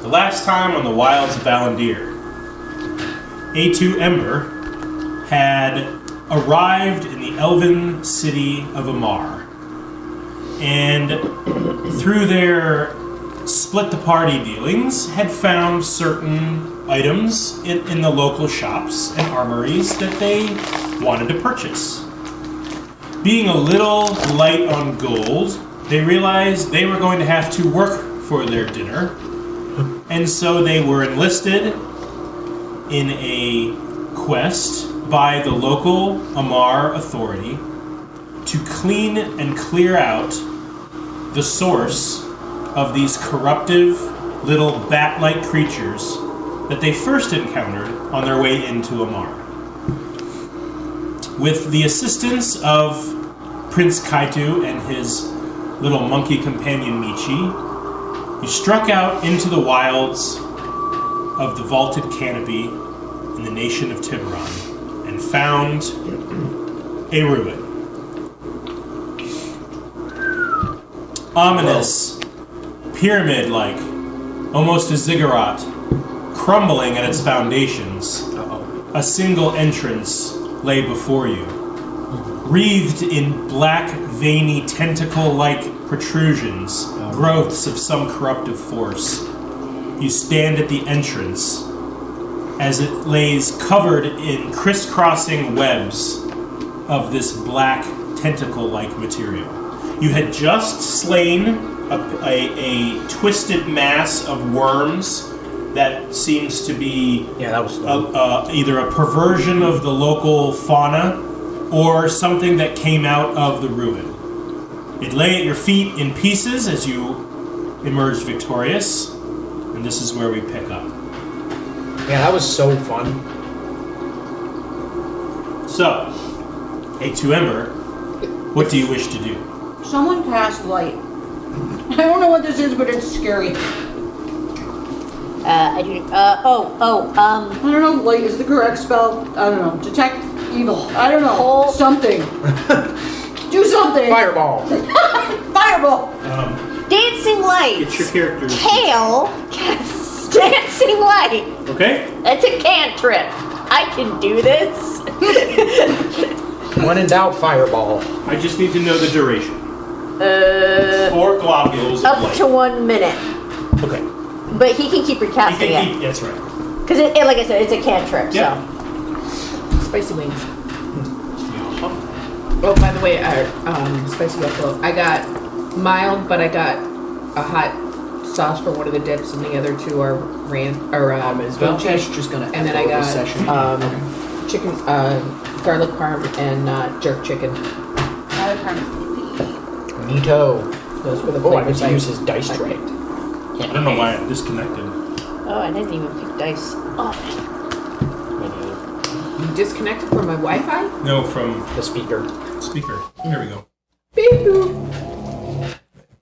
The last time on the wilds of Valandiir, A2 Ember had arrived in the Elven city of Amar, and through their split-the-party dealings, had found certain items in the local shops and armories that they wanted to purchase. Being a little light on gold, they realized they were going to have to work for their dinner, and so they were enlisted in a quest by the local Amar authority to clean and clear out the source of these corruptive little bat-like creatures that they first encountered on their way into Amar. With the assistance of Prince Kaitu and his little monkey companion Michi, you struck out into the wilds of the vaulted canopy in the nation of Tiburon and found a ruin. Ominous, pyramid-like, almost a ziggurat, crumbling at its foundations. A single entrance lay before you, wreathed in black, veiny, tentacle-like protrusions, growths of some corruptive force. You stand at the entrance as it lays covered in crisscrossing webs of this black, tentacle-like material. You had just slain a twisted mass of worms that seems to be either a perversion of the local fauna or something that came out of the ruin. It lay at your feet in pieces as you emerged victorious, and this is where we pick up. Yeah, that was so fun. So, A2 Ember, what do you wish to do? Someone cast light. I don't know what this is, but it's scary. I do. I don't know if light is the correct spell. I don't know. Detect evil. I don't know. Something. Do something. Fireball. Fireball. Dancing light. It's your character. Kale casts dancing light. Okay. That's a cantrip. I can do this. When in doubt, fireball. I just need to know the duration. 4 globules of Up light. to 1 minute. Okay. But he can keep recasting it. That's right. Because, like I said, it's a cantrip, Yeah. so. Spicy wings. Oh, by the way, spicy buffalo. I got mild, but I got a hot sauce for one of the dips, and the other two are grilled cheese. Just gonna And then I got chicken, garlic parm, and jerk chicken. Neato. Those were the Oh, I get flavors to use his dice tray. I don't know why I'm disconnected. Oh, I didn't even pick dice. Oh, You disconnected from my Wi-Fi? No, from The speaker. speaker. There we go. Beep boop.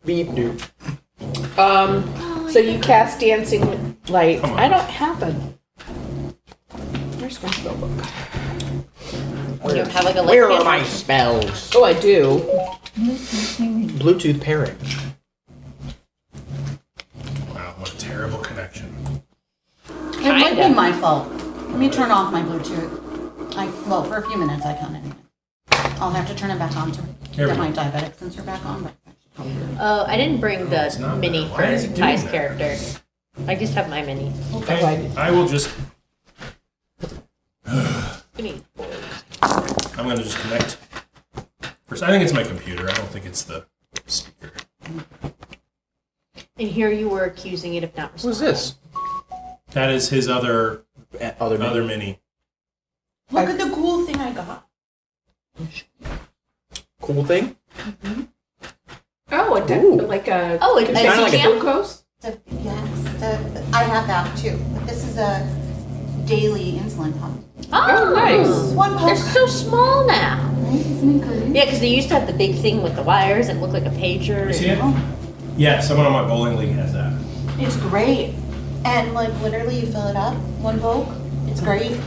Beep doop. So you cast dancing light. Come on. I don't have a. Where's my spell book? you don't have like a light Where are cantrip? my spells? Oh, I do. Bluetooth pairing. Wow, what a terrible connection. It might be my fault. Let me turn off my Bluetooth. Well, for a few minutes I can anyway. I'll have to turn it back on to There we get go. my diabetic sensor back on. But Oh, I didn't bring it's the not mini that. for Why is it doing Ty's that? character. I just have my mini. Okay, I will just... Mini. I'm going to just connect. First, I think it's my computer. I don't think it's the speaker. And here you were accusing it of not Who's responding. this? That is his other Other mini. look at the cool thing I got. cool thing? Oh, Ooh. like a. Oh, it's kinda like a glucose. I have that too. But this is a daily insulin pump. Oh, nice. One They're pump. so small now. Isn't it great? Yeah, because they used to have the big thing with the wires and look like a pager. You see it? Yeah, someone on my bowling league has that. It's great. And like literally you fill it up, one Coke. It's great.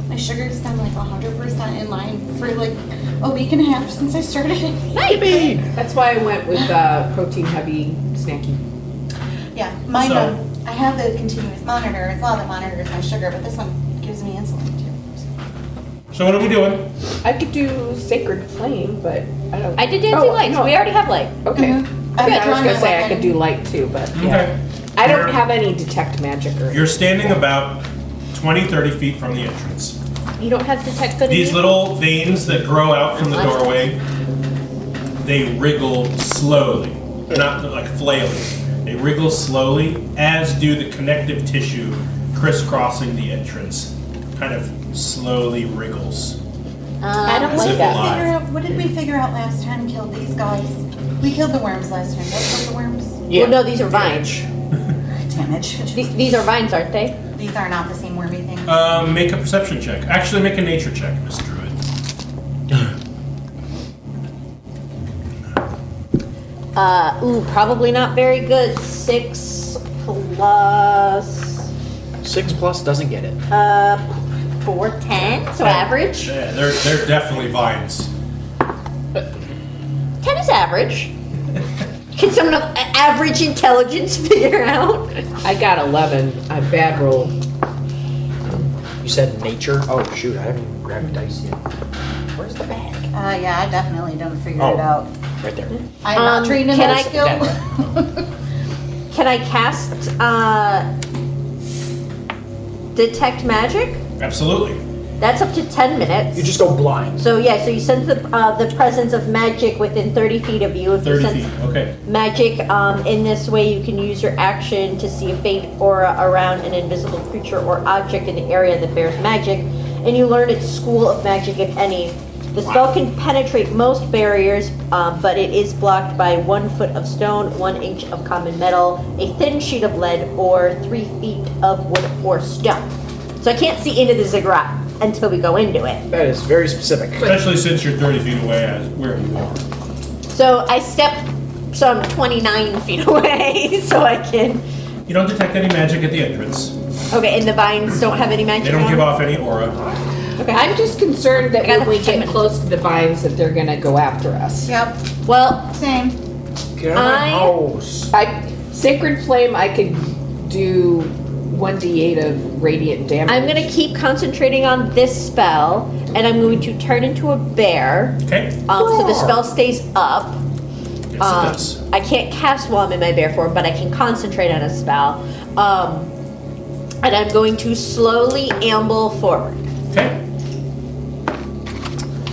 My sugar's been like 100% in line for like a week and a half since I started. That's why I went with protein heavy snacky. Yeah, mine So, I have the continuous monitor as well that monitors my sugar, but this one gives me insulin too. So what are we doing? I could do Sacred Flame, but I don't. I did dancing lights. no. We already have light. Okay. Mhm. I I've was drawn gonna my say I weapon. could do light too, but Okay. yeah. I don't You're- have any detect magic or. You're standing about 20, 30 feet from the entrance. You don't have detect good. These little veins that grow out from the doorway, they wriggle slowly. They're not like flailing. They wriggle slowly, as do the connective tissue crisscrossing the entrance. Kind of slowly wriggles. I don't As like if that. alive. What did we figure out last time killed these guys? We killed the worms last time. What were the worms? Yeah. Well, no, these are vines. Damage. These are vines, aren't they? These are not the same wormy thing. Make a perception check. Actually, make a nature check, Miss Druid. Probably not very good. 6 plus 6 plus doesn't get it. 4, 10. So average. Yeah, they're definitely vines. 10 is average. Can someone of average intelligence figure out? I got 11. A bad roll. You said nature? Oh shoot, I haven't even grabbed dice yet. Where's the bag? Yeah, I definitely don't figure Oh. it out. Right there. I'm not trained in can that I- skill. Can I cast detect magic? Absolutely. That's up to 10 minutes. You just go blind. So yeah, so you sense the presence of magic within 30 feet of you. If 30 you feet. sense Okay. magic in this way, you can use your action to see a faint aura around an invisible creature or object in the area that bears magic, and you learn its school of magic, if any. The spell can penetrate most barriers, but it is blocked by 1 foot of stone, 1 inch of common metal, a thin sheet of lead, or 3 feet of wood or stone. So I can't see into the ziggurat until we go into it. That is very specific. Especially since you're 30 feet away as where you are. So I step some 29 feet away, so I can. You don't detect any magic at the entrance. Okay, and the vines don't have any magic. They don't on give them? off any aura. Okay. I'm just concerned that I got when we 10 get minutes. close to the vines, that they're gonna go after us. Yep, Well, same. Get out of my I- house. Sacred Flame, I could do 1d8 of radiant damage. I'm gonna keep concentrating on this spell, and I'm going to turn into a bear. Okay? So the spell stays up. Yes, it does. I can't cast while I'm in my bear form, but I can concentrate on a spell. And I'm going to slowly amble forward. Okay.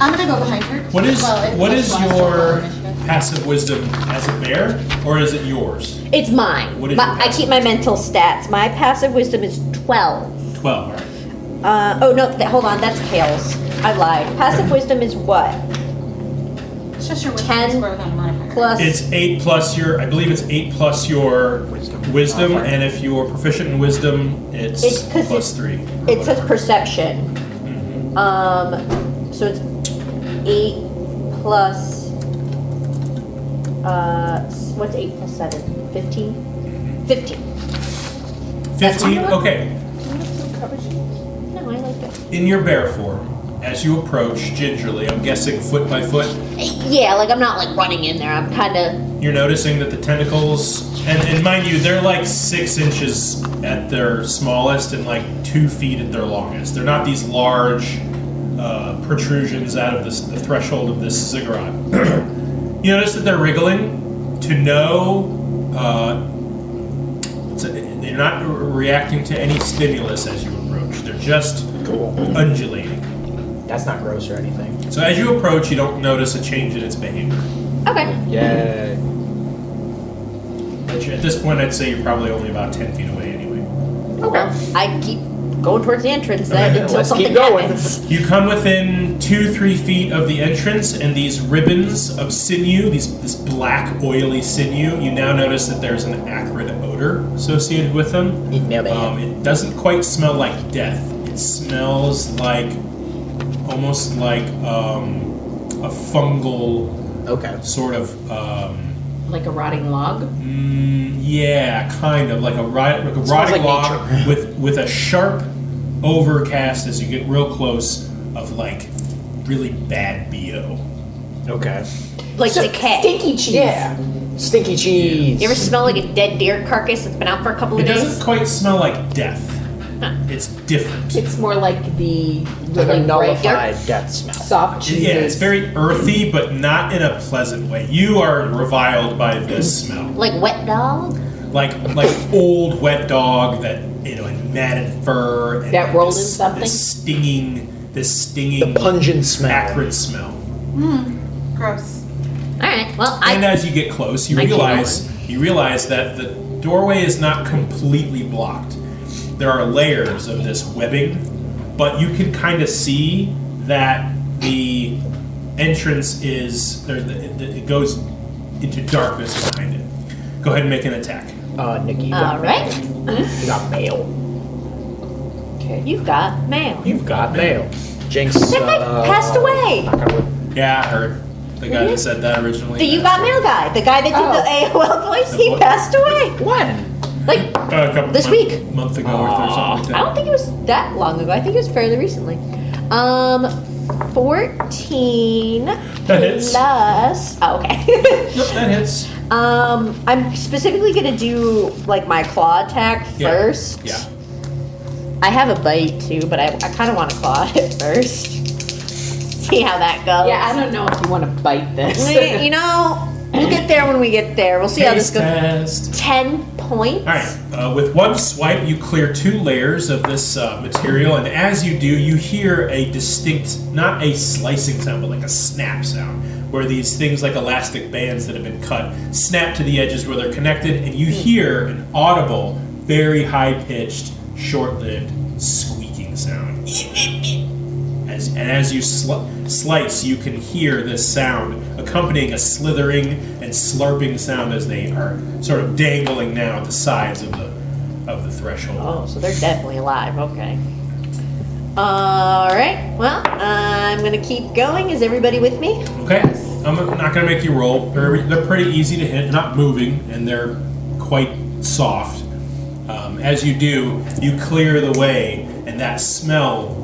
I'm gonna go behind her. What is Well, what it's is less your than initiative. passive wisdom as a bear, or is it yours? It's mine. What is My- your I passive keep my mental stats. My passive wisdom is 12. 12. All right. Oh no, hold on, that's Kale's. I lied. Passive wisdom is what? It's just your 10 wisdom score without a modifier. Plus. It's 8 plus your. I believe it's 8 plus your wisdom, and if you're proficient in wisdom, it's, It's 'cause plus it's- 3. or It says whatever. perception. So it's 8 plus. What's 8 plus 7? 15? 15. 15. Okay. No, I like that. In your bear form, as you approach gingerly, I'm guessing foot by foot, Yeah, like I'm not like running in there. I'm kind of. you're noticing that the tentacles, and mind you, they're like 6 inches at their smallest and like 2 feet at their longest. They're not these large protrusions out of the threshold of this ziggurat. You notice that they're wriggling to know they're not reacting to any stimulus as you approach. They're just Cool. undulating. That's not gross or anything. So as you approach, you don't notice a change in its behavior. Okay. Yeah. Which at this point, I'd say you're probably only about 10 feet away anyway. Okay. I keep going towards the entrance then Okay, until let's something keep going. happens. You come within 2-3 feet of the entrance, and these ribbons of sinew, this black, oily sinew, you now notice that there's an acrid odor associated with them. It doesn't quite smell like death. It smells like almost like a fungal Okay. sort of. Like a rotting log. Yeah, kind of like a rotting like log nature. with a sharp overcast as you get real close of like really bad BO. Okay. Like decay. Stinky cheese. Yeah. Stinky cheese. You ever smell like a dead deer carcass that's been out for a couple of It days? doesn't quite smell like death. Huh. It's different. It's more like the Like a really nullified death smell. soft cheeses. Yeah, it's very earthy, but not in a pleasant way. You are reviled by this smell. Like wet dog? Like old wet dog that, in matted fur. And That rolled in this something? This stinging, The pungent smell. acrid smell. Gross. Alright, well, And as you get close, you I keep realize that the doorway is not completely blocked. There are layers of this webbing, but you can kind of see that the entrance is it goes into darkness behind it. Go ahead and make an attack. Nikki, you got, alright. you got mail. Okay. You've got mail. You've got mail. Jinx. That guy passed away. knock on wood. Yeah, I heard the guy that said that originally. The You Got Mail guy. The guy that did the AOL voice, he what? passed away. When? Like, A couple This week. month ago or something like that. I don't think it was that long ago. I think it was fairly recently. 14 That hits. plus. Oh, okay. Yep, that hits. I'm specifically gonna do like my claw attack Yeah. first. Yeah. I have a bite too, but I kind of want to claw it first. See how that goes. Yeah, I don't know if you want to bite this. You know, we'll get there when we get there. We'll see how this Taste goes. test. 10 points. All right. With one swipe, you clear 2 layers of this material, and as you do, you hear a distinct, not a slicing sound, but like a snap sound, where these things like elastic bands that have been cut snap to the edges where they're connected, and you hear an audible, very high-pitched, short-lived squeaking sound. As you slice, you can hear this sound accompanying a slithering and slurping sound as they are sort of dangling now at the sides of the threshold. Oh, so they're definitely alive. Okay. All right. Well, I'm gonna keep going. Is everybody with me? Okay, I'm not going to make you roll. They're pretty easy to hit. They're not moving, and they're quite soft. As you do, you clear the way, and that smell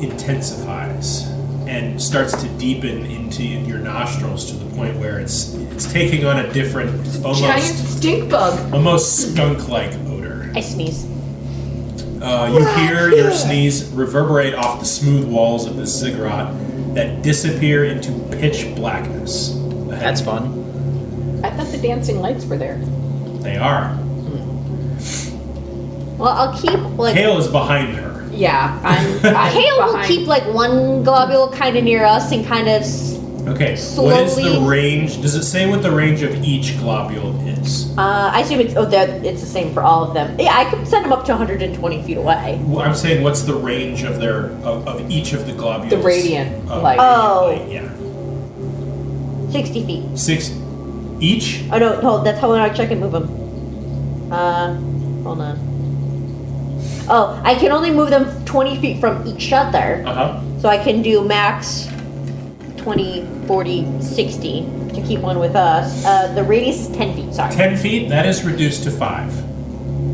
intensifies and starts to deepen into your nostrils to the point where it's taking on a different, Giant stink bug. almost skunk-like odor. I sneeze. You hear your sneeze reverberate off the smooth walls of this ziggurat that disappear into pitch blackness. ahead That's of you. fun. I thought the dancing lights were there. They are. Well, I'll keep like. Kale is behind her. Yeah, I'm Kale will behind. keep like one globule kind of near us and kind of. Okay, what is the Slowly- range? Does it say what the range of each globule is? I assume it's it's the same for all of them. Yeah, I could send them up to 120 feet away. Well, I'm saying what's the range of of each of the globules? The radiant light. Oh. Yeah. 60 feet. 6 each? Oh no, hold. That's how I can move them. Hold on. Oh, I can only move them 20 feet from each other. Uh-huh. So I can do max 20, 40, 60 to keep one with us. The radius is 10 feet, sorry. 10 feet, that is reduced to 5.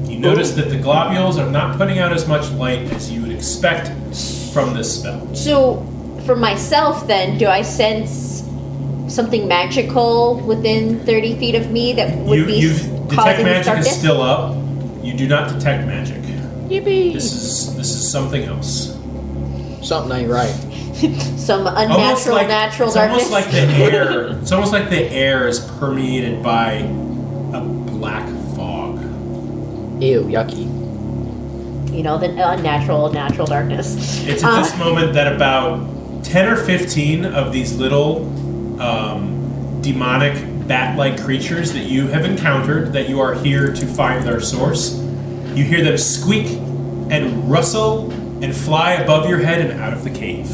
You notice that the globules are not putting out as much light as you would expect from this spell. So, for myself then, do I sense something magical within 30 feet of me that would be Detect causing magic darkness? is still up. You do not detect magic. Yippee! This is something else. Something ain't right. Some unnatural, natural it's darkness. almost like the air. It's almost like the air is permeated by a black fog. Ew, yucky. You know, the unnatural, natural darkness. It's at this moment that about 10 or 15 of these little demonic bat-like creatures that you have encountered, that you are here to find their source, you hear them squeak and rustle and fly above your head and out of the cave.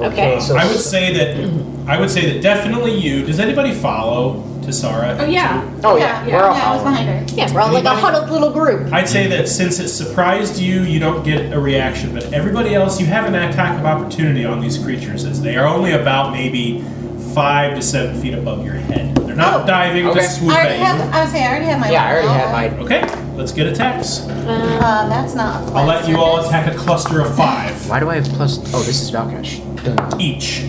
Okay. So I would say that definitely you. Does anybody follow Tessara? Oh yeah. Oh yeah, we're all I was following. behind her. Yeah, we're all like a Anybody? huddled little group. I'd say that since it surprised you, you don't get a reaction, but everybody else, you have an attack of opportunity on these creatures, as they are only about maybe 5 to 7 feet above your head. They're not diving okay. to swoop I already at have. you. I was saying I already have my. Yeah, I already one. had my. Okay, let's get attacks. That's not. I'll let you all attack a cluster of 5 Why do I have plus? Oh, this is Valkash. each.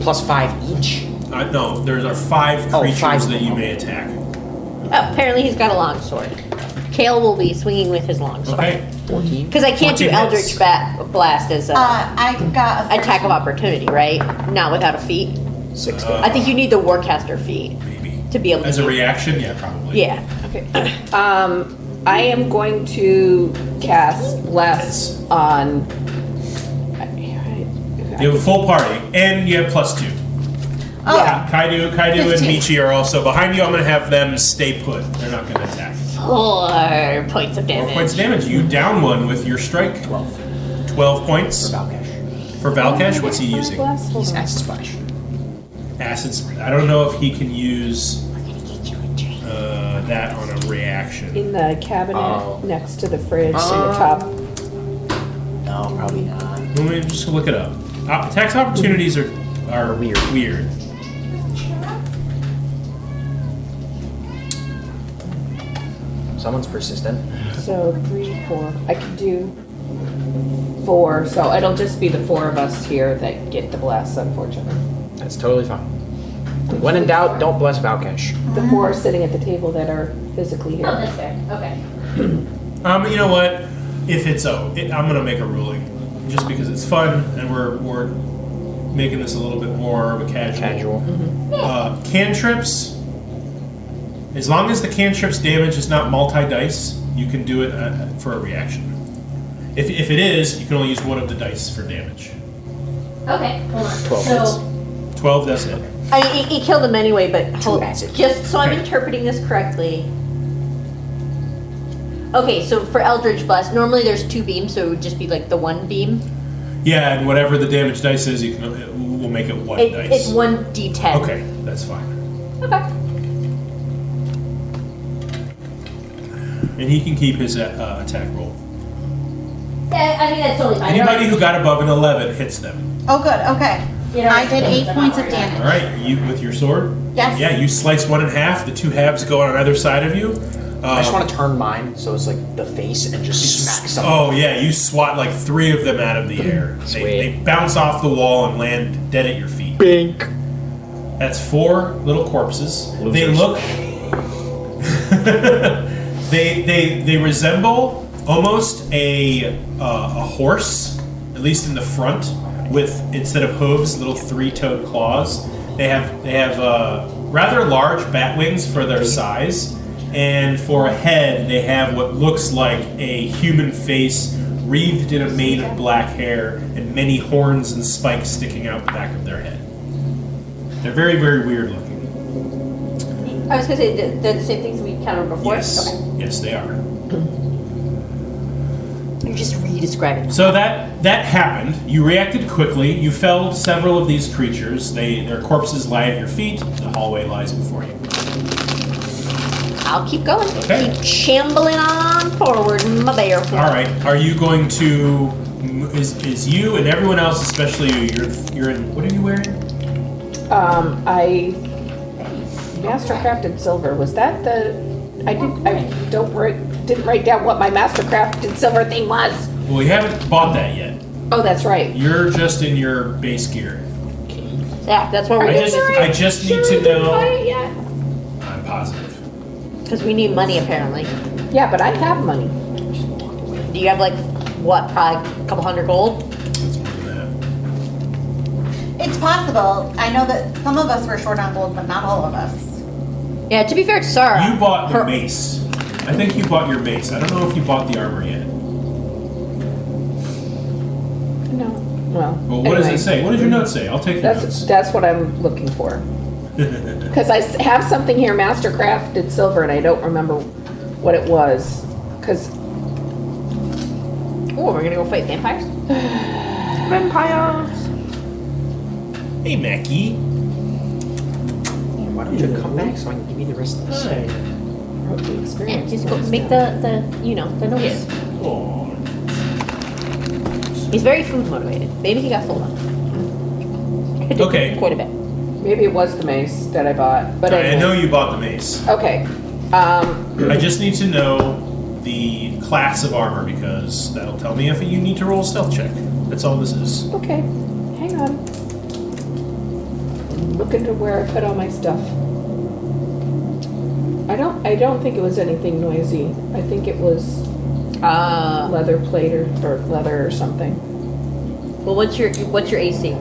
Plus 5 each. No, there are 5 Oh, creatures 5 that you may attack. Apparently he's got a longsword. Kale will be swinging with his longsword. Okay. 14. Because I can't do 14 Eldritch hits. Blast as a I got a attack of opportunity, right? Not without a feat. 6. I think you need the Warcaster feat Maybe. to be able to As a do- reaction, yeah, probably. Yeah. Okay. I am going to cast Bless on. You have a full party, and you have +2. Oh, Yeah. Kaido and 15. Michi are also behind you. I'm going to have them stay put. They're not going to attack. 4 points of 4 damage. points of damage. You down one with your strike. 12. 12 points. For Valkash. For Valkash, what's he using? He's Acid Splash. Acids. I don't know if he can use that on a reaction. In the cabinet Oh. next to the fridge in the top. No, probably not. Let me just look it up. Tax opportunities are weird. Someone's persistent. So 3, 4. I can do 4. So it'll just be the 4 of us here that get the bless, unfortunately. That's totally fine. When in doubt, don't bless Valkash. The 4 sitting at the table that are physically here. Oh, that's fair. Okay. You know what? If it's I'm gonna make a ruling, just because it's fun and we're making this a little bit more of a casual. Cantrips. As long as the cantrip's damage is not multi-dice, you can do it for a reaction. If it is, you can only use one of the dice for damage. Okay, hold on. 12 so, 12, that's it. I mean, he killed him anyway, but hold, acid. just so I'm Okay. interpreting this correctly. Okay, so for Eldritch Blast, normally there's 2 beams, so it would just be like the 1 beam. Yeah, and whatever the damage dice is, we'll make it 1 dice. It's 1d10. Okay, that's fine. Okay. And he can keep his attack roll. Yeah, I mean, that's totally fine. Anybody who got above an 11 hits them. Oh, good. Okay. You know, I did 8 points of All damage. right, you with your sword. Yes. Yeah, you slice one in half. The 2 halves go on either side of you. I just want to turn mine so it's like the face and just smack someone. Oh yeah, you swat like 3 of them out of the air. Sweet. They bounce off the wall and land dead at your feet. Bink. That's 4 little corpses. They Losers. look. they resemble almost a horse, at least in the front, with instead of hooves, little 3-toed claws. They have rather large bat wings for their size, and for a head, they have what looks like a human face wreathed in a mane of black hair and many horns and spikes sticking out the back of their head. They're very, very weird looking. I was going to say, they're the same things we encountered before? Yes, Okay. yes, they are. You're just re-describing. So that happened. You reacted quickly. You felled several of these creatures. Their corpses lie at your feet. The hallway lies before you. I'll keep going. Okay. Keep shambling on forward, my bear. All right. Are you going to? Is you and everyone else, especially you? You're in. What are you wearing? I mastercrafted silver. Was that the? didn't write down what my mastercrafted silver thing was. Well, you haven't bought that yet. Oh, that's right. You're just in your base gear. Yeah, that's what we're I doing. just need to know. Yeah. I'm positive. Because we need money, apparently. Yeah, but I have money. Do you have, like, what, probably a couple hundred gold? It's more than that. It's possible. I know that some of us were short on gold, but not all of us. Yeah, to be fair to Sarah. You bought the her- mace. I think you bought your mace. I don't know if you bought the armor yet. No. Well. Well, what does anyway, it say? What does your note say? I'll take your notes. That's what I'm looking for. Because have something here, mastercrafted silver, and I don't remember what it was. Because Oh, we're gonna go fight vampires? vampires. Hey, Mackie. Why don't you come back so I can give you the rest of this? Wrote the Yeah, experience. just go make the noise. Oh. He's very food motivated. Maybe he got full up. Okay. Quite a bit. Maybe it was the mace that I bought, but I anyway. know you bought the mace. Okay. I just need to know the class of armor because that'll tell me if you need to roll a stealth check. That's all this is. Okay. Hang on. looking to where I put all my stuff. I don't think it was anything noisy. I think it was leather plate or leather or something. Well, what's your AC?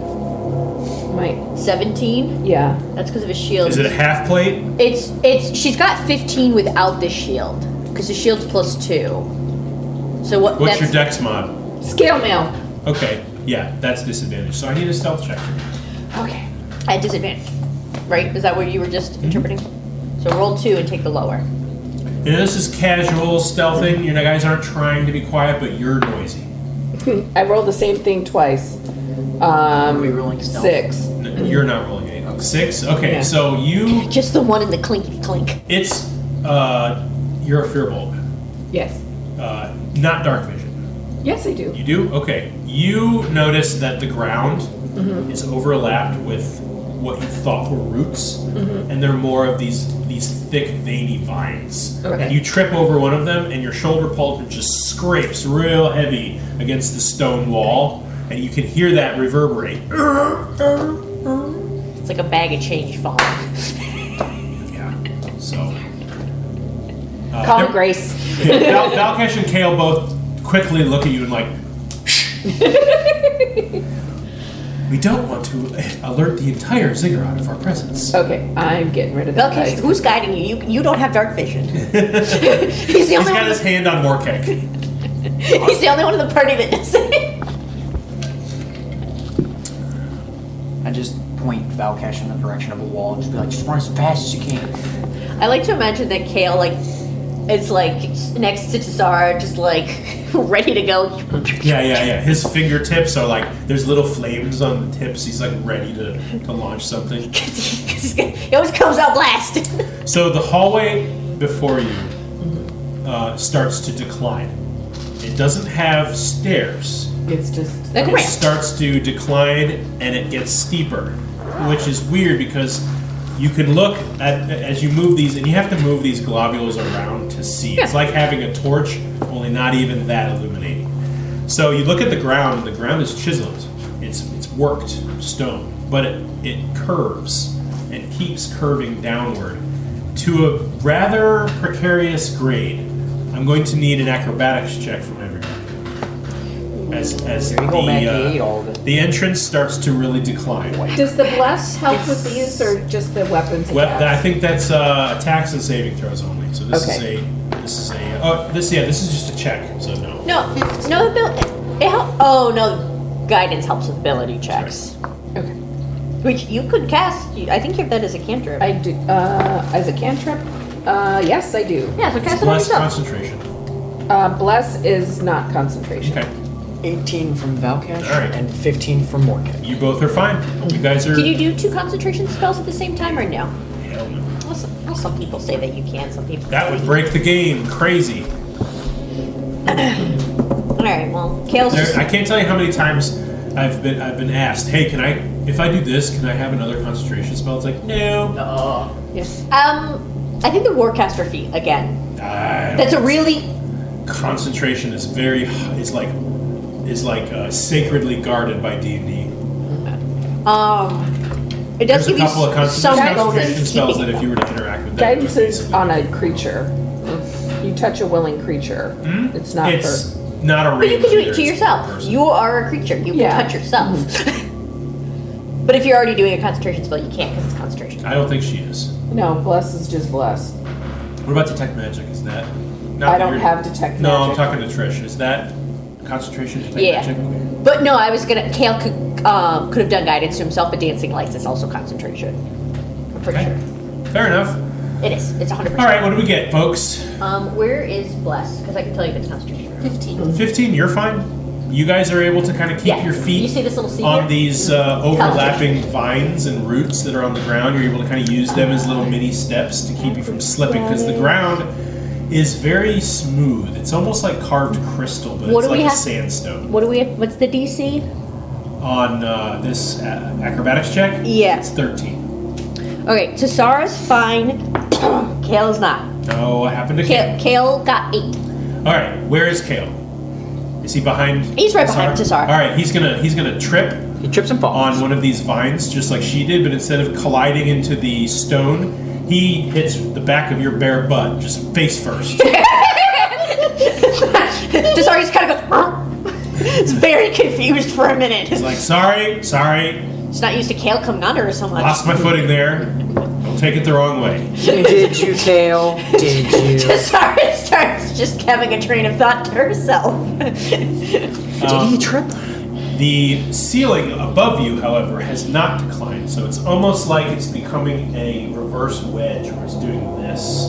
My 17? yeah. That's because of his shield. Is it a half plate? It's she's got 15 without the shield because the shield's +2. So what? What's your that's, dex mod? Scale mail. Okay, yeah, that's disadvantage. So I need a stealth check from you. Okay. at disadvantage? Right? Is that what you were just interpreting? So roll 2 and take the lower. Yeah, this is casual stealthing. You guys aren't trying to be quiet, but you're noisy. I rolled the same thing twice. Are we rolling stealth? 6. You're not rolling anything. 6? Okay, Yeah. so you... Just the one in the clinky clink. It's... you're a fearbolt. Yes. Not dark vision. Yes, I do. You do? Okay. You notice that the ground is overlapped with what you thought were roots, and they're more of these thick, veiny vines. Okay. And you trip over one of them, and your shoulder pulp just scrapes real heavy against the stone wall, and you can hear that reverberate. It's like a bag of change falling. Yeah. So. Call him Grace. Yeah, Valkesh and Kale both quickly look at you and like, shh. We don't want to alert the entire ziggurat of our presence. Okay, I'm getting rid of that. Okay, who's guiding you? You don't have dark vision. He's the He's only got one. his hand on Morkek. He's the only one in the party that does it. I just point Valkesh in the direction of a wall and just be like, just run as fast as you can. I like to imagine that Kale is next to Tazara, just ready to go. Yeah. His fingertips are there's little flames on the tips. He's ready to launch something. He always comes out last. So the hallway before you starts to decline. It doesn't have stairs. It's just Like a It ramp. starts to decline and it gets steeper, which is weird because you can look at as you move these, and you have to move these globules around to see. It's like having a torch, only not even that illuminating. So you look at the ground, and the ground is chiseled. It's worked stone, but it curves and keeps curving downward to a rather precarious grade. I'm going to need an acrobatics check from everybody. As There you go, Matt, you ate all of it. the entrance starts to really decline. Does the bless help with these, or just the weapons? Well, I attacks? think that's attacks and saving throws only. So this Okay. this is just a check. So no. No, it helps. Oh no, guidance helps with ability checks, Okay. which you could cast. I think you have that as a cantrip. I do as a cantrip. Yes, I do. Yeah, so cast it on Less yourself. concentration. Bless is not concentration. Okay. 18 from Valkesh All right. and 15 from Morkek. You both are fine. You guys are. Can you do 2 concentration spells at the same time or no? Hell no. Well, some people say that you can. Some people. That would break the game. Crazy. All right. Well, Kale's just. I can't tell you how many times I've been asked, "Hey, can I? If I do this, can I have another concentration spell?" It's like, no. Yes. I think the Warcaster feat again. That's a really. Concentration is very sacredly guarded by D&D. It does There's a give you couple of some concentration bonus spells keeping that if them. you were to interact with them, Guidance it would is basically- on a creature. If you touch a willing creature, it's not It's for. not a But you range can do either, it to it's yourself. per person. You are a creature. You Yeah. can touch yourself. But if you're already doing a concentration spell, you can't because it's concentration. I don't think she is. No, bless is just bless. What about detect magic? Is that? Not I that don't you're- have detect No, I'm magic. talking to Trish. Is that concentration detect Yeah. magic? Okay. But no, I was gonna. Kale could have done guidance to himself, but dancing lights is also concentration. I'm pretty Okay. sure Fair enough. it is. It's 100%. All right, what do we get, folks? Where is bless? Because I can tell you if it's concentration. 15. 15. You're fine. You guys are able to kind of keep Yeah. your feet You see this little seed on here? these overlapping vines and roots that are on the ground. You're able to kind of use them as little mini steps to keep you from slipping because the ground is very smooth. It's almost like carved crystal, but What it's do we like a have- sandstone. What do we have? What's the DC? On this acrobatics check, Yeah. it's 13. Okay, Tasara's fine. Kale's not. Oh, what happened to Kale? Kale got 8. All right, where is Kale? Is he behind? He's right behind Tassar. All right, he's gonna trip He trips and falls. on one of these vines, just like she did, but instead of colliding into the stone, he hits the back of your bare butt, just face first. Desarius kind of goes. It's very confused for a minute. He's like, sorry, He's not used to Kale coming under her so much. lost my footing there. Don't take it the wrong way. Did you, Kale? Did you? Desarius starts just having a train of thought to herself. Did he trip? The ceiling above you, however, has not declined, so it's almost like it's becoming a reverse wedge where it's doing this.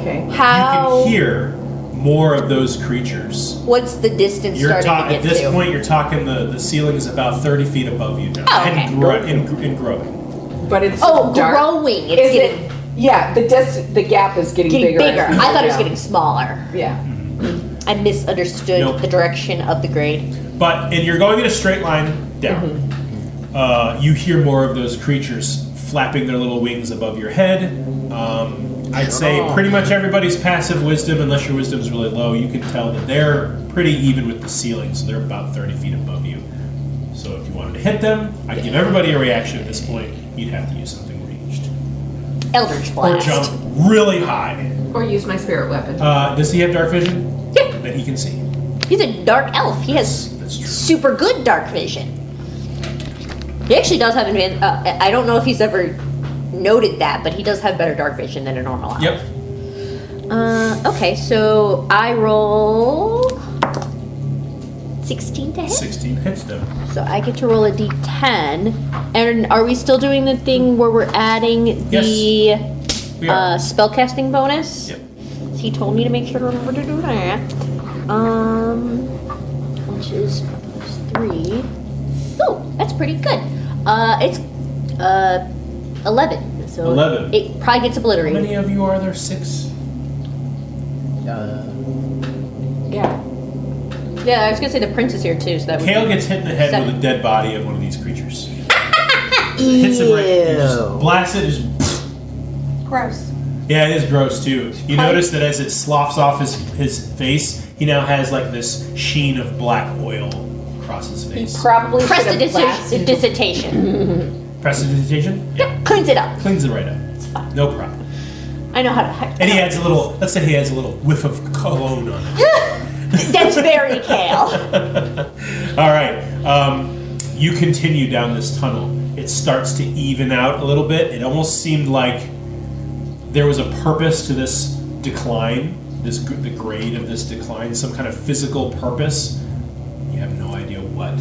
Okay. How? You can hear more of those creatures. What's the distance You're starting to at get this to? point, you're talking the ceiling is about 30 feet above you now, Oh, okay. and growing. But it's Oh, dark. growing. It's Is getting it? Yeah, the gap is getting bigger. bigger. I thought it was Yeah. getting smaller. Yeah. I misunderstood Nope. the direction of the grade. But and you're going in a straight line down. You hear more of those creatures flapping their little wings above your head. I'd say pretty much everybody's passive wisdom, unless your wisdom's really low, you can tell that they're pretty even with the ceiling, so they're about 30 feet above you. So if you wanted to hit them, I'd give everybody a reaction at this point. You'd have to use something ranged. Eldritch Or Blast. jump really high. Or use my spirit weapon. Does he have dark vision? Yeah. That he can see. He's a dark elf. He has That's true. super good dark vision. He actually does have advanced. I don't know if he's ever noted that, but he does have better dark vision than a normal elf. Yep. Okay, so I roll 16 to hit. 16 hits them. So I get to roll a d10. And are we still doing the thing where we're adding the We are. spellcasting bonus? Yep. He told me to make sure to remember to do that. Which is +3. Oh, that's pretty good. It's 11. So 11. It probably gets How obliterated. many of you are there? 6? Yeah. Yeah, I was gonna say the prince is here too, so that would Kale be gets hit in the head 7. with a dead body of one of these creatures. It hits him right. He just blasts it. Just, Gross. yeah, it is gross too. You notice that as it sloughs off his face, he now has like this sheen of black oil across his face. Probably should have blasted. Prestidigitation. Prestidigitation? Yep, cleans it up. Cleans it right up. No problem. I know how to. And he adds a little, let's say he adds a little whiff of cologne on it. That's very Kale. All right. You continue down this tunnel. It starts to even out a little bit. It almost seemed like there was a purpose to this decline, the grade of this decline, some kind of physical purpose. You have no idea what.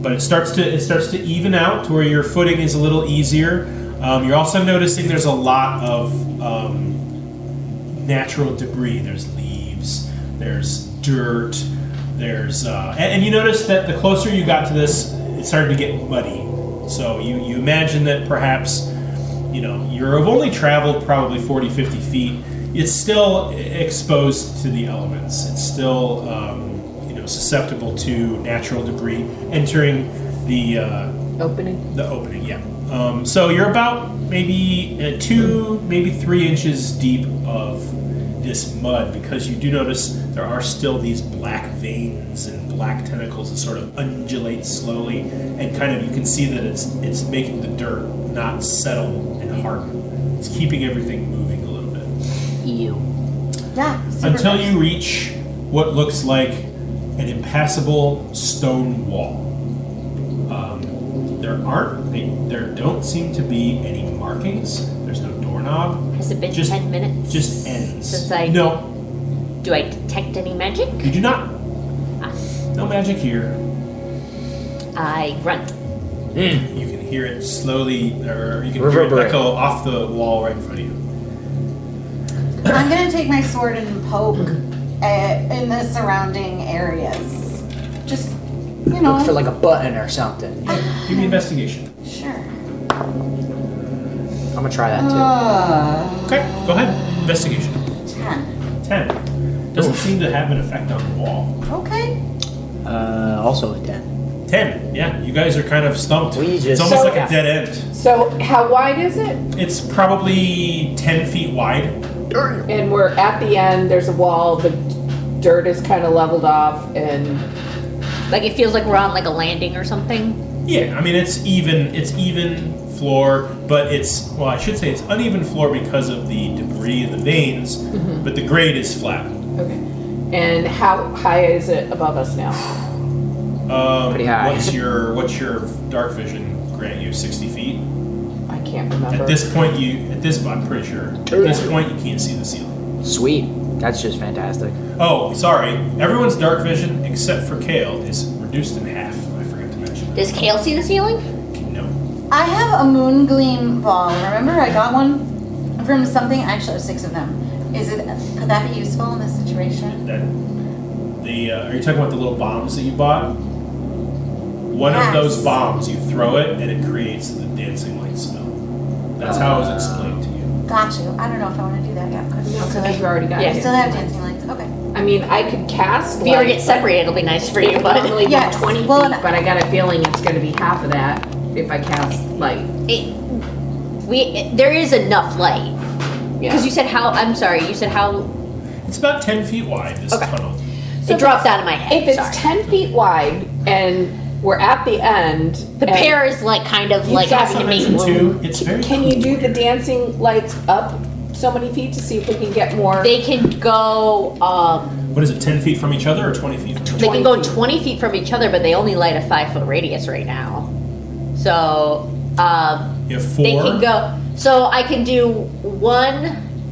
But it starts to even out to where your footing is a little easier. You're also noticing there's a lot of natural debris. There's leaves. There's dirt. There's and you notice that the closer you got to this, it started to get muddy. So you imagine that perhaps, you've only traveled probably 40, 50 feet. It's still exposed to the elements. It's still susceptible to natural debris entering the Opening. the opening. Yeah. So you're about maybe 2, maybe 3 inches deep of this mud, because you do notice there are still these black veins and black tentacles that sort of undulate slowly, and kind of you can see that it's making the dirt not settle and harden. It's keeping everything moving a little bit. You. Yeah. super Until gross. you reach what looks like an impassable stone wall. There don't seem to be any markings. There's no doorknob. Has it been Just- 10 minutes? Just ends. Since I- No, Do I detect any magic? you do not. No magic here. I grunt. You can hear it slowly, or you can hear it Reverberate. echo off the wall right in front of you. I'm gonna take my sword and poke in the surrounding areas. Just, Look for like a button or something. Give me investigation. Sure. I'm gonna try that too. Okay, go ahead. Investigation. 10. 10. Doesn't seem to have an effect on the wall. Okay. Also a 10. 10. Yeah, you guys are kind of stumped. We It's just- almost So- like a dead end. So how wide is it? It's probably 10 feet wide. And we're at the end. There's a wall. The dirt is kind of leveled off, and Like it feels like we're on like a landing or something. Yeah, I mean it's even floor, but I should say it's uneven floor because of the debris and the veins, but the grade is flat. Okay. And how high is it above us now? Pretty high. What's your dark vision grant you? 60 feet? I can't remember. At this point, I'm pretty sure. At this point, you can't see the ceiling. Sweet. That's just fantastic. Oh, sorry. Everyone's dark vision, except for Kale, is reduced in half. I forgot to mention that. Does Kale see the ceiling? No. I have a moon gleam ball. Remember, I got one from something. Actually, I have 6 of them. Could that be useful in this situation? Are you talking about the little bombs that you bought? One of Yes. those bombs, you throw it, and it creates the dancing light spell. That's how it was explained to you. Got you. I don't know if I want to do that yet. Because you already got Yeah. I it. still have dancing lights. Okay. I mean, I could cast. If you ever light, get separated, it'll be nice for you. But Normally Yes. 20 Well, feet, but I got a feeling it's going to be half of that if I cast light. there is enough light. Yeah. Because you said how? I'm sorry. You said how? It's about 10 feet wide, this Okay. tunnel. It dropped out of my head. If it's sorry. 10 feet wide and we're at the end, The and pair is like kind of like That's having to not make mentioned room. too. It's very can you do the dancing lights up so many feet to see if we can get more? They can go. What is it, 10 feet from each other or 20 feet from each They other? can go 20 feet from each other, but they only light a 5-foot radius right now. So You have 4. they can go. So I can do one.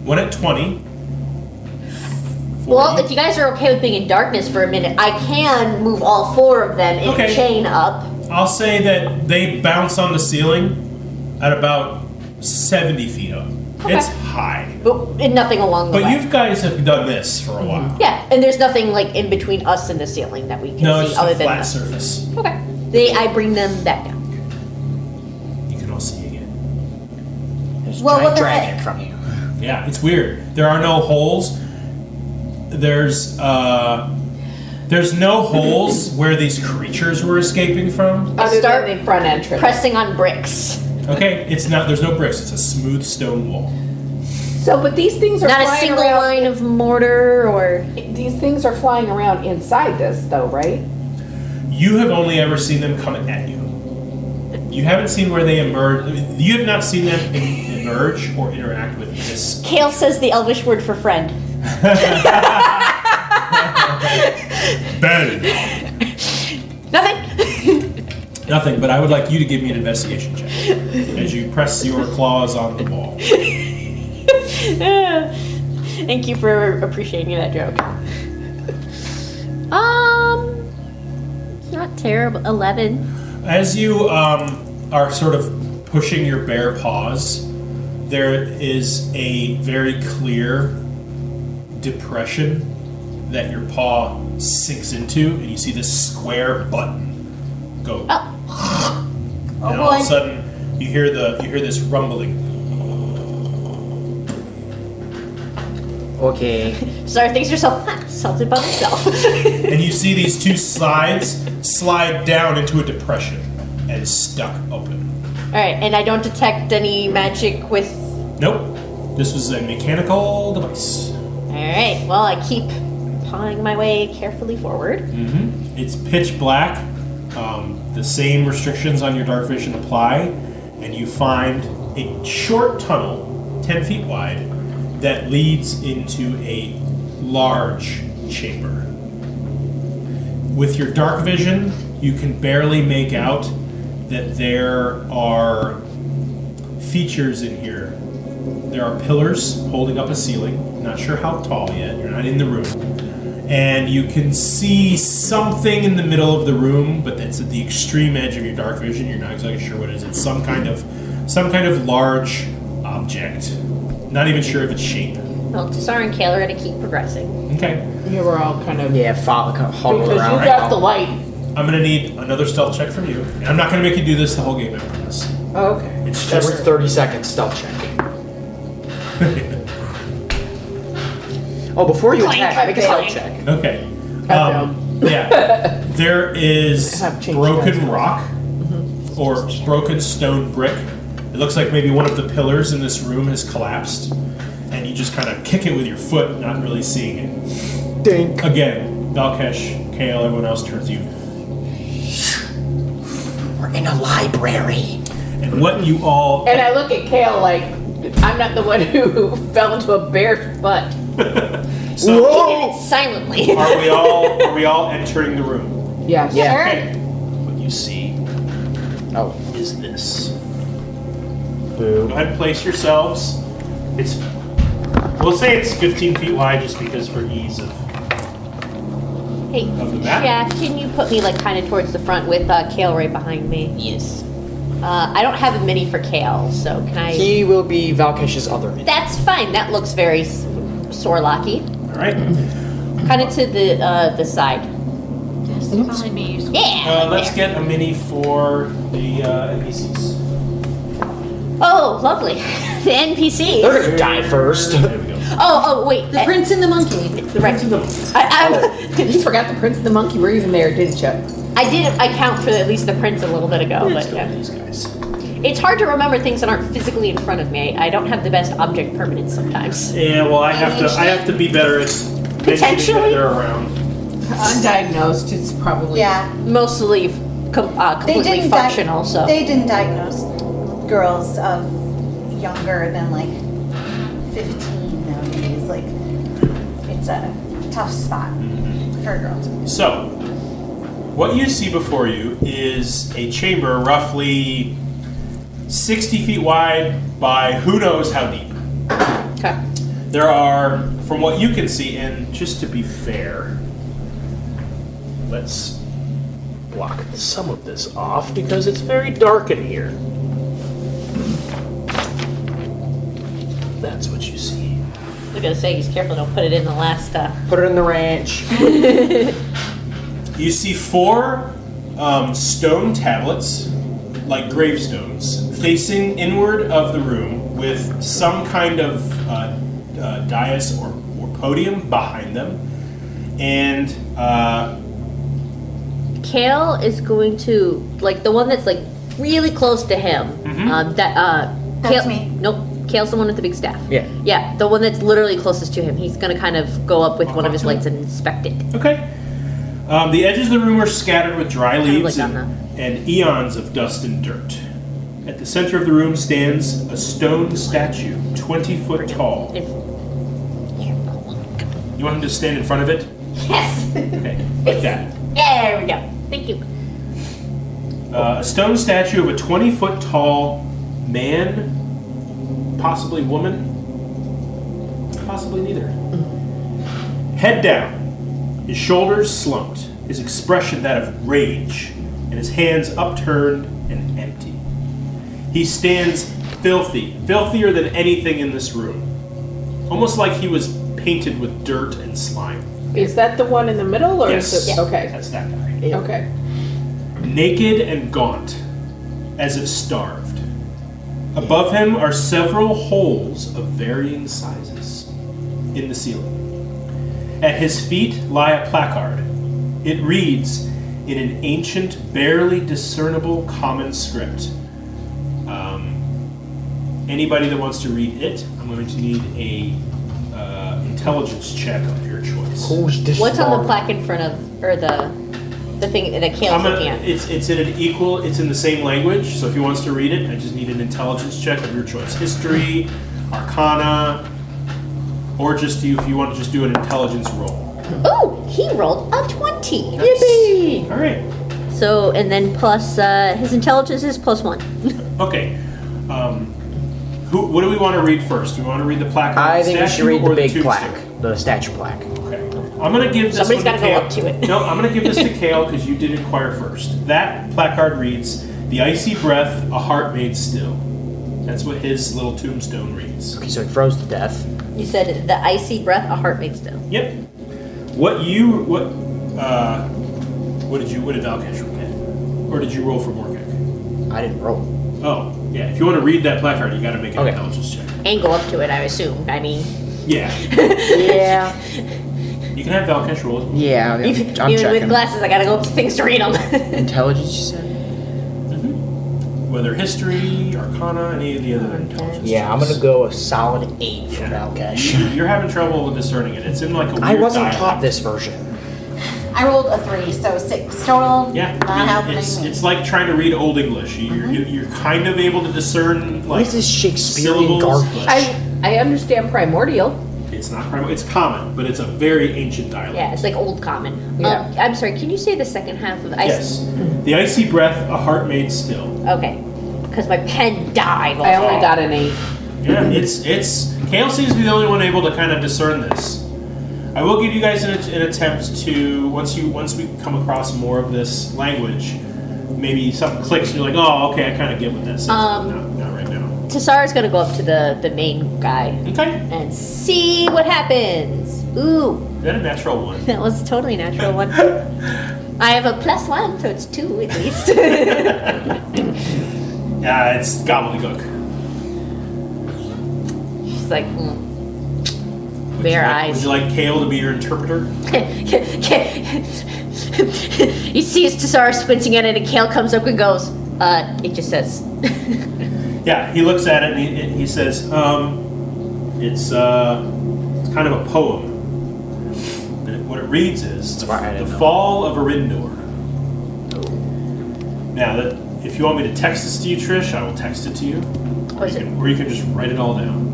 One at 20. 40. Well, if you guys are okay with being in darkness for a minute, I can move all 4 of them in Okay. a chain up. I'll say that they bounce on the ceiling at about 70 feet up. Okay. It's high. But nothing along the But way. you guys have done this for a while. Yeah, and there's nothing like in between us and the ceiling that we can No, see it's just other a than flat the- surface. Okay. I bring them back down. You can all see again. There's a Well, giant what the dragon heck? in front of you. Yeah, it's weird. There are no holes. There's no holes where these creatures were escaping from. Other Start than the front entrance. Pressing on bricks. Okay, it's not. There's no bricks. It's a smooth stone wall. So, but these things are Not a flying single around. line of mortar or. These things are flying around inside this, though, right? You have only ever seen them come at you. You haven't seen where they emerge. You have not seen them emerge or interact with this. Kale says the Elvish word for friend. Ben. Nothing. Nothing, but I would like you to give me an investigation check as you press your claws on the wall. Thank you for appreciating that joke. It's not terrible. 11. As you are sort of pushing your bare paws, there is a very clear depression that your paw sinks into, and you see this square button go. Oh. And all of a sudden, you hear this rumbling. Okay. Sorry, thinks yourself, salted by myself. And you see these 2 slides slide down into a depression and stuck open. Alright, and I don't detect any magic with. Nope. This was a mechanical device. Alright, well, I keep pawing my way carefully forward. Mm-hmm. It's pitch black. The same restrictions on your dark vision apply, and you find a short tunnel, 10 feet wide, that leads into a large chamber. With your dark vision, you can barely make out that there are features in here. There are pillars holding up a ceiling. Not sure how tall yet. You're not in the room. And you can see something in the middle of the room, but that's at the extreme edge of your dark vision. You're not exactly sure what it is. It's some kind of large object. Not even sure of its shape. Well, Tsar and Kale are going to keep progressing. Okay. You were all kind of. Yeah, huddled Because around. you got the light. I'm gonna need another stealth check from you. And I'm not gonna make you do this the whole game after this. Oh, okay. It's Every just 30 seconds, stealth check. Oh, before you Clank, attack, make a stealth clank. check. Okay. I Yeah. There is Have changed broken guys. rock or broken stone brick. It looks like maybe one of the pillars in this room has collapsed, and you just kind of kick it with your foot, not really seeing it. Dink. Again, Valkesh, Kale, everyone else turns you. in a library. And what you all... And I look at Kale like, I'm not the one who fell into a bear's butt. So, He did it silently. are we all entering the room? Yes. Yeah. Okay. What you see is this. Go ahead and place yourselves. We'll say it's 15 feet wide just because for ease of... Hey, Of the map? yeah, can you put me like kind of towards the front with Kale right behind me? Yes. I don't have a mini for Kale, so can I... He will be Valkesh's other mini. That's fine. That looks very Sorlocky. All right. Kind of to the side. Yes, behind me. Yeah. Let's there. get a mini for the NPCs. Oh, lovely. The NPC. They're gonna die first. There we go. Oh, wait. The prince and the monkey. Right. You forgot the prince and the monkey were even there, didn't you? I count for at least the prince a little bit ago, Let's but go yeah. with these guys. It's hard to remember things that aren't physically in front of me. I don't have the best object permanence sometimes. Yeah, well, I have to be better at mentioning that Potentially. they're around. Undiagnosed, it's probably. Yeah. Mostly completely functional, so. They didn't diagnose girls of younger than like 15 nowadays. Like, it's a tough spot for girls. So, what you see before you is a chamber roughly 60 feet wide by who knows how deep. Okay. There are, from what you can see, and just to be fair, let's block some of this off because it's very dark in here. That's what you see. I was gonna say, he's careful, don't put it in the last, Put it in the ranch. You see 4 stone tablets, like gravestones, facing inward of the room with some kind of dais or podium behind them. And Kale is going to, like, the one that's, like, really close to him. That's Kale, me. Nope. Kale's the one with the big staff. Yeah. Yeah, the one that's literally closest to him. He's gonna kind of go up with one of his lights and inspect it. okay. The edges of the room are scattered with dry Kind of leaves like and eons of dust and dirt. At the center of the room stands a stone statue, 20 foot tall. You want him to stand in front of it? Yes! Okay, like that. There we go. Thank you. A stone statue of a 20-foot tall man, possibly woman, possibly neither. Head down, his shoulders slumped, his expression that of rage, and his hands upturned and empty. He stands filthy, filthier than anything in this room. Almost like he was painted with dirt and slime. Is that the one in the middle, or Yes. is it? Okay. That's that guy. Okay. Naked and gaunt, as if starved. Above him are several holes of varying sizes in the ceiling. At his feet lie a placard. It reads in an ancient, barely discernible common script. Anybody that wants to read it, I'm going to need a intelligence check of your choice. Who's this? What's on the smart? plaque in front of, or the thing that Kale's looking at? It's in an equal. It's in the same language. So if he wants to read it, I just need an intelligence check of your choice: history, arcana, or just if you want to just do an intelligence roll. Oh, he rolled a 20. Nice. Yippee! All right. So, and then plus, his intelligence is +1. Okay. What do we want to read first? Do we want to read the plaque? I think we should read the big tombstone? plaque, the statue plaque. Okay. I'm going to give this Somebody's one to gotta go Kale. up to it. No, I'm going to give this to Kale because you did inquire first. That placard reads, "The icy breath, a heart made still." That's what his little tombstone reads. Okay, so he froze to death. You said the icy breath, a heart made still. Yep. What did Valkesh get? Or did you roll for Morgek? I didn't roll. Oh, yeah. If you want to read that placard, you got to make an Okay. intelligence check. And go up to it, I assume. I mean, Yeah. Yeah. You can have Valkesh roll as well. Yeah, even I'm with checking. glasses, I gotta go up to things to read them. Intelligence, you said? Whether history, arcana, any of the other intelligence Yeah, I'm checks. gonna go a solid 8 for Yeah. Valkesh. You're having trouble with discerning it. It's in like a weird I wasn't dialect. taught this version. I rolled a 3, so 6 total. Yeah, Not helping me. it's like trying to read Old English. You're kind of able to discern like This is Shakespearean syllables, garbage. but I understand primordial. it's not primary. It's common, but it's a very ancient dialect. Yeah, it's like old common. Yeah. I'm sorry, can you say the second half of ice? Yes. The icy breath, a heart made still. Okay. Because my pen died. I only got an 8. Yeah, it's Kale seems to be the only one able to kind of discern this. I will give you guys an attempt to once we come across more of this language, maybe something clicks and you're like, oh, okay, I kind of get what that says. Not right now. Tassara's gonna go up to the main guy Okay. and see what happens. Ooh, Is that a natural one? that was totally natural one. I have a +1, so it's 2 at least. Yeah, it's gobbledygook. She's like, Would bare you like- eyes. Would you like Kale to be your interpreter? He sees Tassara squinting at it, and Kale comes up and goes, it just says. Yeah, he looks at it and he says, it's kind of a poem. And what it reads is That's why I didn't the know. fall of Arindor. Now, if you want me to text this to you, Trish, I will text it to you, or you can just write it all down.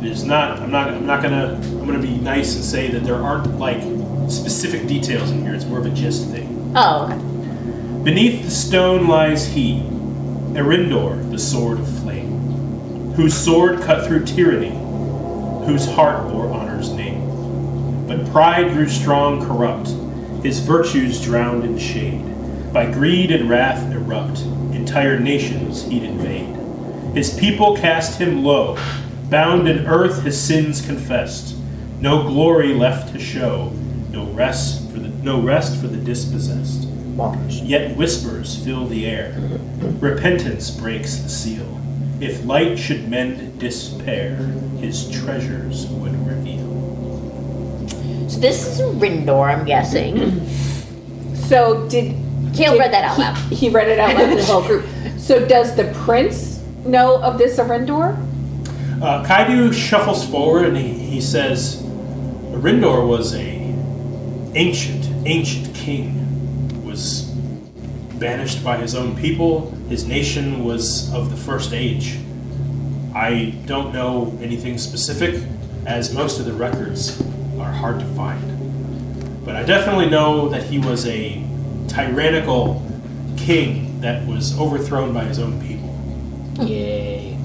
It's not. I'm gonna be nice and say that there aren't like specific details in here. It's more of a gist thing. Oh, okay. Beneath the stone lies he, Erindor, the sword of flame, whose sword cut through tyranny, whose heart bore honor's name. But pride grew strong, corrupt, his virtues drowned in shade. By greed and wrath erupt, entire nations he'd invade. His people cast him low, bound in earth his sins confessed. No glory left to show, no rest for the dispossessed. Yet whispers fill the air. Repentance breaks the seal. If light should mend despair, his treasures would reveal. So this is Rindor, I'm guessing. So Kale read that out loud. He read it out loud to the whole group. So does the prince know of this Arindor? Kaidu shuffles forward and he says, Rindor was a ancient king. Was banished by his own people. His nation was of the first age. I don't know anything specific, as most of the records are hard to find. But I definitely know that he was a tyrannical king that was overthrown by his own people. Yay.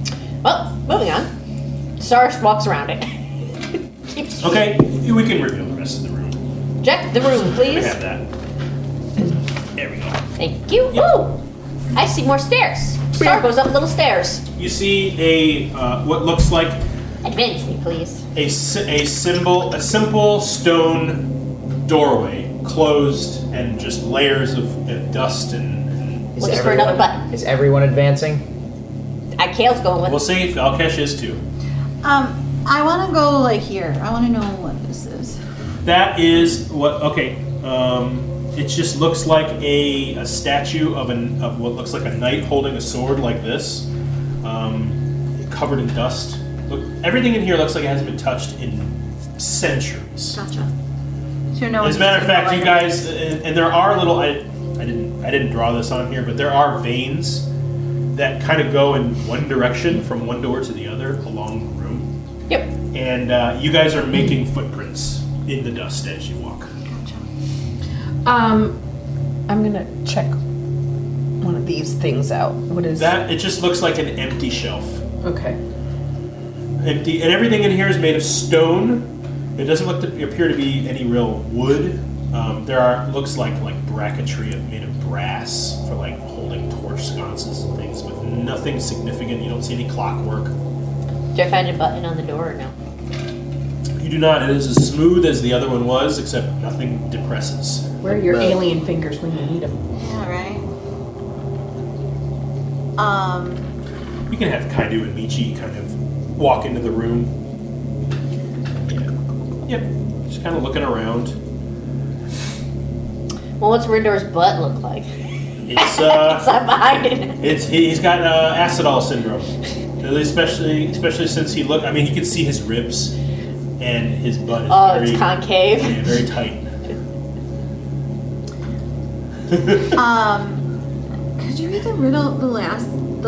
Well, moving on. Tassara walks around it. Okay, we can reveal the rest of the room. Check the room, We please. have that. There we go. Thank you. Yep. Ooh, I see more stairs. Tassara goes up little stairs. You see a what looks like Advance me, please. a simple stone doorway, closed and just layers of dust and Looks for another button. Is everyone advancing? Kale's going with. we'll see if Alkesh is too. I want to go like here. I want to know what this is. That is what. Okay, it just looks like a statue of what looks like a knight holding a sword like this, covered in dust. Look, everything in here looks like it hasn't been touched in centuries. Gotcha. So no. As a matter of fact, you guys, and there are little. I didn't draw this on here, but there are veins that kind of go in one direction from one door to the other along the room. Yep. And you guys are making footprints in the dust as you walk. I'm gonna check one of these things out. What is That it just looks like an empty shelf. Okay. Empty, and everything in here is made of stone. It doesn't appear to be any real wood. Looks like bracketry made of brass for like holding torch sconces and things, with nothing significant. You don't see any clockwork. Did I find a button on the door or no? You do not. It is as smooth as the other one was, except nothing depresses. Where are your alien fingers when you need them? Yeah, right. You can have Kaidu and Michi kind of walk into the room. Yeah. Yep. Just kind of looking around. Well, what's Rindor's butt look like? It's I'm behind it. he's got acidol syndrome. Especially since he look. I mean, you can see his ribs, and his butt is Oh, very it's concave. yeah, very tight. Could you read the riddle, the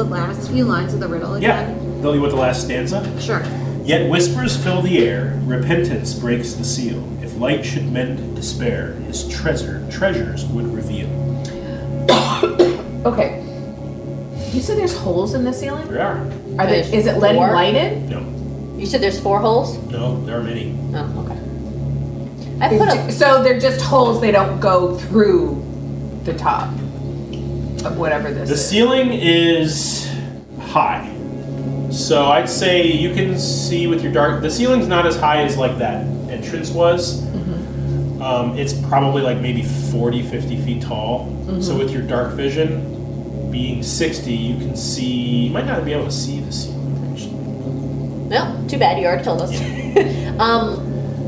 last few lines of the riddle Yeah. again? Fill you with the last stanza. Sure. Yet whispers fill the air, repentance breaks the seal. If light should mend despair, his treasures would reveal. Okay. You said there's holes in the ceiling? There are. Is it letting Four? light in? No. You said there's 4 holes? No, there are many. Oh, okay. I put a So they're just holes, they don't go through the top of whatever this The is. ceiling is high. So I'd say you can see with your dark... The ceiling's not as high as like that entrance was. It's probably like maybe 40, 50 feet tall. So with your dark vision being 60, you can see... You might not be able to see the ceiling, actually. No, too bad. You already told us.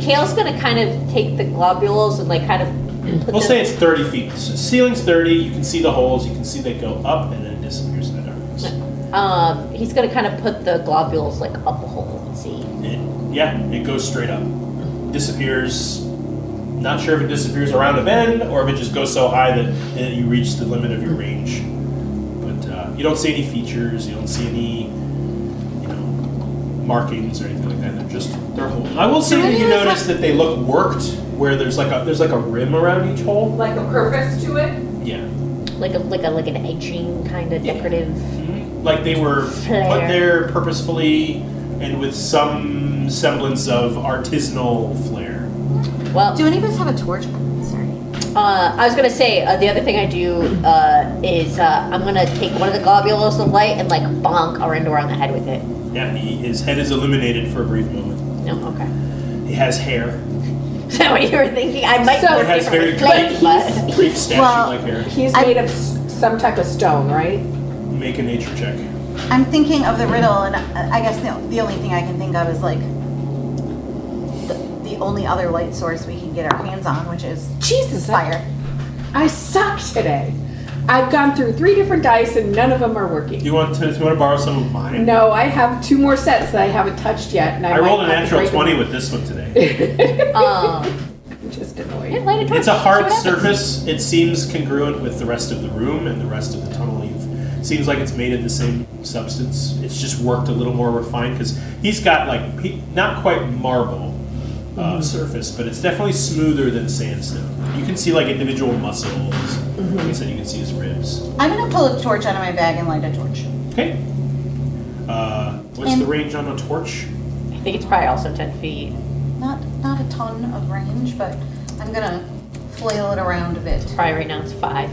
Kale's gonna kind of take the globules and like kind of. We'll say it's 30 feet. So ceiling's 30. You can see the holes. You can see they go up and then it disappears in the darkness. He's gonna kind of put the globules like up a hole and see. It goes straight up. Disappears. Not sure if it disappears around a bend or if it just goes so high that you reach the limit of your range. But you don't see any features. You don't see any, markings or anything like that. They're holes. I will say that you notice that they look worked, where there's like a rim around each hole. Like a purpose to it? Yeah. Like an edging kind of decorative. Like they were Flair. put there purposefully and with some semblance of artisanal flair. Well, Do any of us have a torch? Sorry. I was gonna say the other thing I do is I'm gonna take one of the globules of light and like bonk Arindor on the head with it. Yeah, his head is illuminated for a brief moment. No, okay. He has hair. Is that what you were thinking? I might So- be It has very different, but brief statue-like hair. He's made of some type of stone, right? Make a nature check. I'm thinking of the riddle, and I guess the only thing I can think of is like the only other light source we can get our hands on, which is Jesus, fire. I suck today. I've gone through 3 different dice and none of them are working. Do you want to borrow some of mine? No, I have 2 more sets that I haven't touched yet. And I might rolled a have to natural break 20 them. with this one today. I'm just annoyed. light a torch. It's a hard See what happens. surface. It seems congruent with the rest of the room and the rest of the tunnel. Seems like it's made of the same substance. It's just worked a little more refined because he's got not quite marble surface, but it's definitely smoother than sandstone. You can see like individual muscles. Like I said, you can see his ribs. I'm gonna pull a torch out of my bag and light a torch. Okay. What's the range on a torch? I think it's probably also 10 feet. Not a ton of range, but I'm gonna flail it around a bit. Probably right now it's 5.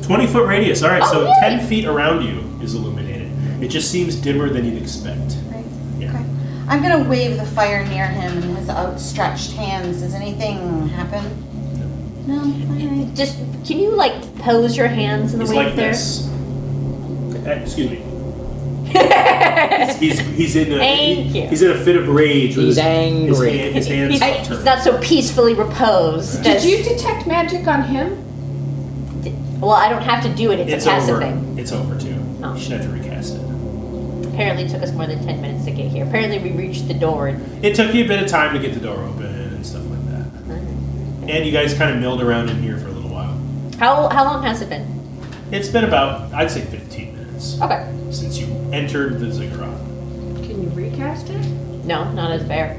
20-foot radius. All right, Oh, so yay! 10 feet around you is illuminated. It just seems dimmer than you'd expect. Right? Yeah. Okay. I'm gonna wave the fire near him in his outstretched hands. Does anything happen? No? Alright. Just can you like pose your hands in the He's way like there? this. Excuse me. He's in a Thank you. he's in a fit of rage. with He's his- angry. His hands He's turned. not so peacefully reposed. Did as- you detect magic on him? Well, I don't have to do it. It's It's a passive over. thing. It's over too. Oh. You should have to recast it. Apparently, it took us more than 10 minutes to get here. Apparently, we reached the door. And, It took you a bit of time to get the door open and stuff like that. And you guys kind of milled around in here for a little while. how long has it been? It's been about, I'd say, 15 minutes Okay. since you entered the ziggurat. Can you recast it? No, not as bear.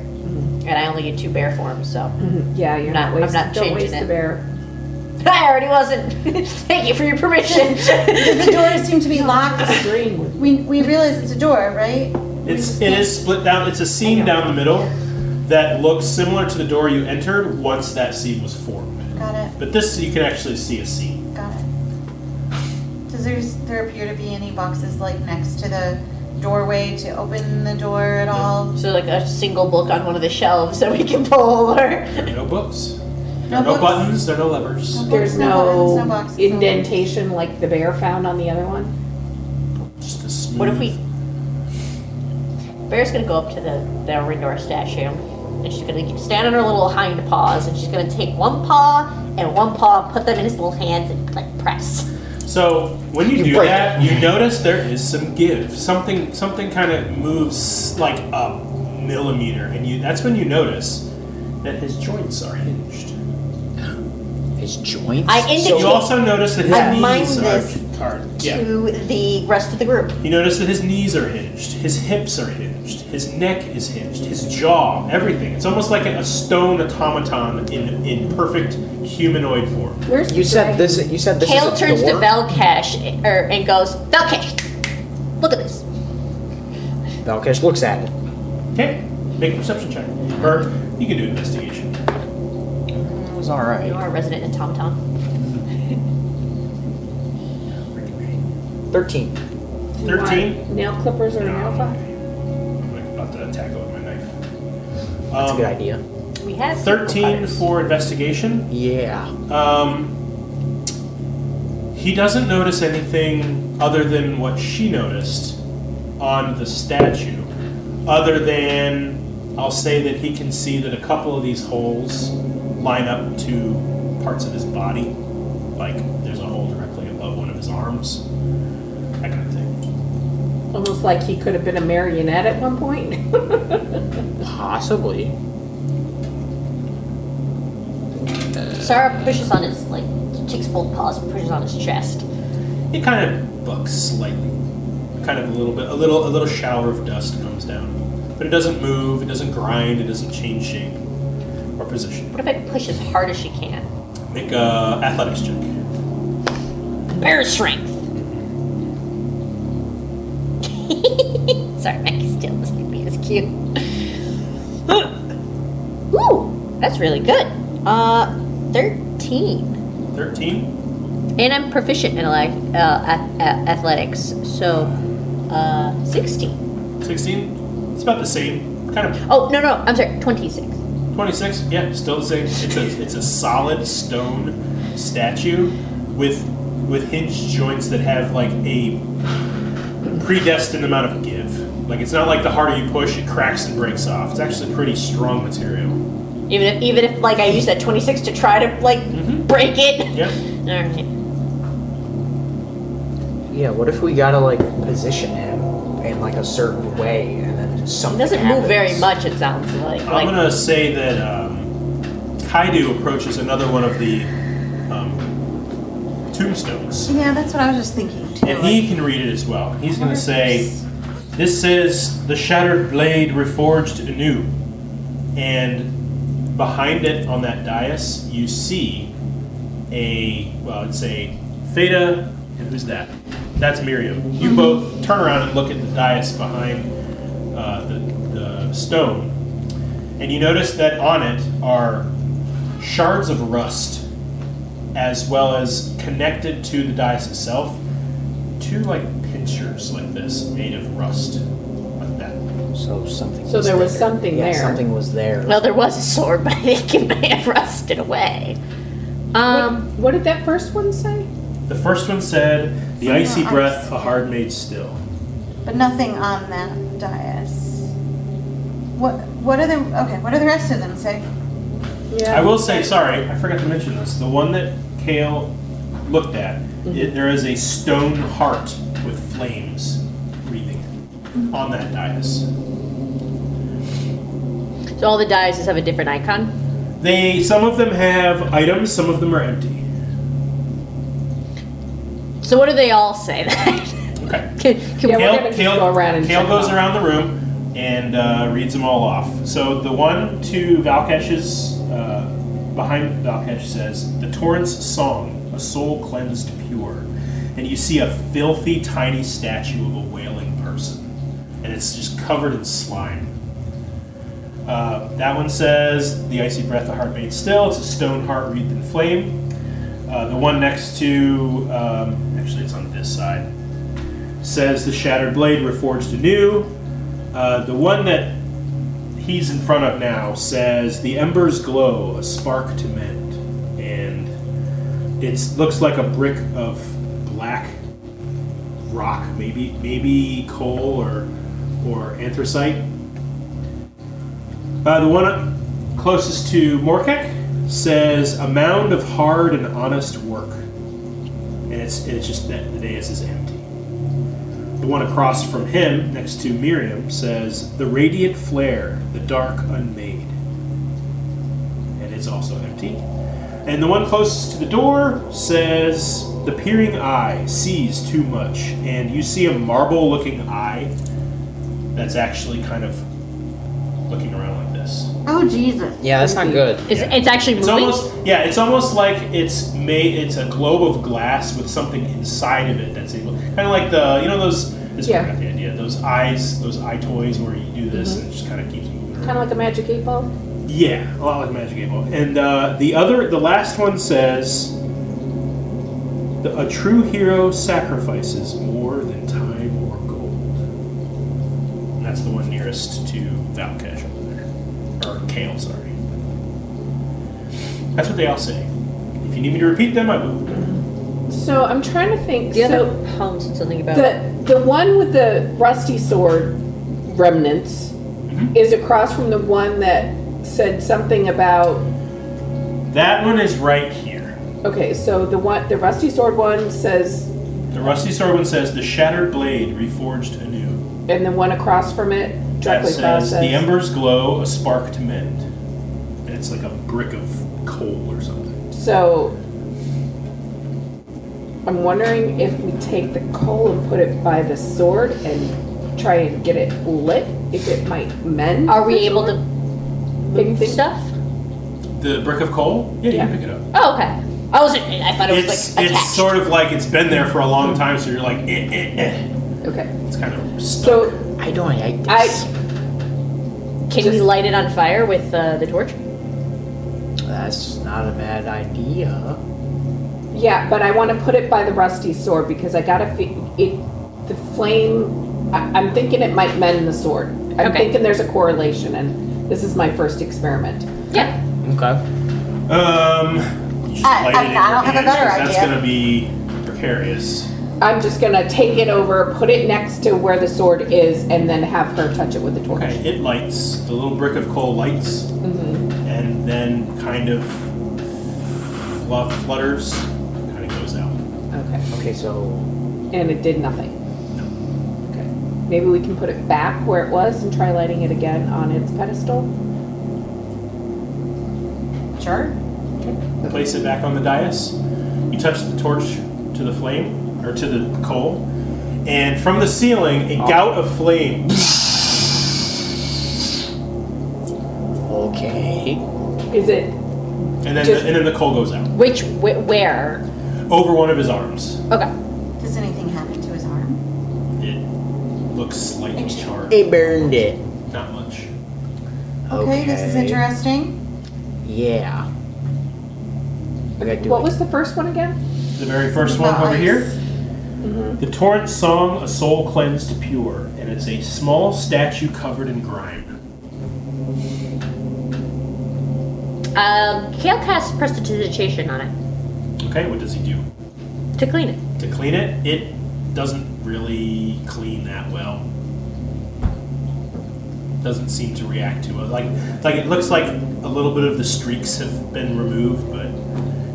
And I only get 2 bear forms, so Yeah, you're Not- not I'm wasting. not Don't changing waste it. the bear. I already wasn't. Thank you for your permission. Does the door seem to be locked? Green. We realize it's a door, right? It is split down. It's a seam down the middle that looks similar to the door you entered once that seam was formed. Got it. But this, you can actually see a seam. Got it. Does there appear to be any boxes like next to the doorway to open the door at all? So like a single book on one of the shelves that we can pull, or There are no books. There are No no books? buttons. There are no levers. No. There's No buttons, no no boxes, no- indentation like the bear found on the other one. Just a smooth. what if we? Bear's gonna go up to the Rindor statue, and she's gonna stand on her little hind paws, and she's gonna take one paw and one paw, put them in his little hands, and like press. So when you do break that, you notice there is some give. Something kind of moves like a millimeter, and that's when you notice that his joints are hinged. His his joints. I indicate- You also notice that his I mind knees this are yeah. to the rest of the group. You notice that his knees are hinged, his hips are hinged, his neck is hinged, his jaw, everything. It's almost like a stone automaton in perfect humanoid form. Where's You said this. You said this Kale is a turns door? to Velkesh and goes, Velkesh, look at this. Valkesh looks at it. Okay, make a perception check. Or you can do investigation. It was all You right. are a resident in Tom Tom. 13. 13? Nail clippers or No, nail file? I'm about to attack it with my knife. That's a good idea. We have 13 for investigation. Yeah. He doesn't notice anything other than what she noticed on the statue. Other than, I'll say that he can see that a couple of these holes line up to parts of his body. Like there's a hole directly above one of his arms. That kind of thing. Almost like he could have been a marionette at one point. Possibly. Sarah pushes on his, like, takes both paws and pushes on his chest. It kind of bucks slightly. Kind of a little shower of dust comes down. But it doesn't move, it doesn't grind, it doesn't change shape or position. What if I push as hard as she can? Make a athletics check. Bear strength. Sorry, Maggie's still listening to me. It's cute. Ooh, that's really good. 13. 13? And I'm proficient in athletics, so 16. 16? It's about the same. Kind of Oh, no, I'm sorry, 26. 26? Yeah, still the same. It's a solid stone statue with hinged joints that have like a predestined amount of give. Like it's not like the harder you push, it cracks and breaks off. It's actually pretty strong material. Even if like I use that 26 to try to like break it. Yep. Alright. Yeah. What if we gotta like position him in like a certain way, and then It something doesn't move very happens? much, it sounds like. I'm gonna say that Kaidu approaches another one of the tombstones. Yeah, that's what I was just thinking too. And he can read it as well. He's going to say, this says, the shattered blade reforged anew. And behind it on that dais, you see it's a Feta, and who's that? That's Miriam. You both turn around and look at the dais behind the stone. And you notice that on it are shards of rust, as well as connected to the dais itself, two like pincers like this made of rust, like that. So something. So there was something yeah, there. something was there. Well, there was a sword, but I think it may have rusted away. What did that first one say? The first one said, "The icy breath, a hard made still." But nothing on that dais. What are the what do the rest of them say? Yeah. I will say, sorry, I forgot to mention this. The one that Kale looked at, there is a stone heart with flames breathing on that dais. So all the dices have a different icon. Some of them have items, some of them are empty. So what do they all say then? Okay. Can Yeah, we- we're gonna just go around and Kale check goes them around the room and reads them all off. So the one to Valkesh's, behind Valkesh says, "The torrent's song, a soul cleansed pure." And you see a filthy, tiny statue of a wailing person. And it's just covered in slime. That one says, "The icy breath, a heart made still." It's a stone heart wreathed in flame. The one next to, actually it's on this side, says, "The shattered blade reforged anew." The one that he's in front of now says, "The embers glow, a spark to mend." And it looks like a brick of black rock, maybe coal or anthracite. The one closest to Morkek says, "A mound of hard and honest work." And it's just that the dais is empty. The one across from him, next to Miriam, says, "The radiant flare, the dark unmade." And it's also empty. And the one closest to the door says, "The peering eye sees too much." And you see a marble-looking eye that's actually kind of looking around like this. Oh Jesus. Yeah, that's not good. It's actually moving. It's almost like it's a globe of glass with something inside of it that's able, kind of like the, those. This is where I got the idea. Those eye toys where you do this and it just kind of keeps moving around. Kind of like a magic 8-ball? Yeah, a lot like Magic 8 Ball. And the last one says, "A true hero sacrifices more than time or gold." And that's the one nearest to Valkesh over there. Or Kale, sorry. That's what they all say. If you need me to repeat them, I will. So I'm trying to think. The other So poem said something about the one with the rusty sword remnants is across from the one that said something about. That one is right here. Okay, so the rusty sword one says, The rusty sword one says, "The shattered blade reforged anew." and the one across from it That directly across says, "The embers glow, a spark to mend." And it's like a brick of coal or something. So I'm wondering if we take the coal and put it by the sword and try and get it lit, if it might mend. Are we the able sword? to Big move thing? stuff? The brick of coal? Yeah, you Yeah. can pick it up. Oh, okay. I thought it was It's like attached. it's sort of like it's been there for a long time, so you're like, eh. Okay. It's kind of stuck. So I don't like I this. Can we light it on fire with the torch? That's not a bad idea. yeah, but I want to put it by the rusty sword because I gotta the flame. I'm thinking it might mend the sword. I'm Okay. thinking there's a correlation, and this is my first experiment. Yeah. Okay. You just light it in I don't your have a hand, better 'cause that's idea. gonna be precarious. I'm just gonna take it over, put it next to where the sword is, and then have her touch it with the torch. Okay, it lights. The little brick of coal lights, and then kind of flutters, kind of goes out. Okay. Okay, so And it did nothing. Okay. Maybe we can put it back where it was and try lighting it again on its pedestal. Sure. Place it back on the dais. You touch the torch to the flame, or to the coal, and from the ceiling, a gout of flame okay. Is it? and then Just- the coal goes out Where? over one of his arms. Okay. Does anything happen to his arm? It looks slightly charred. It burned it. Not much. Okay, this is interesting. Yeah. We gotta do What it. was the first one again? The very first one over here. The torrent song, "A soul cleansed pure," and it's a small statue covered in grime. Kale casts prestidigitation on it Okay, what does he do? to clean it. To clean it, it doesn't really clean that well. Doesn't seem to react to it. Like it looks like a little bit of the streaks have been removed, but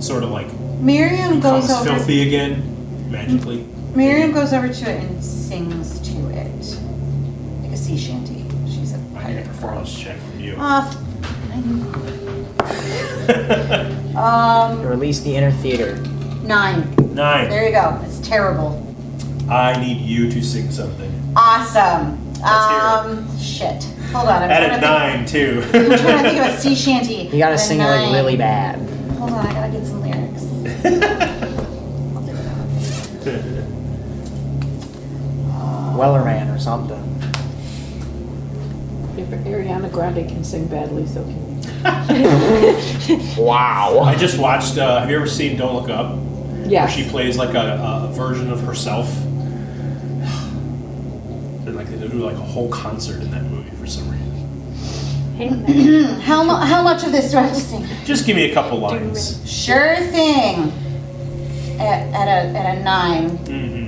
sort of like Miriam becomes goes over. filthy again magically. Miriam goes over to it and sings to it, like a sea shanty. She's a I need a pirate. performance check from you. Release the inner theater. 9. 9. There you go. It's terrible. I need you to sing something. Awesome. Let's Shit. Hold on. I'm At trying a to 9 too. think, I'm trying to think of a sea shanty. You gotta At a sing it like 9. really bad. Hold on. I gotta get some lyrics. Wellerman or something. If Ariana Grande can sing badly, so can we. Wow. I just watched. Have you ever seen "Don't Look Up"? Yeah. Where she plays like a version of herself. And like they do like a whole concert in that movie for some reason. How much of this do I have to sing? Just give me a couple lines. Sure thing. At a 9. Mm-hmm.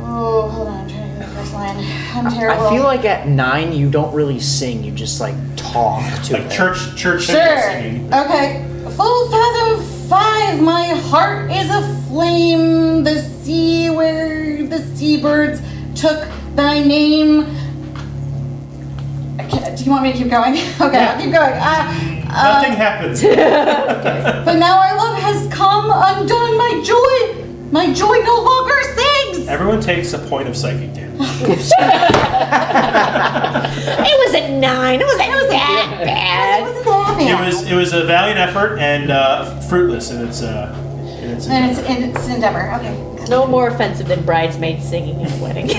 Oh, hold on. I'm trying to do the first line. I'm terrible. I feel like at 9 you don't really sing, you just like talk to Like it. church Sure. singing. Okay. Full fathom 5. My heart is aflame. The sea where the seabirds took thy name. I Do you want me to keep going? Okay, Yeah. I'll keep going. Nothing happens. But now our love has come undone. My joy no longer sings. Everyone takes a point of psychic damage. It was a 9. It wasn't that It bad. wasn't that bad. It was a valiant effort and fruitless in its And it's an endeavor. Okay. No more offensive than bridesmaids singing at a wedding.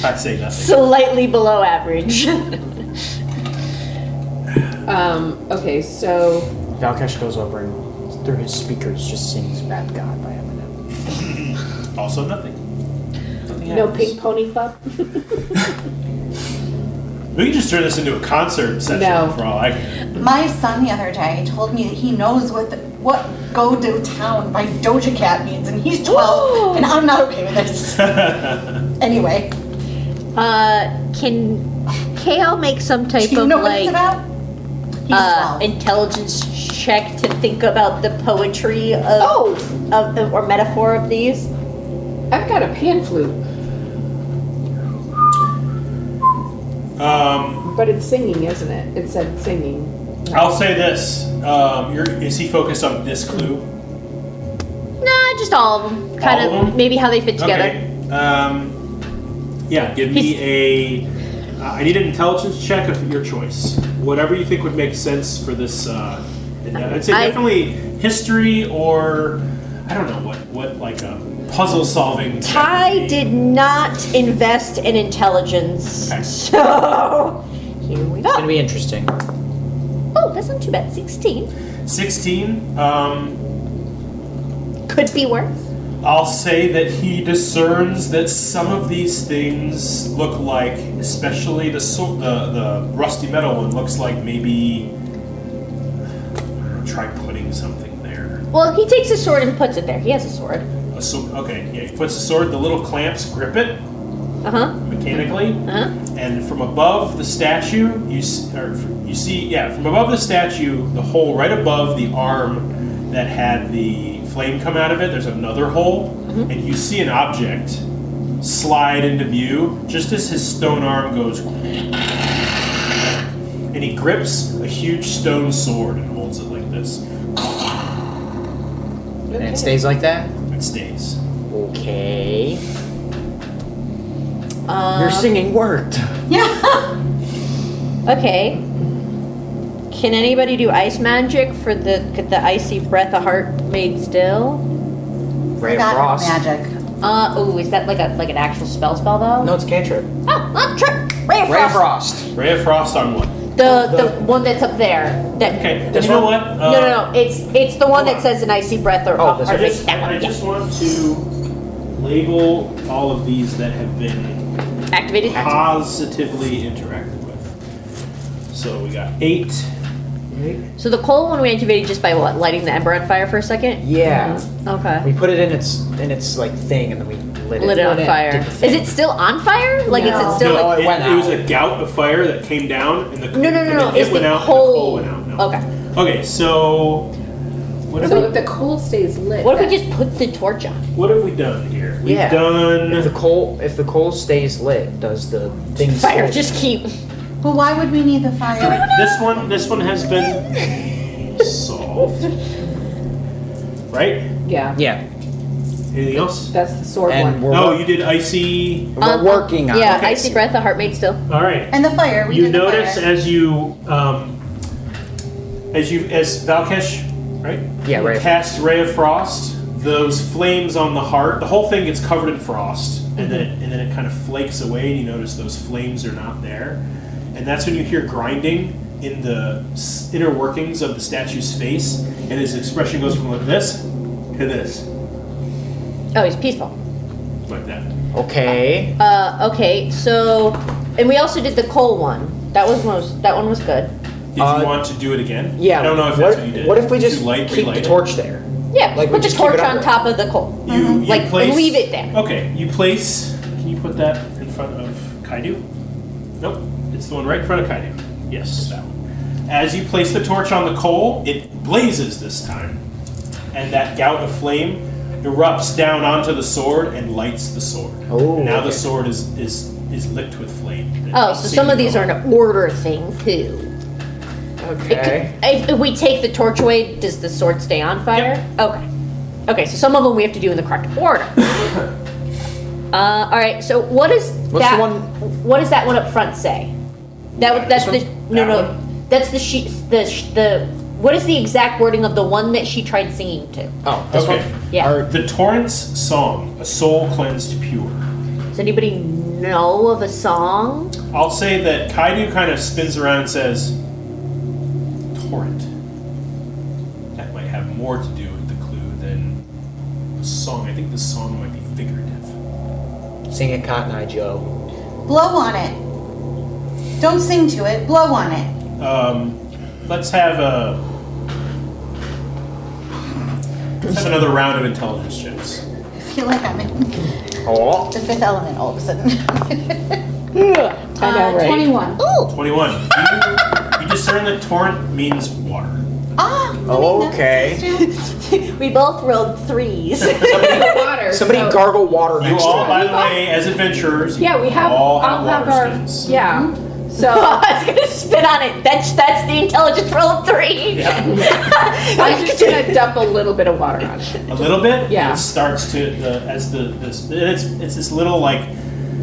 I'd say nothing. Slightly below average. Okay, so Valkesh goes over and through his speakers just sings Bad God by Eminem. Also nothing. Nothing no happens. Pink Pony Club. We can just turn this into a concert session No. for all I care. My son the other day told me that he knows what "Go to Town" by Doja Cat means, and he's 12, and I'm not okay with this. Anyway, Can Kale make some type do you of know what it's like about? He's 12. intelligence check to think about the poetry of, or metaphor of these? I've got a pan flute, but it's singing, isn't it? It said singing. I'll say this. Is he focused on this clue? Nah, just all of them. Kind All of of them? maybe how they fit together. Okay. Yeah, give me I need an intelligence check of your choice. Whatever you think would make sense for this. I'd say definitely history or I don't know what like a puzzle solving. Ty did not invest in intelligence, Okay. so here we It's gonna go. be interesting. Oh, that's not too bad. 16 16. could be worse. I'll say that he discerns that some of these things look like, especially the rusty metal one, looks like maybe. Try putting something there. Well, he takes his sword and puts it there. He has a sword. Okay, yeah, he puts the sword. The little clamps grip it Uh huh. mechanically, Uh huh. and from above the statue, you see, from above the statue, the hole right above the arm that had the flame come out of it. There's another hole, and you see an object slide into view just as his stone arm goes, and he grips a huge stone sword and holds it like this. And it stays like that? It stays. Okay. Your singing worked. Yeah. Okay. Can anybody do ice magic for the icy breath of heart made still? Ray of Got Frost. magic. Is that like an actual spell though? No, it's a cantrip. Oh, trip. Ray of Ray of Frost. Frost. Ray of Frost on what? The one that's up there. That, Okay, This you know one? what? No. It's the one hold that on. says an icy breath or Oh, this or one? that one. I Yeah. just want to label all of these that have been Activated. positively interacted with. So we got 8. So the coal one we activated just by what? Lighting the ember on fire for a second? Yeah. Okay. We put it in its like thing and then we lit it. Lit it on Lit it. fire. Did the Is thing. it still on fire? Like is No. it still No, like it went it was out. a gout of fire that came down, and the No. and then It's it went the out, and the coal. coal went out. No. Okay. Okay, so what So have, if the coal stays lit. What if we just put the torch on? what have we done here? We've Yeah. done. If the coal stays lit, does the thing Fire, still- just keep. Well, why would we need the fire? This one has been solved. Right? Yeah, Yeah. Anything else? that's the sword And one. we're, Oh, you did icy. we're working on Yeah, it. icy breath of heart made still. All right. And the fire. We You did the notice fire. as Valkesh, right? Yeah, Ray of Cast Ray of Frost. Those flames on the heart, the whole thing gets covered in frost, and then it kind of flakes away, and you notice those flames are not there, and that's when you hear grinding in the inner workings of the statue's face, and his expression goes from like this to this, Oh, he's peaceful. like that. Okay. Okay, so and we also did the coal one. That one was good. Did you want to do it again? Yeah. I don't know if that's what you did. What if we Did just you keep relight the it? torch there? Yeah, Like, we put the just keep torch it on under. top of the coal. You Like, place, leave it there. Okay, you place. Can you put that in front of Kaidu? Nope, it's the one right in front of Kaidu. Yes, that one. As you place the torch on the coal, it blazes this time, and that gout of flame erupts down onto the sword and lights the sword. Oh, And now the okay. sword is licked with flame. Oh, so some of these are an order thing too. Okay. If we take the torch away, does the sword stay on fire? Okay. Okay, so some of them we have to do in the correct order. All right. So what is What's that? the one- What does that one up front say? That's This the one? no That no. one? That's the she the. What is the exact wording of the one that she tried singing to? Oh, this Okay. one? Yeah. Or- The Torrent's song, A Soul Cleansed Pure. Does anybody know of a song? I'll say that Kaidu kind of spins around and says, Torrent. That might have more to do with the clue than a song. I think the song might be figurative. Sing it, Cotton Eye Joe. Blow on it. Don't sing to it. Blow on it. Let's have another round of intelligence checks. I feel like I'm in Oh. the fifth element all of a sudden. I know, right? 21. Ooh. 21. You discern that torrent means water. Ah. Oh, okay. We both rolled 3s. Water. Somebody so- gargle water You next all, to by it. the way, as adventurers, Yeah, we have. all have I'll have water our. skins. Yeah. So I was gonna spit on it. That's the intelligence roll of 3. I'm just gonna dump a little bit of water on it. A little bit. Yeah. It starts to it's this little like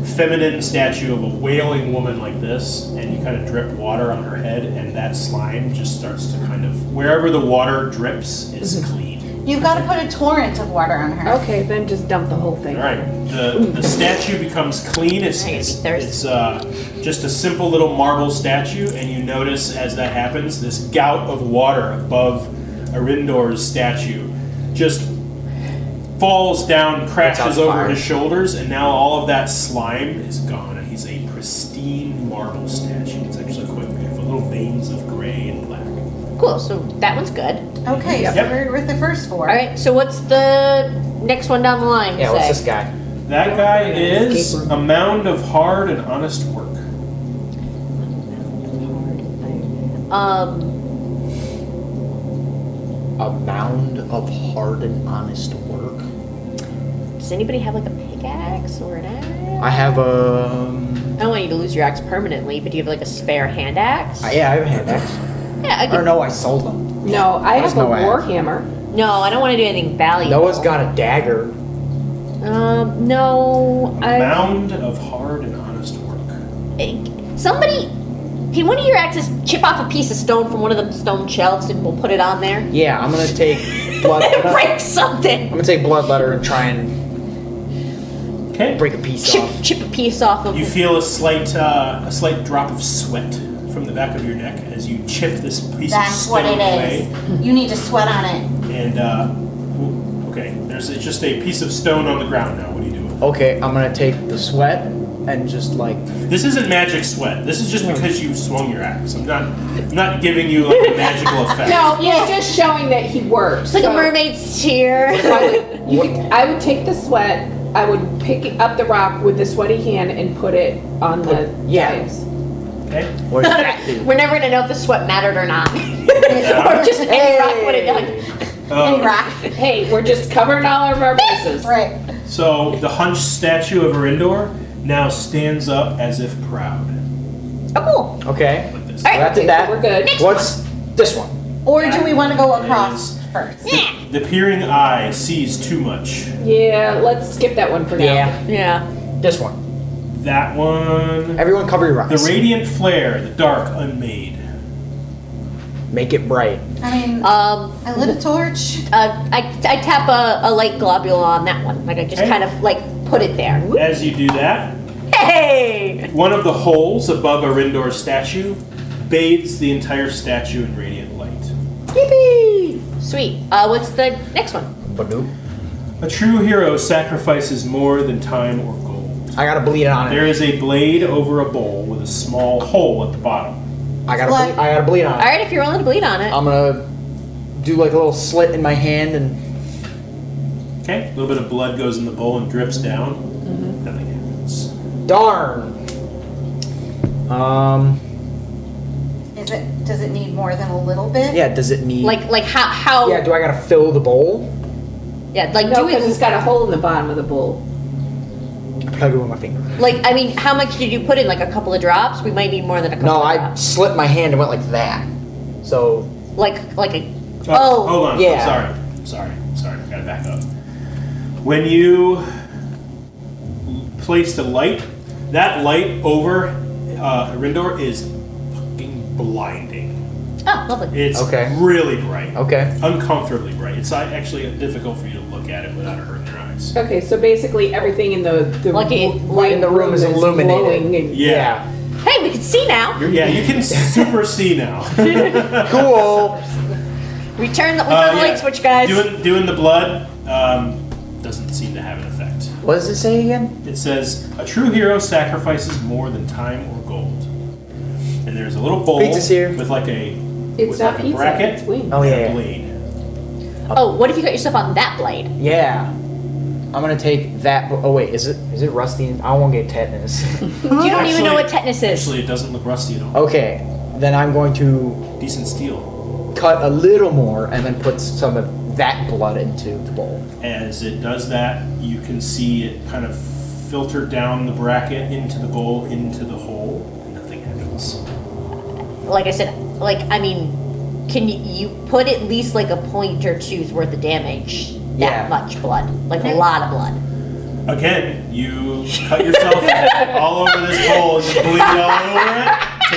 feminine statue of a wailing woman like this, and you kind of drip water on her head, and that slime just starts to kind of wherever the water drips is clean. You've got to put a torrent of water on her. Okay, then just dump the whole thing. All right. The statue becomes clean. It's just a simple little marble statue, and you notice as that happens, this gout of water above Arindor's statue just falls down, crashes on over fire. his shoulders, and now all of that slime is gone, and he's a pristine marble statue. It's actually quite beautiful. Little veins of gray and black. Cool. So that one's good. Okay, so Yep. we're with the first 4. All right. So what's the next one down the line? Yeah, say? what's this guy? That guy is Escape room. a mound of hard and honest work. A mound of hard and honest work. Does anybody have like a pickaxe or an axe? I have I don't want you to lose your axe permanently, but do you have like a spare hand axe? yeah, I have a hand axe. Yeah. I Or could, no, I sold them. No, I There's have a no axe. warhammer. no, I don't want to do anything valuable. Noah's got a dagger. No. A mound of hard and honest work. Somebody. Can one of your axes chip off a piece of stone from one of the stone shelves and we'll put it on there? Yeah, I'm gonna take blood. I'm Break something. gonna take bloodletter and try and Okay. break a piece off. Chip a piece off of. You feel a slight drop of sweat from the back of your neck as you chip this piece That's of what stone it away. is. You need to sweat on it. And okay, it's just a piece of stone on the ground now. What are you doing? Okay, I'm gonna take the sweat and just like This isn't magic sweat. This is just because you swung your axe. I'm not giving you like a magical effect. No, he's just showing that he works. It's like a mermaid's tear. So I would take the sweat. I would pick up the rock with the sweaty hand and put it on the yeah. dice. Okay. what does that do? We're never gonna know if the sweat mattered or not. Or just any rock would have done. Any rock. Hey, we're just covering all of our bases. Right. So the hunched statue of Arindor now stands up as if proud. Oh, cool. Okay, Like this. All right. that did Okay, that. so we're good. What's this one? Or do we want to go That across is- first? The peering eye sees too much. Yeah, let's skip that one for now. Yeah, Yeah. this one. That one. Everyone cover your The eyes. radiant flare, the dark unmade. Make it bright. I mean, I lit a torch. I tap a light globule on that one. Like I just Okay. kind of like put it there. Whoop. As you do that, Hey! one of the holes above Arindor's statue bathes the entire statue in radiant light. Yippee! Sweet. What's the next one? Badoop. A true hero sacrifices more than time or gold. I gotta bleed on There it. is a blade over a bowl with a small hole at the bottom. I gotta Blood. I gotta bleed on All it. right, if you're willing to bleed on it. I'm gonna do like a little slit in my hand and Okay, a little bit of blood goes in the bowl and drips down. Nothing happens. darn. Does it need more than a little bit? Yeah. Does it need? Like how? Yeah. Do I gotta fill the bowl? Yeah, like No, do because it. it's got a hole in the bottom of the bowl. I plug it with my finger. Like, I mean, how much did you put in? Like a couple of drops? We might need more than a couple No, of I drops. slipped my hand and went like that. So, Like a. Oh, hold on. yeah. Sorry. Gotta back up. When you place the light, that light over Rindor is fucking blinding. Oh, lovely. It's Okay. really bright. okay. Uncomfortably bright. It's actually difficult for you to look at it without it hurting your eyes. Okay, so basically everything in the Like light in the room is illuminated. glowing and Yeah. Hey, we can see now. You can super see now. Cool. We turn the light switch, guys. Doing the blood doesn't seem to have an effect. What does it say again? It says, a true hero sacrifices more than time or gold. And there's a little bowl Pizza's here. with like a, It's with not like a pizza, bracket it's wings. Oh, and a yeah. blade. Oh, what if you got yourself on that blade? Yeah. I'm gonna take that. Oh wait, is it rusty? I won't get tetanus. You don't even know what tetanus is. Actually, it doesn't look rusty at all. Okay, then I'm going to Decent steel. cut a little more and then put some of that blood into the bowl. As it does that, you can see it kind of filter down the bracket into the bowl, into the hole, and nothing happens. Like I said, can you put at least like a point or two's worth of damage? Yeah. That much blood. Like a lot of blood. Again, you cut yourself all over this bowl and you bleed all over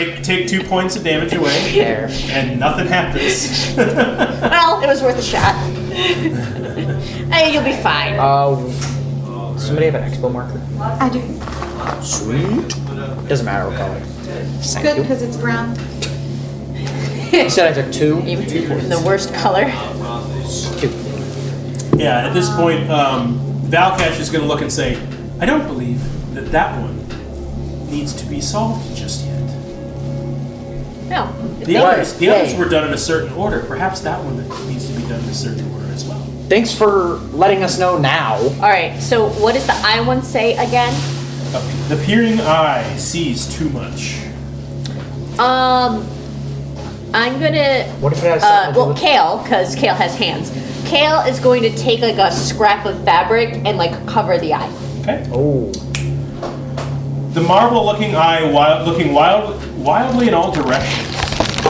it. Take 2 points of damage away, There. and nothing happens. Well, it was worth a shot. Hey, you'll be fine. Somebody have an expo marker? I do. Sweet. Doesn't matter what color. Thank Good, you. because it's brown. You said I took 2? Even in the worst color. 2. Yeah, at this point, Valkash is going to look and say, I don't believe that one needs to be solved just yet. No. The others Hey. were done in a certain order. Perhaps that one needs to be done in a certain order as well. Thanks for letting us know now. Alright, so what does the I one say again? The peering eye sees too much. I'm gonna. What if it has something to do Well, with... Kale, because Kale has hands. Kale is going to take like a scrap of fabric and like cover the eye. Okay. Oh. The marble-looking eye, wildly in all directions.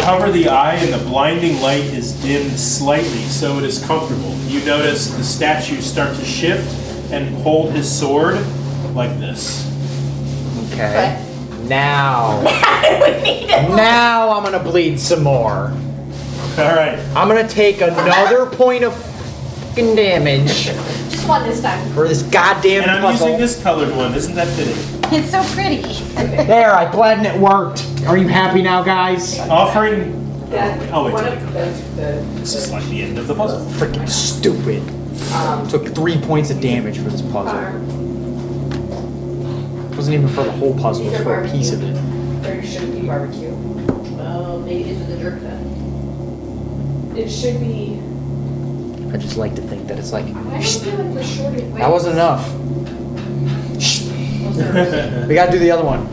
Cover the eye, and the blinding light is dimmed slightly, so it is comfortable. You notice the statue start to shift and hold his sword like this. Okay. Now. We need it. Now I'm gonna bleed some more. All right. I'm gonna take another point of fucking damage Just one this time. for this goddamn And I'm puzzle. using this colored one. Isn't that fitting? It's so pretty. There, I bled and it worked. Are you happy now, guys? Offering. I'll wait One till of we come. the This is like the end of the puzzle. Freaking stupid. Took 3 points of damage for this puzzle. It wasn't even for the whole puzzle, it was for a piece of it. There should be barbecue. Oh, maybe this is the jerk then. It should be. I just like to think that it's like, I feel like the shorter way. that wasn't enough. We gotta do the other one.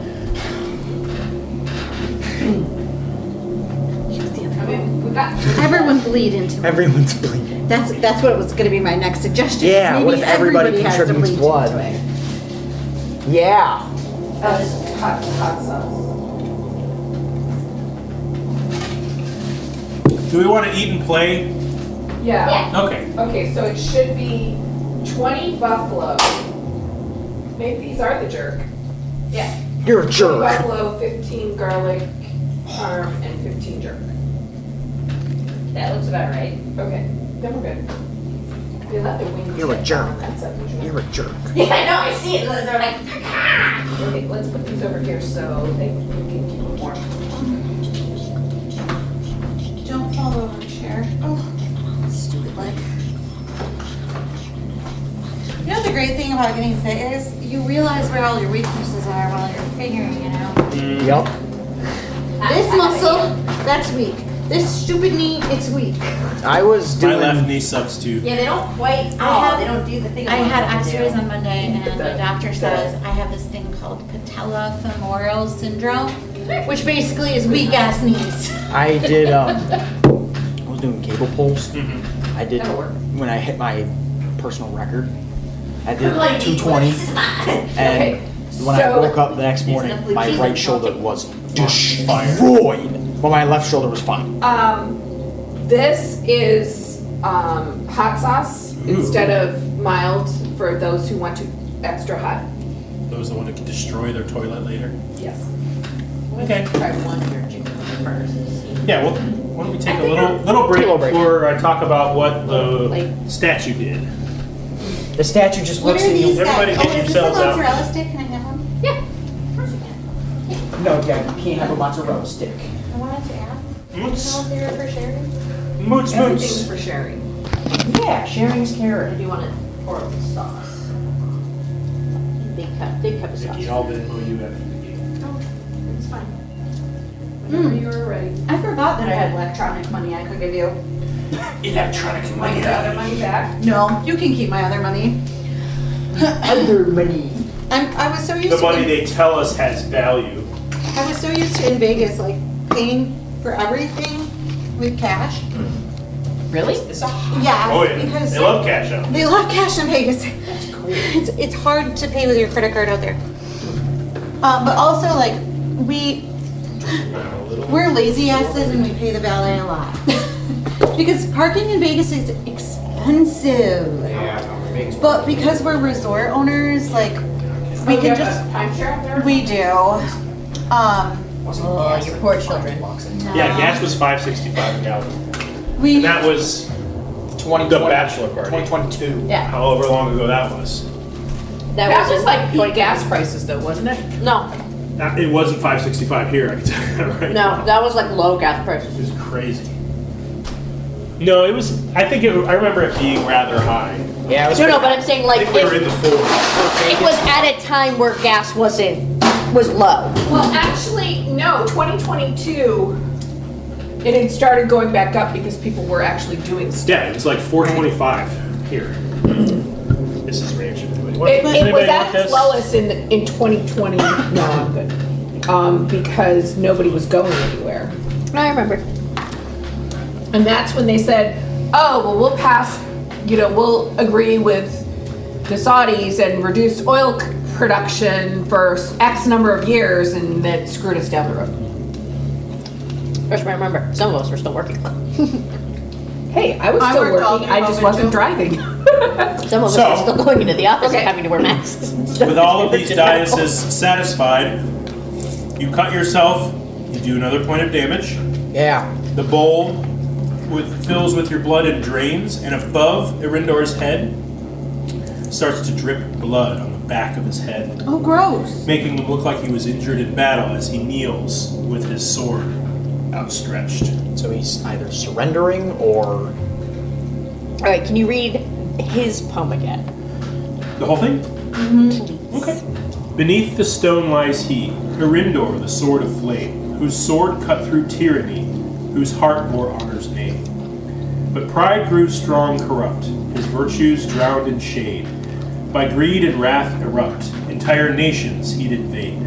I mean, we got. Everyone bleed into it. Everyone's bleeding. That's what was going to be my next suggestion. Yeah, Maybe what if everybody has to contributes bleed blood? into it. Yeah. Hot sauce. Do we want to eat and play? Yeah. Okay. Okay, so it should be 20 buffalo. Maybe these are the jerk. Yeah. You're a 20 jerk. buffalo, 15 garlic, parm, and 15 jerk. That looks about right. Okay, then we're good. They let the wings. You're a get jerk. down, That's unusual. You're a jerk. Yeah, I know, I see it. They're like, Okay, let's put these over here so they can keep them warm. Don't fall over, chair. Oh, stupid leg. You know the great thing about getting fit is you realize where all your weaknesses are while you're figuring it out. Yup. This muscle, that's weak. This stupid knee, it's weak. I was My left doing. knee sucks too. yeah, they don't quite. have- They don't do the thing. I want had them to x-rays do. on Monday and the doctor says I have this thing called patellofemoral syndrome, which basically is weak ass knees. I did. I was doing cable pulls. Mhm. I did That'll work. when I hit my personal record. I did Like, 220, this is mine. and when I so- woke up the next morning, These are the my blue right cheese shoulder and was destroyed, but my left shoulder was fine. This is hot sauce instead of mild for those who want to extra hot. Those that want to destroy their toilet later. Yes. Okay. Try one your chicken first. Yeah, well, why don't we take a little break before I talk about what the statue did. The statue just What looks are at you. these Everybody guys? get Oh, is this a yourselves out. mozzarella stick? Can I have one? Yeah. Of course you can. No, yeah, you can't have a mozzarella stick. I wanted to add. Moots. How they were for sharing? Moots, Everything's moots. for sharing. Yeah, sharing's Or carrot. do you want it pour with sauce? Big cup of sauce. Vicky Alden, who you have to give. Oh, it's fine. Whenever you're ready. I forgot that I had electronic money I could give you. Electronic Want your other money back? No, you can keep my other money. Other money. I was so used The to money they tell us has value. I was so used to in Vegas, like paying for everything with cash. Really? Yeah, Oh yeah, because they love cash out. they love cash in Vegas. It's hard to pay with your credit card out there. But also like we're lazy asses and we pay the valet a lot because parking in Vegas is expensive. But because we're resort owners, like we can just timeshare up there? we do. Oh, your poor children. Yeah, gas was $5.65 a gallon. We And that was 2020, the bachelor party. 2022. Yeah, However long ago that was. That was in like peak 20 gas prices though, wasn't it? No, It wasn't $5.65 here, I can tell you that right no, now. that was like low gas prices. It was crazy. No, it was, I remember it being rather high. Yeah, it was No, but I'm saying I like think we were in it, the fours. it was at a time where gas was low. Well, actually, no, 2022, it had started going back up because people were actually doing stuff. Yeah, it was like $4.25 here. This is ranch. It was at its lowest in 2020, no, I'm good. Because nobody was going anywhere. I remember. And that's when they said, oh, well, we'll pass, we'll agree with the Saudis and reduce oil production for X number of years, and that screwed us down the road. Of course, I remember. Some of us were still working. Hey, I was I still worked all working, day I just moment, wasn't too. driving. Some of us So- were still going into the office Okay. and having to wear masks. With all of these dices satisfied, you cut yourself, you do another point of damage. Yeah. The bowl fills with your blood and drains, and above Irindor's head starts to drip blood on the back of his head, Oh, gross. making him look like he was injured in battle as he kneels with his sword outstretched. So he's either surrendering or. All right, can you read his poem again? The whole thing? Okay. Beneath the stone lies he, Irindor, the sword of flame, whose sword cut through tyranny, whose heart bore honor's name. But pride grew strong, corrupt, his virtues drowned in shade. By greed and wrath erupt, entire nations he'd invade.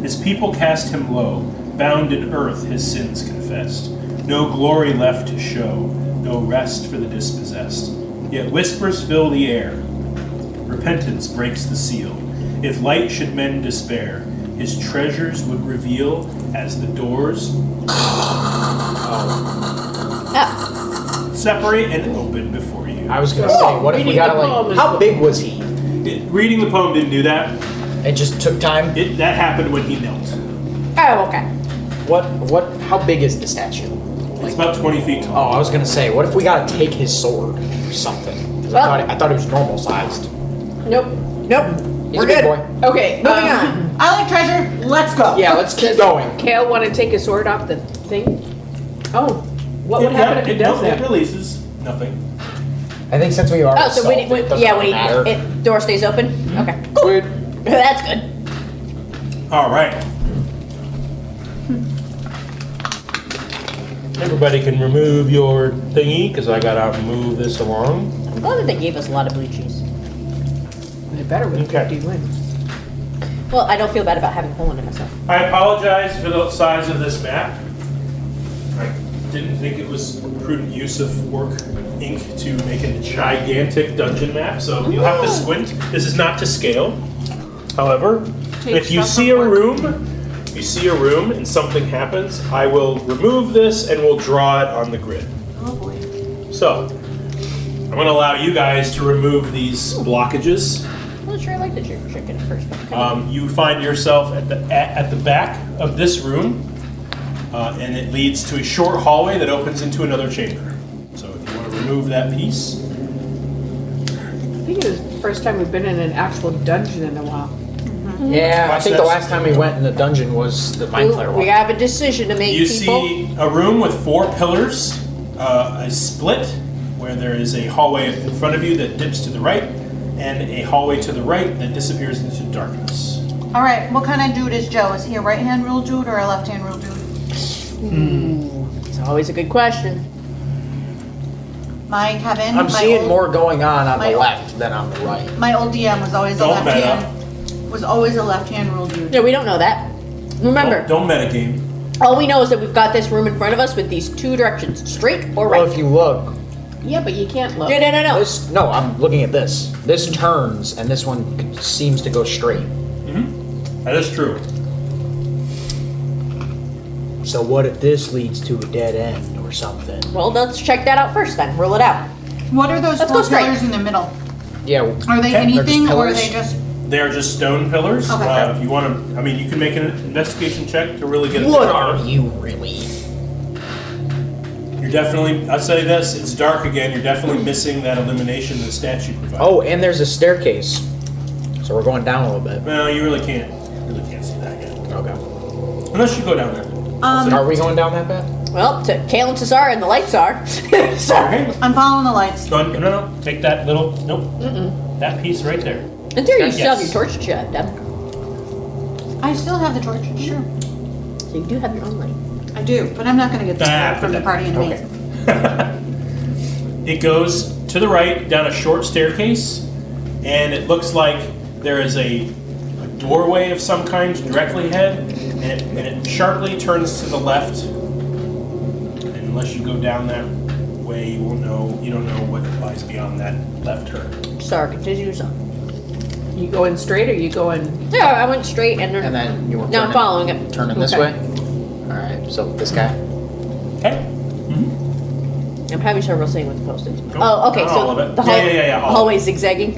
His people cast him low, bound in earth his sins confessed. No glory left to show, no rest for the dispossessed. Yet whispers fill the air, repentance breaks the seal. If light should mend despair, his treasures would reveal as the doors separate and open before you. I was gonna say, what if we reading gotta the poem like. is How what- big was he? Reading the poem didn't do that. It just took time. That happened when he knelt. Oh, okay. How big is the statue? It's about 20 feet Oh, tall. I was gonna say, what if we gotta take his sword or something? 'Cause Well- I thought it was normal sized. Nope. Nope. He's We're a big good. boy. Okay, Moving on. I like treasure. Let's go. Yeah, let's keep going. Kale want to take his sword off the thing? Oh, what would happen if it does It that? releases nothing. I think since we are. Oh, so door stays open? Okay. Good. That's good. All right. Everybody can remove your thingy because I gotta move this along. I'm glad that they gave us a lot of blue cheese. It better with Okay. 50 wins. Well, I don't feel bad about having a hole in it myself. I apologize for the size of this map. didn't think it was prudent use of orc ink to make a gigantic dungeon map, so you'll have to squint. This is not to scale. However, if you see a room, and something happens, I will remove this and we'll draw it on the grid. Oh boy. So, I'm going to allow you guys to remove these blockages. I'm not sure I like the chicken at first. You find yourself at the back of this room, and it leads to a short hallway that opens into another chamber. So if you want to remove that piece, I think it was the first time we've been in an actual dungeon in a while. Yeah, I think the last time we went in the dungeon was the Mind Flayer We one. have a decision to make, you people. see a room with 4 pillars, a split where there is a hallway in front of you that dips to the right, and a hallway to the right that disappears into darkness. All right, what kind of dude is Joe? Is he a right-hand rule dude or a left-hand rule dude? It's always a good question. My Kevin. I'm my seeing old, more going on my the old- left than on the right. My old DM was always a Don't left-hand. Was always a left-hand rule dude. Yeah, we don't know that. Remember, Don't metagame. all we know is that we've got this room in front of us with these 2 directions, straight or right. Well, if you look, Yeah, but you can't look. No. no, I'm looking at this. This turns, and this one seems to go straight. That is true. So what if this leads to a dead end or something? Well, let's check that out first then. Rule it out. What are those Let's 4 go straight. pillars in the middle? Yeah. Are they Okay, they're just anything, or are pillars. they just? They are just stone pillars. Okay. If you want to, I mean, you can make an investigation check to really get a What picture. are you really? You're definitely, I'll say this, it's dark again, you're definitely missing that illumination the statue provides. Oh, and there's a staircase. So we're going down a little bit. Well, you really can't see that yet. Okay. Unless you go down there. Are we going down that path? Well, to Kale and Cesar and the lights are. Okay. I'm following the lights. Go on, no, take that little, nope. That piece right there. In theory, you still have Yes. your torch that you have done. I still have the torch. Sure. So you do have your own light. I do, but I'm not going to get Ah, the from the put party that- enemies. It goes to the right down a short staircase, and it looks like there is a doorway of some kind directly ahead, and it sharply turns to the left. And unless you go down that way, you won't know. You don't know what lies beyond that left turn. Cesar continues on. You going straight or you going? Yeah, I went straight and And then you were now I'm following it. turning this Okay. way? Alright, so this guy? Okay. I'm having trouble seeing what the post is. Go. Oh, okay. Not So all of it. the Yeah, all of hallway zigzagging.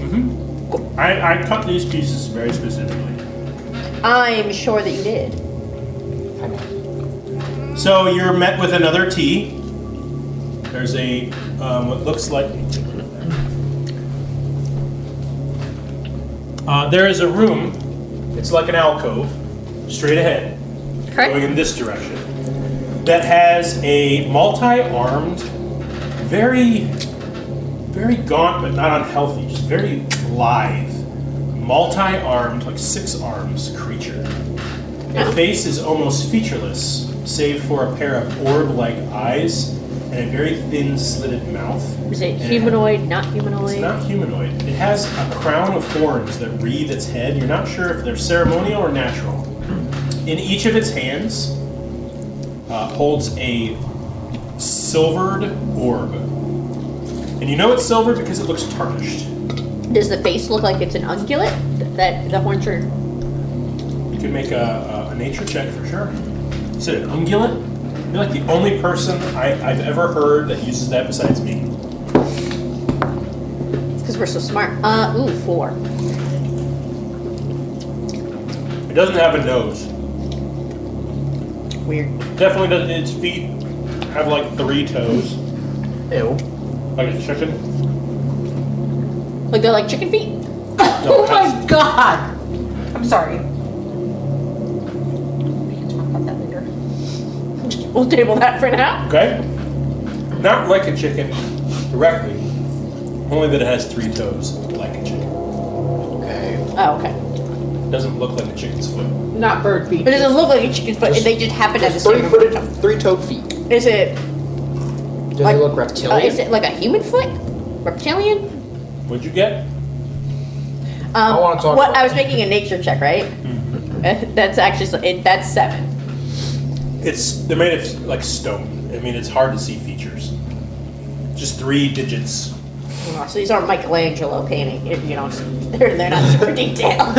I cut these pieces very specifically. I'm sure that you did. So you're met with another T. There's a what looks like there is a room. It's like an alcove, straight ahead, going in this direction. That has a multi-armed, very gaunt but not unhealthy, just very lithe, multi-armed, like 6 arms creature. The face is almost featureless, save for a pair of orb-like eyes and a very thin, slitted mouth. Is it And humanoid, not humanoid? It's not humanoid. It has a crown of horns that wreathe its head. You're not sure if they're ceremonial or natural. In each of its hands holds a silvered orb. And you know it's silver because it looks tarnished. Does the face look like it's an ungulate? That the horns are. You can make a nature check for sure. Is it an ungulate? You're like the only person I've ever heard that uses that besides me. It's because we're so smart. 4. It doesn't have a nose. Weird. Definitely doesn't. Its feet have like 3 toes, Ew. like a chicken. Like they're like chicken feet. No, Oh it has- my god! I'm sorry. We can talk about that later. We'll table that for now. Okay? Not like a chicken directly, only that it has 3 toes, like a chicken. Okay. Oh, okay. Doesn't look like a chicken's foot. Not bird feet. It doesn't look like a chicken's foot. They just happen to have the same. 3-toed feet. Is it? Does Like- it look reptilian? Is it like a human foot? Reptilian? What'd you get? I wanna talk What about I was making a nature check, right? That's actually that's 7. They're made of like stone, I mean, it's hard to see features. Just 3 digits. Oh, so these aren't Michelangelo painting. You know, they're not super detailed.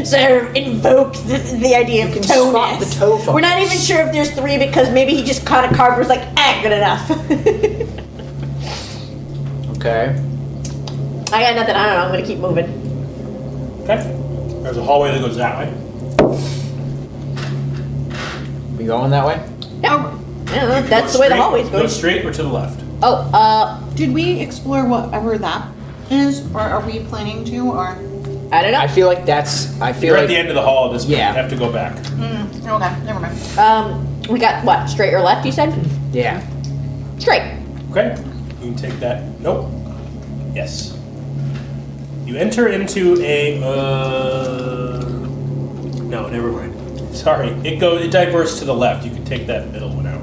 So invoke the idea of You can spot toe-ness. the toe fungus. We're not even sure if there's 3 because maybe he just caught a card and was like, good enough. Okay. I got nothing. I don't know. I'm gonna keep moving. Okay. There's a hallway that goes that way. We going that way? I don't know if that's the way the hallways Go go. straight or to the left. Oh, Did we explore whatever that is, or are we planning to, or? I don't know. I feel like that's. I feel You're like at the end of the hall at this point. Yeah. You have to go back. Okay, never mind. We got what? Straight or left? You said yeah. straight. Okay. You can take that. Nope. Yes. You enter into a. No, never mind. Sorry. It diverts to the left. You can take that middle one out.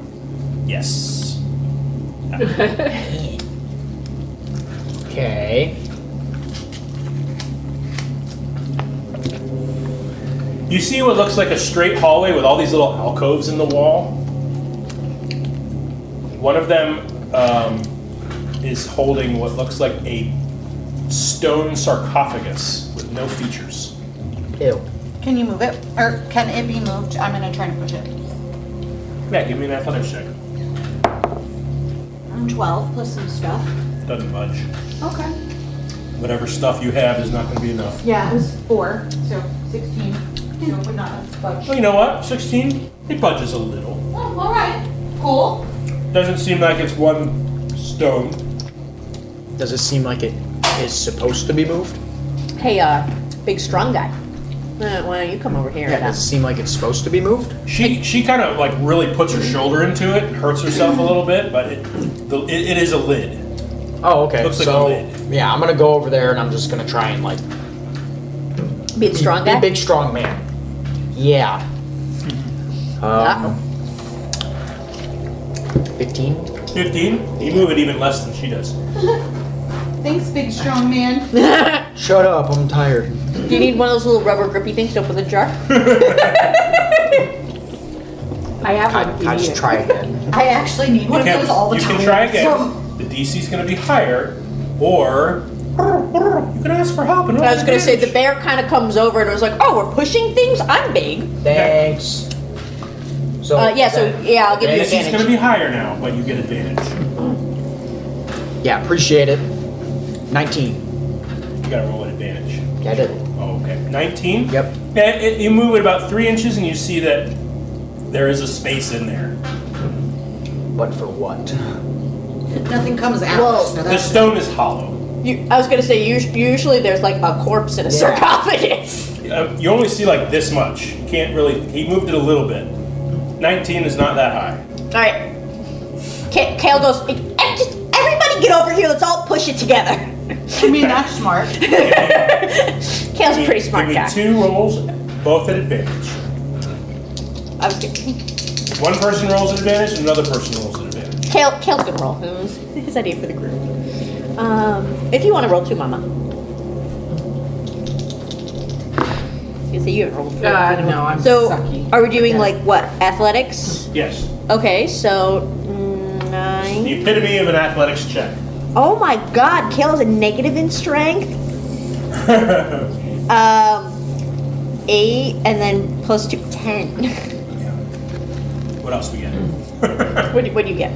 Yes. Okay. You see what looks like a straight hallway with all these little alcoves in the wall. One of them is holding what looks like a stone sarcophagus with no features. Ew. Can you move it, or can it be moved? I'm gonna try to push it. Yeah, give me an athletics check. I'm 12 plus some stuff. Doesn't budge. Okay. Whatever stuff you have is not going to be enough. Yeah, it was 4, so 16. So it would not have budged. Well, you know what? 16, it budges a little. Oh, all right. Cool. Doesn't seem like it's one stone. Does it seem like it is supposed to be moved? Hey, big strong guy. Why don't you come over here? Yeah. Does it seem like it's supposed to be moved? She kind of like really puts her shoulder into it, hurts herself a little bit, but it is a lid. Oh, okay. Looks like a so lid. yeah, I'm gonna go over there and I'm just gonna try and like Be the strong be guy. a big strong man. Yeah. 15. 15? You move it even less than she does. Thanks, big strong man. Shut up, I'm tired. Do you need one of those little rubber grippy things to open the jar? I have one. if you I need just it. try again. I actually need one of those all the you time. can try again. So, The DC's going to be higher, or you can ask for help. And I was gonna say the bear kind of comes over and was like, "Oh, we're pushing things. I'm big." Thanks. So I'll give you DC's going to advantage. be higher now, but you get advantage. Yeah, appreciate it. 19. You got to roll an advantage. Yeah, I did. Oh, okay. 19? Yep. Yeah, you move it about 3 inches and you see that there is a space in there. But for what? nothing comes out. Well, No, The that's stone is hollow. I was gonna say usually there's like a corpse in a sarcophagus. You only see like this much. You can't really. He moved it a little bit. 19 is not that high. All right. Kale goes. Just everybody get over here. Let's all push it together. I mean, that's smart. Kale's a pretty smart Give guy. me 2 rolls, both at advantage. I was thinking, One person rolls at advantage, and another person rolls at advantage. Kale's gonna roll. It was his idea for the group. If you want to roll 2, Mama. You say you haven't rolled 3. No, I'm So, sucky. are we doing Yeah. like what? Athletics? Yes. Okay, so 9. The epitome of an athletics check. Oh my God, Kale is a negative in strength. 8 and then plus 2, 10. What else we get? What do you get?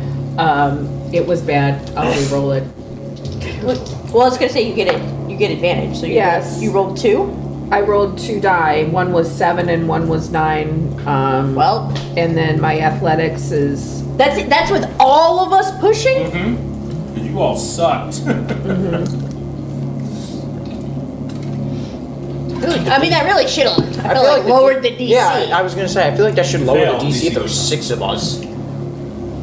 It was bad. I'll re-roll it. Well, I was gonna say you get advantage. So Yes. you rolled 2. I rolled 2 die. One was 7 and one was 9. Well, And then my athletics is. that's with all of us pushing. Because you all sucked. I mean, that really should have. I feel like lowered the DC. Yeah, I was gonna say, I feel like that should lower Fail, the DC if DC. there was 6 of us.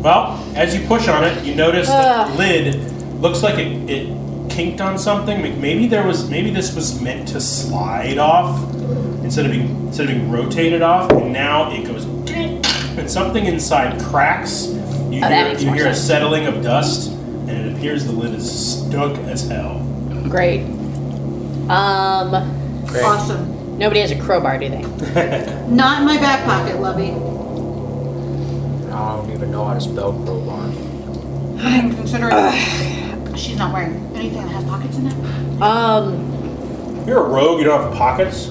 Well, as you push on it, you notice that the lid looks like it kinked on something. Maybe this was meant to slide off instead of being rotated off, and now it goes and something inside cracks. You makes more hear a sense. settling of dust, and it appears the lid is stuck as hell. Great. Great. Awesome. Nobody has a crowbar, do they? Not in my back pocket, Lovey. I don't even know how to spell crowbar. I'm considering she's not wearing anything that has pockets in it. You're a rogue, you don't have pockets?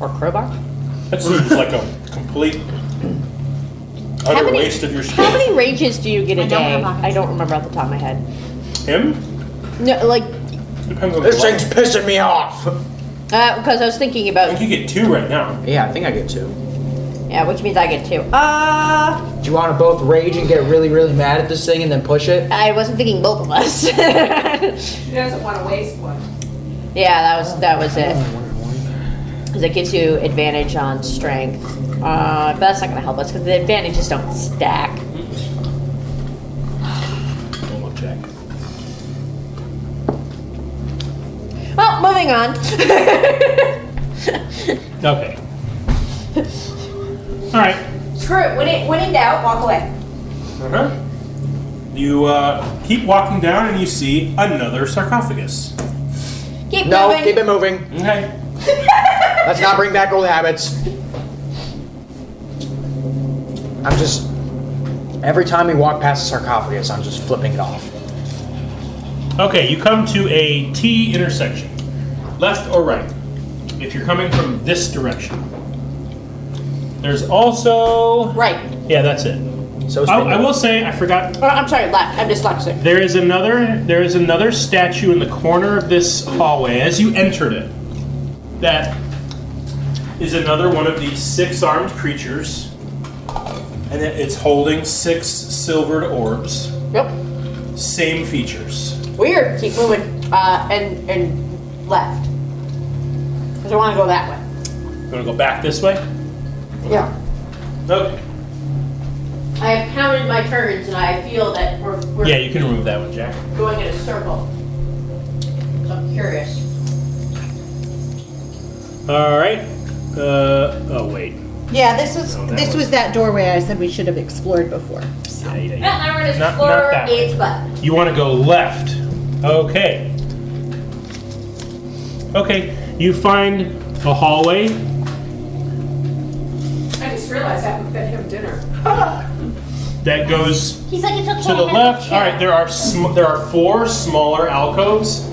Or crowbar? That seems like a complete utter waste of your How strength. many rages do you get a I don't day? have pockets. I don't remember off the top of my head. Him? No, like, Depends on This the thing's pissing me off. because I was thinking I about, think you get 2 right now. Yeah, I think I get 2. yeah, which means I get 2. Do you want to both rage and get really, really mad at this thing and then push it? I wasn't thinking both of us. She doesn't want to waste one. Yeah, that was it. Because it gives you advantage on strength. But that's not going to help us because the advantages don't stack. We'll check. Well, moving on. Okay. Alright. Screw it. When in doubt, walk away. Uh-huh. You keep walking down and you see another sarcophagus. Keep No, moving. keep it moving. Okay. Let's not bring back old habits. I'm just... Every time we walk past the sarcophagus, I'm just flipping it off. Okay, you come to a T intersection. Left or right. If you're coming from this direction. There's also... Right. Yeah, that's it. So I will say, I forgot. Oh, I'm sorry, left. I'm dyslexic. There is another statue in the corner of this hallway as you entered it. That is another one of these 6-armed creatures. And it's holding 6 silvered orbs. Yep. Same features. Weird. Keep moving. And left. Because I want to go that way. You want to go back this way? Yeah. Okay. I have counted my turns, and I feel that we're Yeah, you can remove that one, Jack. going in a circle. So I'm curious. All right. Oh wait. Yeah, this No, that was was- that doorway I said we should have explored before. So. Yeah. Now we're going to Not explore that way. its butt. You want to go left. Okay. Okay. You find a hallway. I just realized I haven't fed him dinner. That goes He's like, it's okay. to the left. All right, there are 4 smaller alcoves,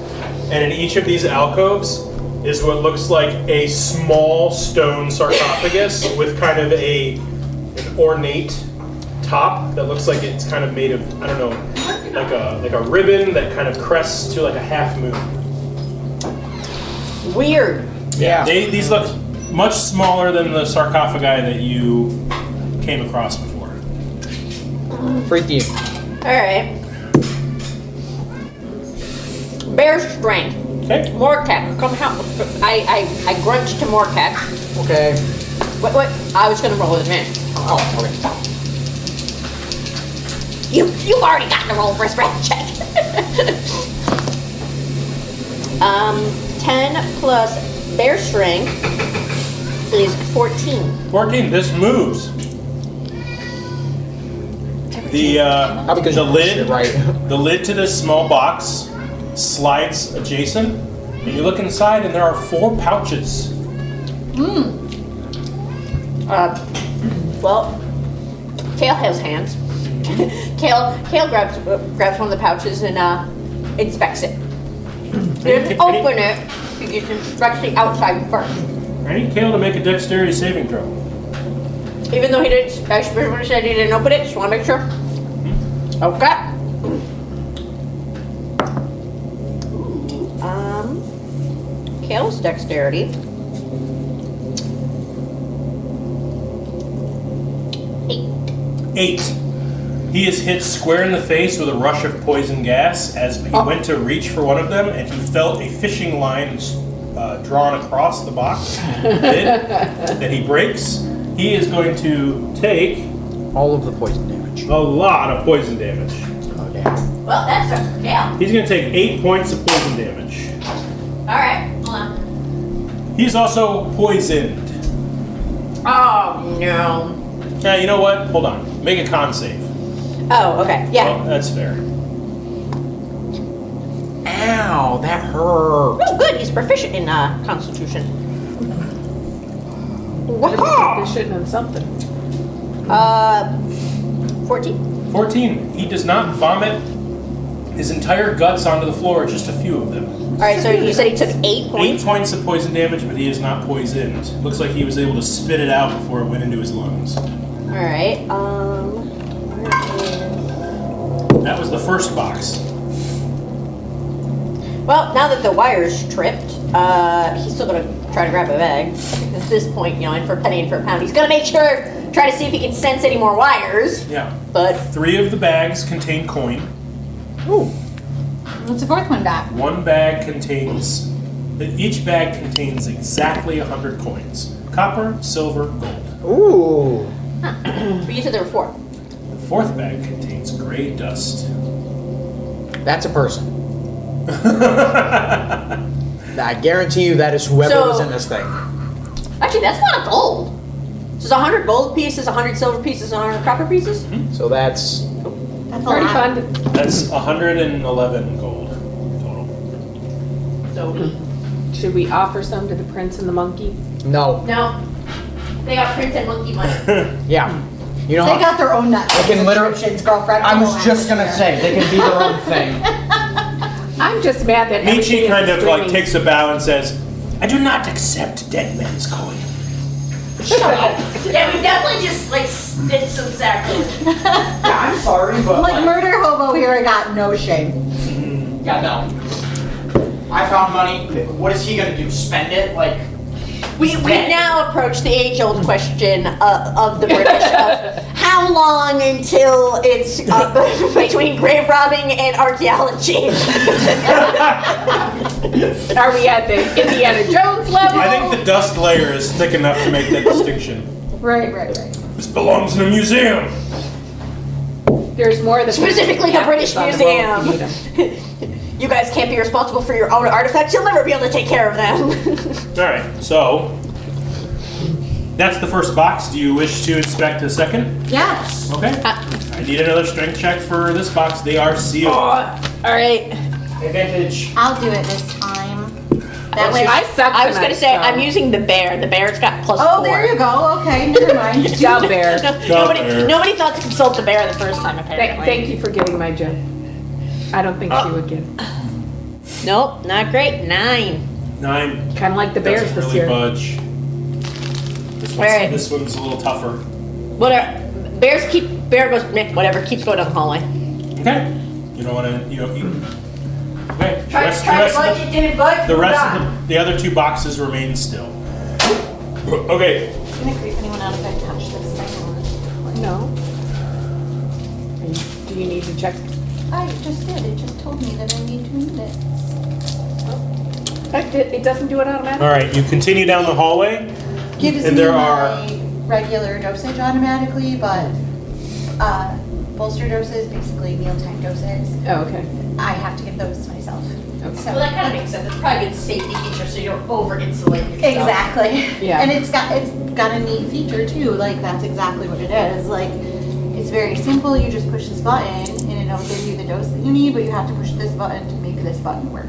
and in each of these alcoves is what looks like a small stone sarcophagus with kind of an ornate top that looks like it's kind of made of, I don't know, like a ribbon that kind of crests to like a half moon. Weird. Yeah. These look much smaller than the sarcophagi that you came across before. Freaky. Alright. Bear strength. Okay. Morcat, come help. I grunt to Morcat. Okay. Wait. I was going to roll with advantage. Oh, okay. You've already gotten a roll for a strength check. 10 plus bear strength is 14. 14. This moves. The Because the you pushed lid it right. the lid to this small box slides adjacent, and you look inside, and there are 4 pouches. Well, Kale has hands. Kale grabs one of the pouches and inspects it. He doesn't open it. He just inspects the outside first. I need Kale to make a dexterity saving throw. Even though he didn't, I specifically said he didn't open it. Just want to make sure. Okay. Kale's dexterity. 8. He is hit square in the face with a rush of poison gas as he went to reach for one of them, and he felt a fishing line drawn across the box lid that he breaks. He is going to take All of the poison damage. a lot of poison damage. Oh, damn. Well, that's a Kale. He's going to take 8 points of poison damage. All right. Hold on. He's also poisoned. Oh no. Yeah, you know what? Hold on. Make a con save. Oh, okay. Yeah. Well, that's fair. Ow, that hurt. Oh, good. He's proficient in Constitution. Wow. Proficient on something. 14. 14. He does not vomit his entire guts onto the floor, just a few of them. Alright, so you said he took 8 8 points? points of poison damage, but he is not poisoned. Looks like he was able to spit it out before it went into his lungs. Alright, where is... That was the first box. Well, now that the wire's tripped, he's still gonna try to grab a bag. At this point, you know, and for a penny and for a pound, he's gonna make sure, try to see if he can sense any more wires. Yeah. But 3 of the bags contain coin. Ooh. What's the fourth one back? One bag contains... Each bag contains exactly 100 coins. Copper, silver, gold. Ooh. but you said there were 4. The fourth bag contains gray dust. That's a person. I guarantee you that is whoever So- was in this thing. Actually, that's a lot of gold. So it's 100 gold pieces, 100 silver pieces, and 100 copper pieces? So that's That's a Pretty lot. fun. That's 111 gold total. So, Should we offer some to the prince and the monkey? no. no. They got prince and monkey money. Yeah. You know, They got their own Netflix They can literally- subscriptions, girlfriend. I was Come on, just gonna here. say they can be their own thing. I'm just mad that Michi everything kind is of like streaming. takes a bow and says, I do not accept dead men's coin. Yeah, we definitely just, like, did some sacrifice. Yeah, I'm sorry, but Like murder hobo here, I got no shame. yeah, no. I found money. What is he gonna do? Spend it? Like We now approach the age-old question of the British of how long until it's between grave robbing and archaeology? Are we at the Indiana Jones level? I think the dust layer is thick enough to make that distinction. Right. This belongs in a museum. There's more than Specifically the British on the Museum. world. You guys can't be responsible for your own artifacts. You'll never be able to take care of them. All right, so that's the first box. Do you wish to inspect the second? Yes. Okay. I need another strength check for this box. They are sealed. All right. Advantage. I'll do it this time. That way. I suck I was tonight, gonna say so- I'm using the bear. The bear's got +4. Oh, there you go. Okay, never mind. Good job, Bear. Nobody thought to consult the bear the first time, apparently. Thank you for giving my gem. I don't think she would give. Nope, not great. 9. 9. Kind of like the bears Doesn't this really year. budge. Alright. This one's a little tougher. Whatever. Bear goes, meh, whatever, keeps going down the hallway. Okay. You don't want to, okay. Try to budge, it didn't budge. The rest of the other 2 boxes remain still. Okay. It's gonna creep anyone out if I touch this thing. No. Do you need to check? I just did. It just told me that I need 2 minutes. It doesn't do it automatically? All right. You continue down the hallway. Gives And me there my are- regular dosage automatically, but bolster doses, basically mealtime doses, Oh, okay. I have to give those to myself. Okay. So, Well, that kind of makes sense. It's probably a good safety feature so you don't over-insulate yourself. exactly. Yeah. And it's got a neat feature too. Like that's exactly what it is. Like it's very simple. You just push this button and it'll give you the dose that you need, but you have to push this button to make this button work.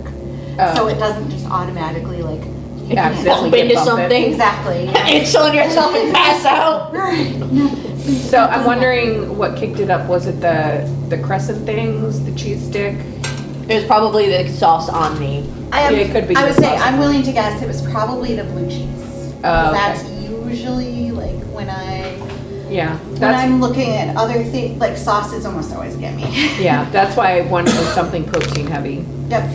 Oh. So it doesn't just automatically like Yeah, hit accidentally Bump into get bumped. something. Exactly. Yeah. Insulate yourself and pass out. Right. No. So I'm wondering what kicked it up. Was it the crescent things, the cheese stick? It was probably the sauce on me. I Yeah, it could be I would the say sauce. I'm willing to guess it was probably the blue cheese. Oh, okay. That's usually like when Yeah, I'm looking at other things, like sauces almost always get me. yeah. That's why I wanted something protein heavy Yep.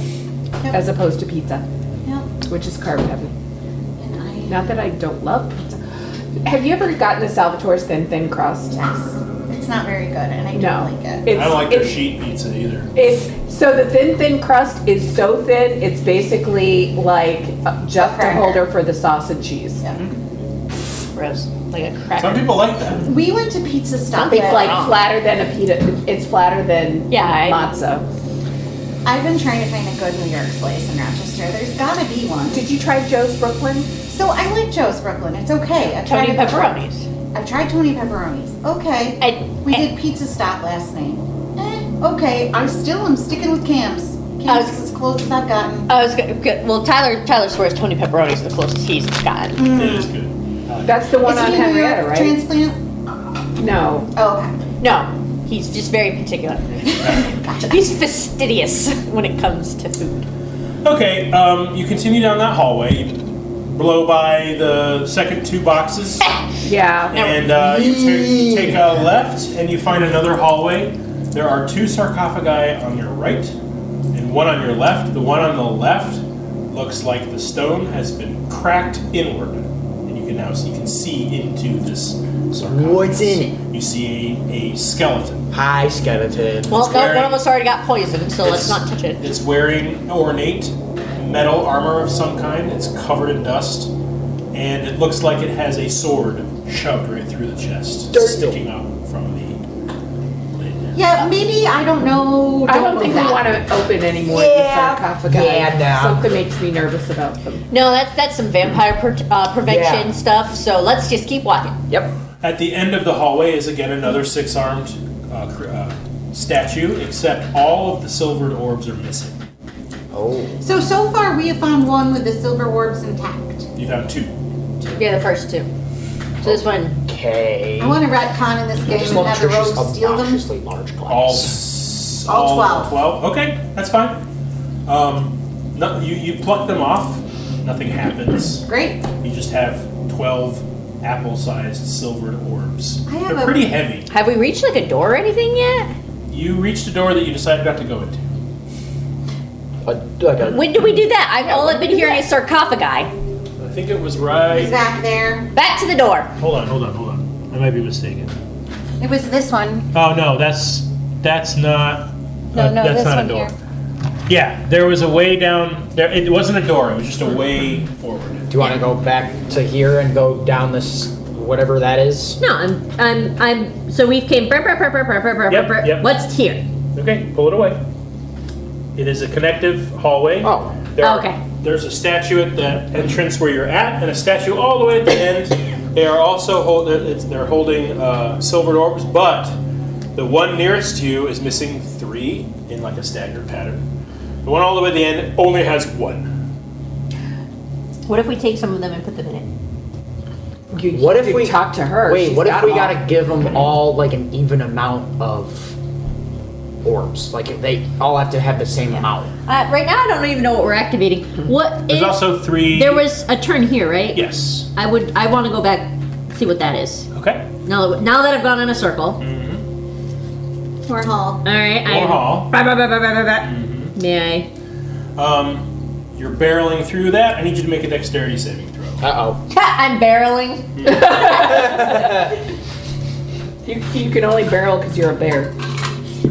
Yep. as opposed to pizza, Yep. which is carb heavy. And Not that I don't love pizza. Have you ever gotten the Salvatore's thin crust? yes, it's not very good, and I don't No. like it. It's, I don't like their it's- sheet pizza either. It's so the thin crust is so thin. It's basically like just a cracker. holder for the sauce and cheese. Yeah. Gross. Like a cracker. Some people like that. We went to Pizza Stop. It's like flatter than a pita. It's flatter than matzo. I've been trying to find a good New York place in Rochester. There's gotta be one. Did you try Joe's Brooklyn? So I like Joe's Brooklyn. It's okay. I've Tony tried it before. pepperonis. I've tried Tony pepperonis. Okay. We did Pizza Stop last night. Okay. I still am sticking with Cam's. Cam's is as close as I've gotten. I was good. Well, Tyler swears Tony pepperonis the closest he's gotten. It is good. I like That's the one Is on he a New York Henrietta, right? transplant? No. Oh, okay. No, he's just very particular. He's fastidious when it comes to food. Okay, you continue down that hallway. You blow by the second 2 boxes, Yeah. and you take a left, and you find another hallway. There are 2 sarcophagi on your right, and 1 on your left. The one on the left looks like the stone has been cracked inward, and you can see into this sarcophagus. What's in it? You see a skeleton. Hi, skeleton. Well, no, wearing- one of us already got poisoned, so let's not touch it. It's wearing ornate metal armor of some kind. It's covered in dust, and it looks like it has a sword shoved right through the chest, sticking up from the lid. Yeah, maybe, I don't know. I don't think we that. want to open any more Yeah. of the sarcophagi. Yeah, no. Something makes me nervous about them. No, that's some vampire prevention Yeah. stuff, so let's just keep walking. Yep. At the end of the hallway is again another 6-armed statue, except all of the silvered orbs are missing. Oh. So far we have found one with the silver orbs intact. You found 2. Yeah, the first 2. So this one. Okay. I want to retcon in this game Just and have the Nutritious, rogues steal them. obnoxiously large glass. All 12. 12. Okay, that's fine. No, you pluck them off. Nothing happens. Great. You just have 12 apple-sized silvered orbs. I have They're a- pretty heavy. Have we reached like a door or anything yet? You reached a door that you decided not to go into. Like a, When do we do that? All I've been when do hearing that? is sarcophagi. I think it was It's right. back there. Back to the door. Hold on. I might be mistaken. It was this one. Oh no, that's not. No, that's this not one a door. here. Yeah, there was a way down there. It wasn't a door. It was just a way forward. do you want to go back to here and go down this, whatever that is? No, I'm. So we've came. Yep. What's here? Okay, pull it away. It is a connective hallway. Oh. Okay. There's a statue at the entrance where you're at, and a statue all the way at the end. They are also they're holding silvered orbs, but the one nearest to you is missing 3 in like a staggered pattern. The one all the way at the end only has 1. What if we take some of them and put them in it? What if You we talk to her? Wait, She's what if got we them all. gotta give them all like an even amount of orbs? Like if they all have to have the same amount. Right now, I don't even know what we're activating. What? There's also 3. There was a turn here, right? Yes. I want to go back, see what that is. Okay. Now that I've gone in a circle. More hall. All right. More hall. May I? You're barreling through that. I need you to make a dexterity saving throw. Uh-oh. I'm barreling. You can only barrel because you're a bear.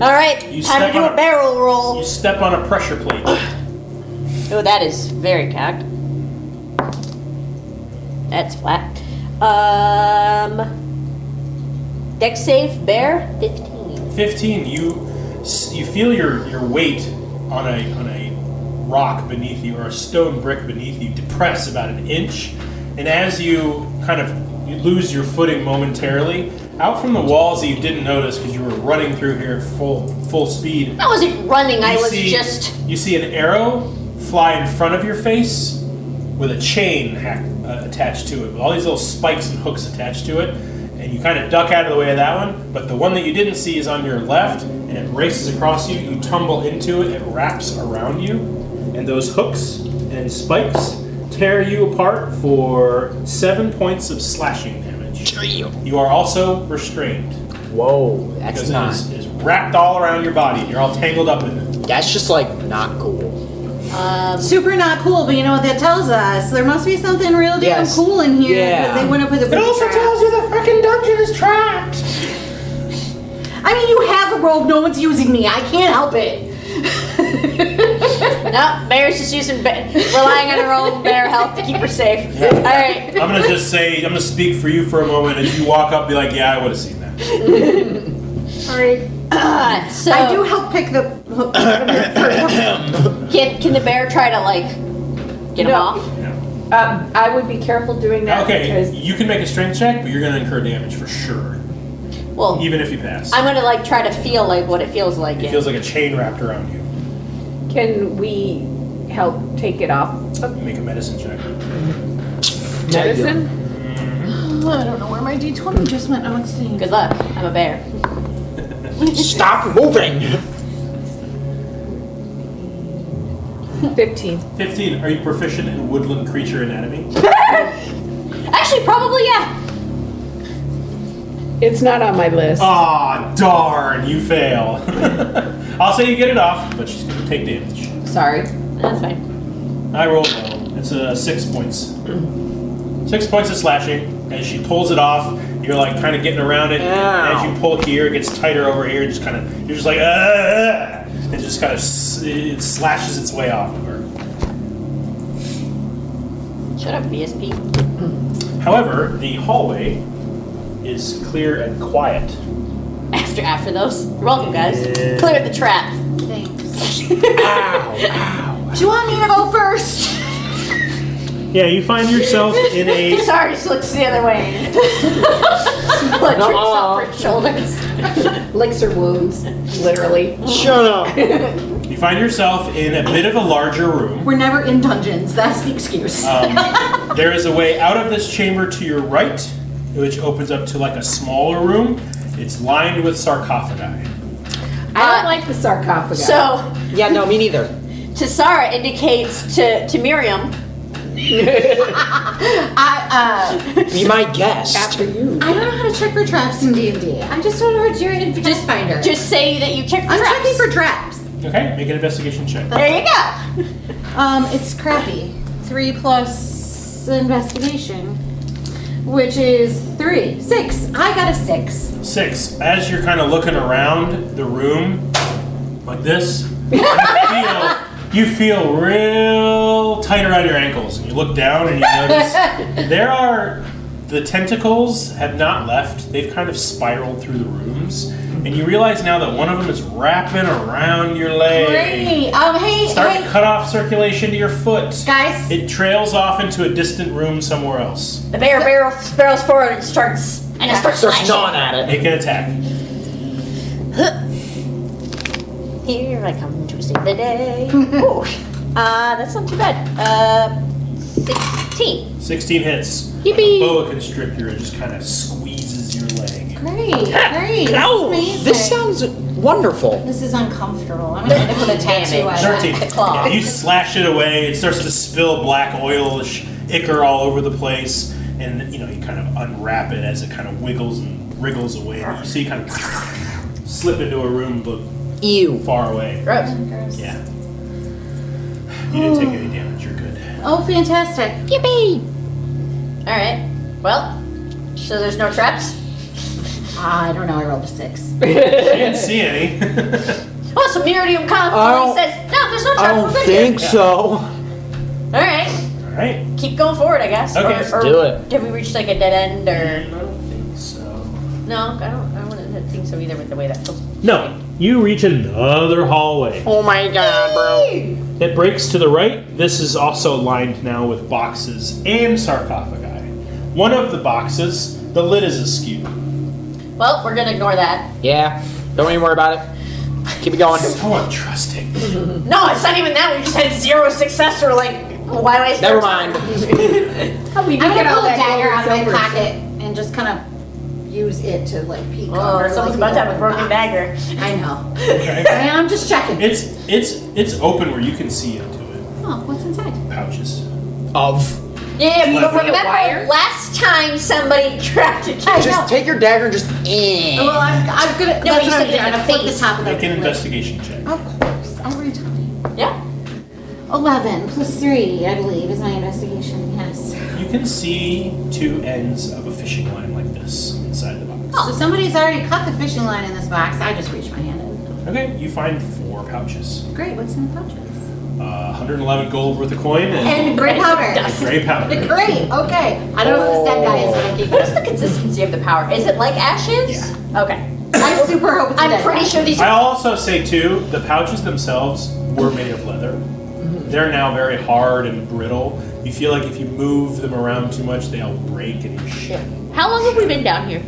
All right. You Time to step do on a barrel roll. You step on a pressure plate. Oh, that is very cocked. That's flat. Dex save, bear, 15. 15. You feel your weight on a rock beneath you or a stone brick beneath you depress about an inch, and as you you lose your footing momentarily, out from the walls that you didn't notice because you were running through here full speed. I wasn't running. I was You just. see an arrow fly in front of your face with a chain attached to it, with all these little spikes and hooks attached to it, and you kind of duck out of the way of that one, but the one that you didn't see is on your left, and it races across you, you tumble into it, it wraps around you, and those hooks and spikes tear you apart for 7 points of slashing damage. You are also restrained, Whoa, that's because not. it is wrapped all around your body, and you're all tangled up in it. That's just like not cool. Super not cool, but you know what that tells us? There must be something real damn Yes. cool in here Yeah. because they went up with a It booby also trap. tells you the freaking dungeon is trapped! I mean, you have a robe. No one's using me. I can't help it. No, Bear's just relying on her own bear health to keep her safe. Yeah. All right. I'm gonna speak for you for a moment. As you walk up, be like, yeah, I would have seen that. All right. So I do help pick the. can the bear try to like get him No. off? I would be careful doing that Okay, because you can make a strength check, but you're gonna incur damage for sure, Well, even if you pass. I'm gonna like try to feel like what it feels like. It feels like a chain wrapped around you. can we help take it off? Make a medicine check. Medicine? I don't know where my D20 just went. Oh, it's staying. Good luck. I'm a bear. Stop moving! 15. 15. Are you proficient in woodland creature anatomy? Actually, probably, yeah. It's not on my list. Aw, darn, you fail. I'll say you get it off, but she's going to take damage. Sorry. That's fine. I rolled low. It's 6 points. 6 points of slashing. As she pulls it off, you're like kind of getting around it. Ow. As you pull here, it gets tighter over here. Just kind of, you're just like, ah! It just kind of it slashes its way off of her. Shut up, BSP. However, the hallway is clear and quiet. After those. You're welcome, guys. Clear the trap. Thanks. Ow! Do you want me to go first? Yeah, you find yourself in a. Sorry, just looks the other way. Blood drips off her shoulders. Licks her wounds, literally. Shut up! You find yourself in a bit of a larger room. We're never in dungeons. That's the excuse. There is a way out of this chamber to your right, which opens up to like a smaller room. It's lined with sarcophagi. I don't like the sarcophagus. So, Yeah, no, me neither. Tasara indicates to Miriam. Be my guest. after you. I don't know how to check for traps in D&D. I just don't know how to do it in Pathfinder. Just say that you check for I'm traps. checking for traps. Okay, make an investigation check. There you go. It's crappy. 3 plus investigation, which is 3. 6. I got a 6. 6. As you're kind of looking around the room like this, you feel real tight around your ankles. And you look down and you notice the tentacles have not left. They've kind of spiraled through the rooms. And you realize now that one of them is wrapping around your leg. Great. Hey, Starting to cut off circulation to your foot. guys. It trails off into a distant room somewhere else. The bear barrels forward and starts Starts slashing. gnawing at it. Make an attack. Here I come to save the day. Ooh. That's not too bad. 16. 16 hits. Yippee. Boa constrictor just kind of squeezes your leg. Great. This is amazing. This sounds wonderful. This is uncomfortable. I'm gonna put a tattoo on 13. it. Yeah, you slash it away. It starts to spill black oilish ichor all over the place, and you kind of unwrap it as it kind of wiggles and wriggles away. And you see it kind of slip into a room, but Ew. far away. Gross. Yeah. You didn't take any damage. You're good. Oh, fantastic. Yippee! Alright. Well, so there's no traps? I don't know. I rolled a 6. You didn't see any. Oh, so Miriam confidently says, no, there's no traps. I don't We're good think here. so. Alright. All right. Keep going forward, I guess. Okay. Or Do it. Have we reached like a dead end or. I don't think so. No, I wouldn't think so either with the way that feels. No. You reach another hallway. Oh my god, bro. It breaks to the right. This is also lined now with boxes and sarcophagi. One of the boxes, the lid is askew. Well, we're gonna ignore that. Yeah, don't even worry about it. Keep it going. So untrusting. No, it's not even that. We just had 0 success or like, why waste Never our time? mind. How we I'm get gonna all pull a that dagger gold out of my and silver? pocket and just kind of use it to like peek Oh, under. someone's like, about to have a the broken box. dagger. I know. Okay. And I'm just checking. It's open where you can see into it. Oh, what's inside? Pouches. Of. Yeah, but Like a remember wire? last time somebody tried to I Just know. take your dagger and just. Well, I'm gonna. No, that's you what said I'm doing. it in I'm the gonna flip the face. top of the Make an lid. investigation check. Of course, every time. Yeah. 11 plus 3, I believe, is my investigation. Yes. You can see two ends of a fishing line like this inside the box. So somebody's already cut the fishing line in this box. I just reached my hand in. Okay, you find 4 pouches. Great. What's in the pouches? 111 gold worth of coin And gray powder. gray powder. Great. Okay. I don't know who this dead guy is, but I'm keeping What is it. the consistency of the power? Is it like ashes? Yeah. Okay. I super hope it's a I'm dead pretty guy. sure these I'll are. also say too, the pouches themselves were made of leather. They're now very hard and brittle. You feel like if you move them around too much, they'll break and shit. How long have we been down here?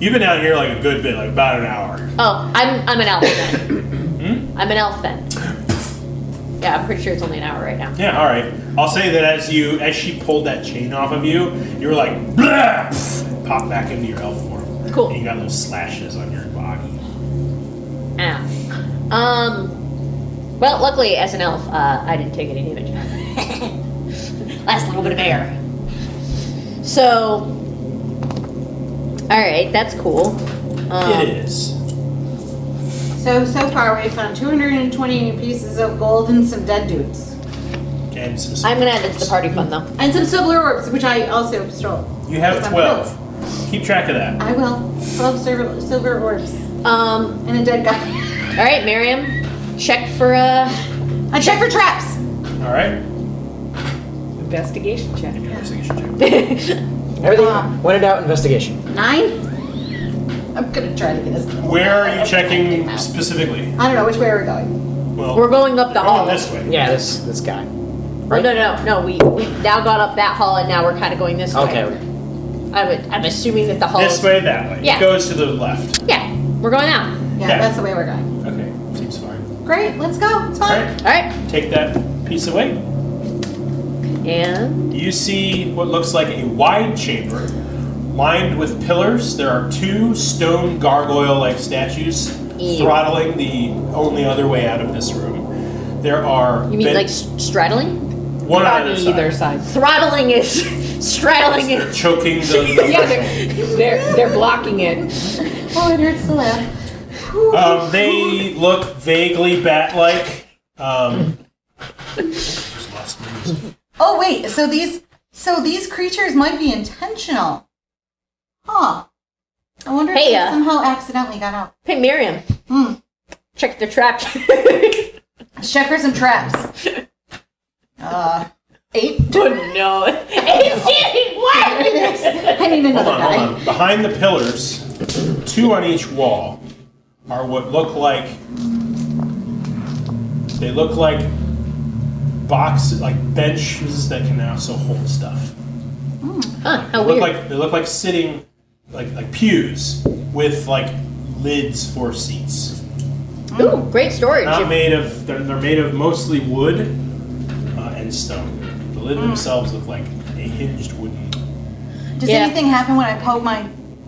You've been out here like a good bit, like about an hour. Oh, I'm an elf then. I'm an elf then. Yeah, I'm pretty sure it's only an hour right now. Yeah, all right. I'll say that as she pulled that chain off of you, you were like, blah, pop back into your elf form. Cool. And you got little slashes on your body. Ah. Well, luckily, as an elf, I didn't take any damage. Last little bit of air. So, alright, that's cool. It is. So far we've found 220 pieces of gold and some dead dudes. And some I'm gonna add this to the party fund, though. And some silver orbs, which I also stole. You have Because I'm 12. Keep track of that. I will. 12 silver orbs. And a dead guy. Alright, Miriam, check for, I check for traps. All right. Investigation check. Give me an investigation check. Everything, when in doubt, investigation. 9? I'm gonna try to get us. Where are you checking specifically? I don't know which way we're going. Well, we're going up the we're hall. going this way. Yeah, this guy. Oh, no, we've now gone up that hall and now we're kind of going this way. Okay. I'm assuming that the hall This way, that way. Yeah. It goes to the left. Yeah, we're going out. Yeah, Yeah. that's the way we're going. Okay, seems fine. Great, let's go. It's All fine. right. Alright, Take that piece away. and You see what looks like a wide chamber lined with pillars. There are 2 stone gargoyle-like statues Ew. throttling the only other way out of this room. There are you mean like straddling? one on On either either side. side. Throttling is straddling They're is. choking the Yeah, they're blocking it. Oh, it hurts to laugh. They look vaguely bat-like. Just lost my music. Oh wait, so these creatures might be intentional. Huh. I wonder Hey, if they somehow accidentally got out. Hey, Miriam, check the trap. Let's check for some traps. 8? No. What? I need another Hold guy. on. Behind the pillars, 2 on each wall, are what look like boxes, like benches that can also hold stuff. Huh, how weird. They look like sitting like pews with like lids for seats. Ooh, great storage. Not made of. They're made of mostly wood and stone. The lid themselves look like a hinged wooden. Does Yeah. anything happen when I poke my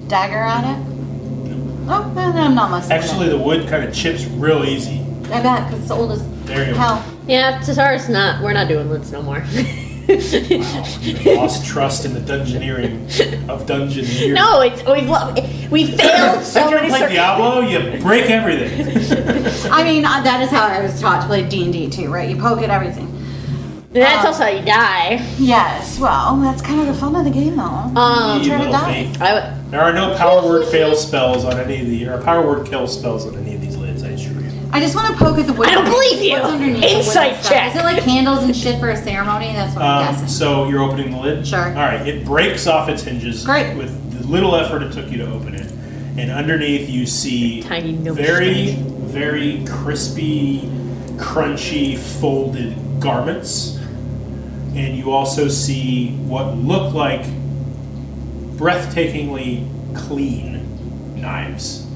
dagger on it? Oh, no, I'm not messing Actually, the wood kind of chips real easy. with it. I bet, because it's old as There you go. hell. Yeah, Cesar's not. We're not doing lids no more. You've lost trust in the dungeoneering of Dungeoneer. No, we failed so Have you ever many played circles. Diablo? You break everything. I mean, that is how I was taught to play D&D too, right? You poke at everything. That's also how you die. Yes, well, that's kind of the fun of the game, though. You try to little die. thief. I There are no power word fail spells on any of the, or power word kill spells on any of these lids, I assure you. I just want to poke at the wood. I don't believe you. What's underneath the Insight wooden stuff? check. Is it like candles and shit for a ceremony? That's what I'm guessing. So you're opening the lid? Sure. All right, it breaks off its hinges Great. with the little effort it took you to open it. And underneath you see Tiny milk very, very crispy, crunchy, folded garments. And you also see what look like breathtakingly clean knives.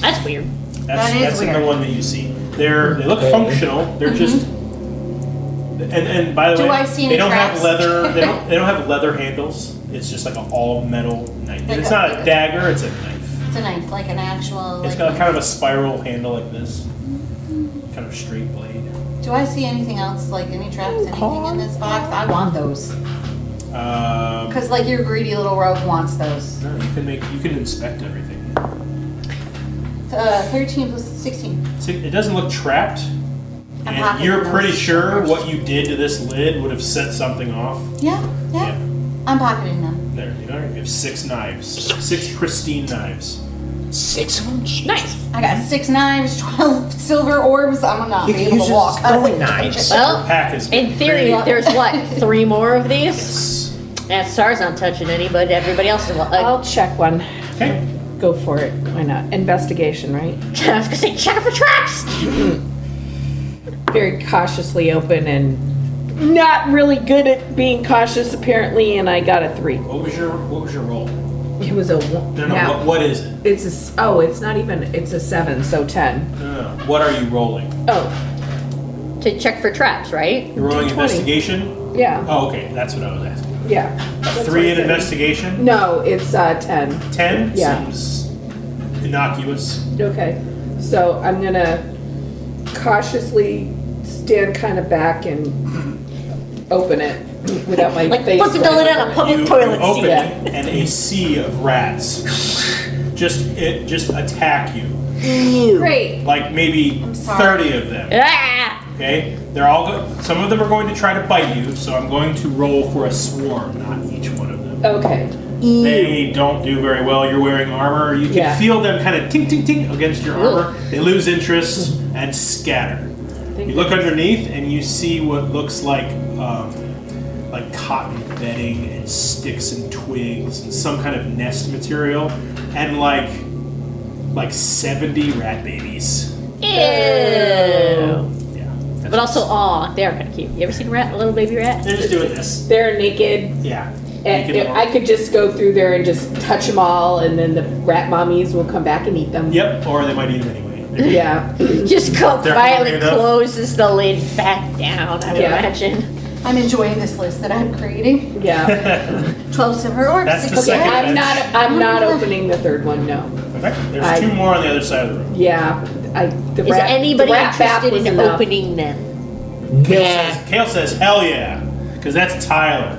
That's weird. That's That is the weird. one that you see. They look functional. They're just and by the Do way, I see any they don't traps? have leather. They don't have leather handles. It's just like an all metal knife. And it's not a dagger. It's a knife. It's a knife, like an actual. It's got kind of a spiral handle like this, kind of straight blade. Do I see anything else, like any traps, anything in this box? I want those. Because, like, your greedy little rogue wants those. No, you can inspect everything. 13 plus 16. See, it doesn't look trapped. I'm And pocketing you're those pretty sure first. what you did to this lid would have set something off. Yeah. Yeah. I'm pocketing them. There, you are. You have 6 knives. 6 pristine knives. 6 of them? Nice. I got 6 knives, 12 silver orbs. I'm not You be can able use to walk. throwing knives. Well, Pack is in theory, pretty- there's what, 3 more of these? Yes. And Star's not touching any, but everybody else is. I'll check one. Okay. Go for it. Why not? Investigation, right? I was gonna say, check it for traps. Very cautiously open and not really good at being cautious apparently, and I got a 3. What was your roll? It was a 1. No, what is it? It's it's not even, it's a 7, so 10. No. What are you rolling? Oh, To to check for traps, right? You're rolling 20. investigation? Yeah. Oh, okay. That's what I was asking. Yeah. That's 3 what I in said. investigation? No, it's 10. 10? Yeah. Seems innocuous. Okay. So I'm gonna cautiously stand kind of back and open it without my Like face. fucking the lid on a public You toilet open seat. it, and a sea of rats just attack you. Great. Like maybe sorry. 30 of them. Ah! Okay, they're all some of them are going to try to bite you, so I'm going to roll for a swarm, not each one of them. Okay. They don't do very well. You're wearing armor. You can Yeah. feel them kind of tink, tink, tink against your armor. They lose interest and scatter. You look underneath and you see what looks like cotton bedding and sticks and twigs and some kind of nest material and like 70 rat babies. Ew. Yeah. that's But also, aw, they are kind of cute. You ever seen a little baby rat? they're just doing this. They're naked. Yeah. And Naked I could just go through there and just touch them all, and then the rat mommies will come back and eat them. Yep, or they might eat them anyway. Yeah. Just go They're quietly hungry enough. closes the lid back down, I would Yeah. imagine. I'm enjoying this list that I'm creating. Yeah. 12 silver orbs. That's the 6 second rats. bench. I'm not opening the third one. No. Okay, there's I- 2 more on the other side of the room. Yeah. The Is rat, anybody the rat bath interested was in enough. opening them? Kale says, hell yeah, because that's Tyler.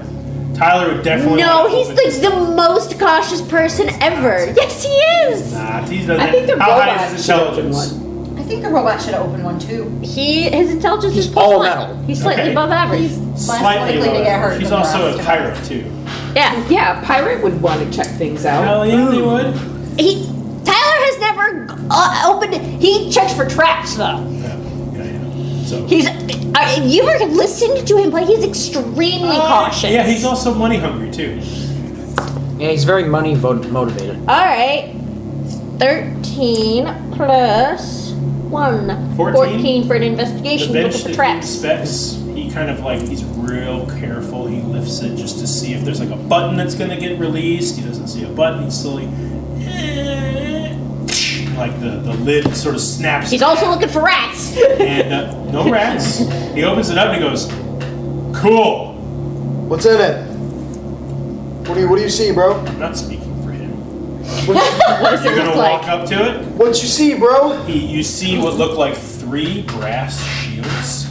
Tyler would definitely No, want to he's open the most cautious person ever. Yes, he is. Nah, he's I think the how high robot is his should open intelligence? one. I think the robot should open one too. His intelligence is He's all +1. metal. He's slightly Okay. above average. He's less Slightly likely to lower. get hurt. She's than the also a rest. pirate too. Yeah. Yeah, pirate would want to check things out. Hell yeah, they would. Tyler has never opened. He checks for traps though. Yeah. So. He's. You ever listened to him play? He's extremely cautious. Yeah, he's also money hungry too. Yeah, he's very money motivated. All right. 13 plus 1. 14 for an The investigation. bench Looking for that he traps. inspects, he kind of he's real careful. He lifts it just to see if there's like a button that's going to get released. He doesn't see a button. He's slowly, like the lid sort of snaps. He's also looking for rats. And no rats. He opens it up and he goes, "Cool." What's in it? What do you see, bro? I'm not speaking for him. What does You're it gonna look walk like? up to it. What you see, bro? You see what look like 3 brass shields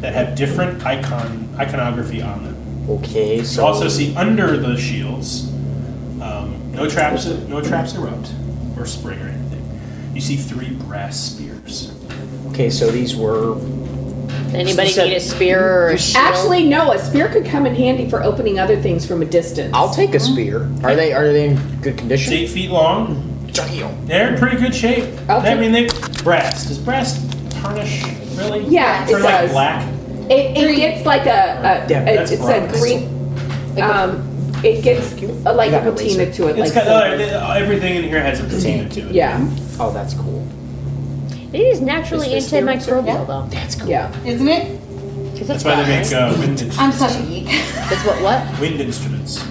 that have different iconography on them. Okay, You so also see under the shields, no traps erupt or spring or anything. You see 3 brass spears. okay, so these were Anybody Said- need a spear or a shield? Actually, no. A spear could come in handy for opening other things from a distance. I'll take a spear. Are they in good It's condition? 8 feet long. They're in pretty good shape. I'll I take- mean, they brass. Does brass tarnish really? Yeah, it Turn like does. black. It gets like Yeah, that's it's a bronze. green. It gets like got a a patina laser. to it. It's Like got, silver. everything in here has a patina to it. Yeah, Oh, that's cool. It is naturally Is this antimicrobial Yeah. though. That's cool. yeah. Isn't it? 'Cause That's why they make wind I'm instruments. such a geek. That's what? Wind instruments.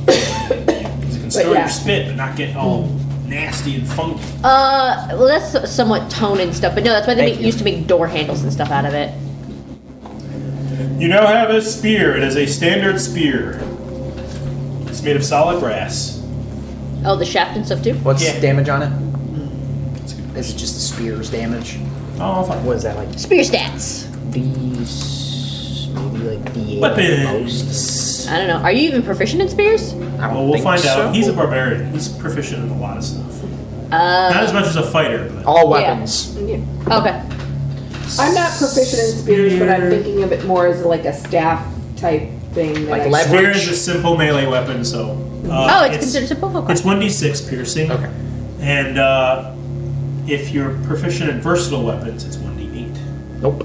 Because you can store yeah. your spit but not get all nasty and funky. Well, that's somewhat tone and stuff, but no, that's why they Thank you. used to make door handles and stuff out of it. You now have a spear. It is a standard spear. It's made of solid brass. Oh, the shaft and stuff too. What's Yeah. damage on it? Is it just the spear's damage? Oh, fine. What is that like? Spear stats. These maybe like D8 at the most. Weapons. I don't know. Are you even proficient in spears? I don't Well, we'll think find so. out. He's a barbarian. He's proficient in a lot of stuff. Uh, Not as much as a fighter, but All weapons. Yeah. Okay. I'm not proficient in spears, but I'm thinking of it more as like a staff type thing. That Like I- lever- spear is a simple melee weapon, so. Oh, it's considered simple. Okay. It's 1d6 piercing. Okay. And if you're proficient in versatile weapons, it's 1d8. Nope.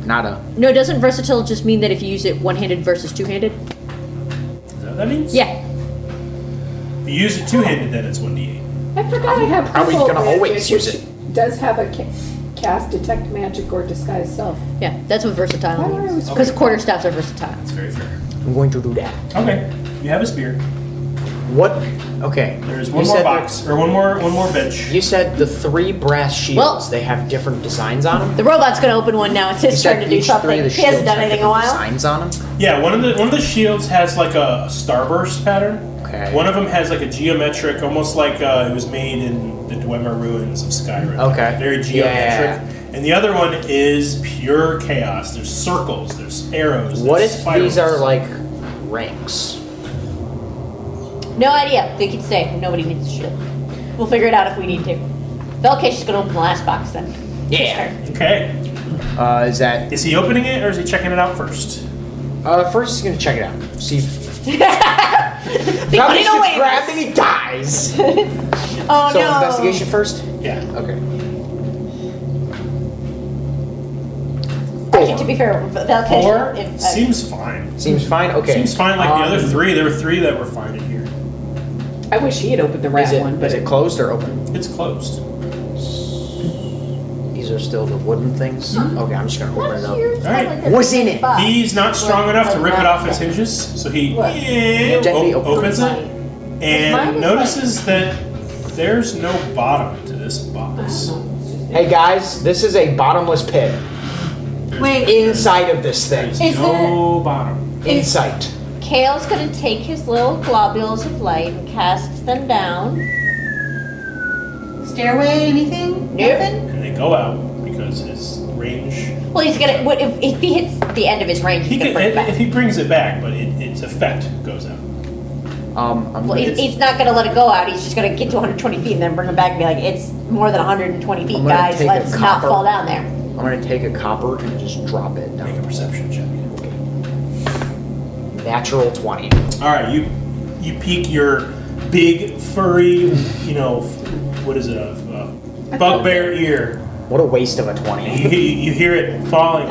Nada. No, doesn't versatile just mean that if you use it one-handed versus two-handed? Is that what that means? Yeah. If you use it two-handed, then it's 1d8. I forgot I have. Are we purple gonna always magic, use which it? Does have a cast detect magic or disguise self. Yeah, that's what versatile Why do I means. always Because quarterstaffs are versatile. That's very fair. I'm going to do that. Okay, you have a spear. What? Okay. There's You one more said box, or one more bench. You said the 3 brass shields. Well- they have different designs on them. The robot's gonna open one now. It's You his said turn to do each something. 3 of the He hasn't shields done have anything in a different while. Designs on them. Yeah, one of the shields has like a starburst pattern. Okay. One of them has like a geometric, almost like it was made in the Dwemer ruins of Skyrim. Okay. Very geometric. Yeah. And the other one is pure chaos. There's circles, there's arrows. What there's if spirals. these are like ranks? No idea. They can stay. Nobody needs to shoot. We'll figure it out if we need to. Velkesh is gonna open the last box then. Yeah. Okay. Is that Is he opening it or is he checking it out first? first? He's gonna check it out. See. If Be Now putting he gets away grabbed this. and he dies. Oh So no. investigation first. Yeah. Okay. Actually, to be fair, Velkesh. 4 if- seems fine. Seems fine. Okay. Seems fine like the other 3. There were 3 that were fine in here. I wish he had opened the Is rat it, one, but is it closed or open? It's closed. These are still the wooden things. Okay, I'm just gonna open it up. Alright. What's in it? He's not strong enough to rip it off its hinges, so he Gently opens it Mine and is notices that there's no bottom to this box. Hey guys, this is a bottomless pit. Wait, Inside of this thing. There's Is no bottom. Insight. Kale's gonna take his little globules of light and cast them down. stairway, anything? Nope. Nothing? And they go out because his range. Well, he's gonna. If he hits the end of his range, He he's gonna can, bring it back. if he brings it back, but its effect goes out. I'm Well, gonna, he's not gonna let it go out. He's just gonna get to 120 feet and then bring it back and be like, "It's more than 120 feet, I'm gonna guys. take a Let's not copper. fall down there." I'm gonna take a copper and just drop it Make a down. perception check. Natural 20. All right, you peek your big furry, what is it, a bugbear ear. What a waste of a And 20. you hear it falling.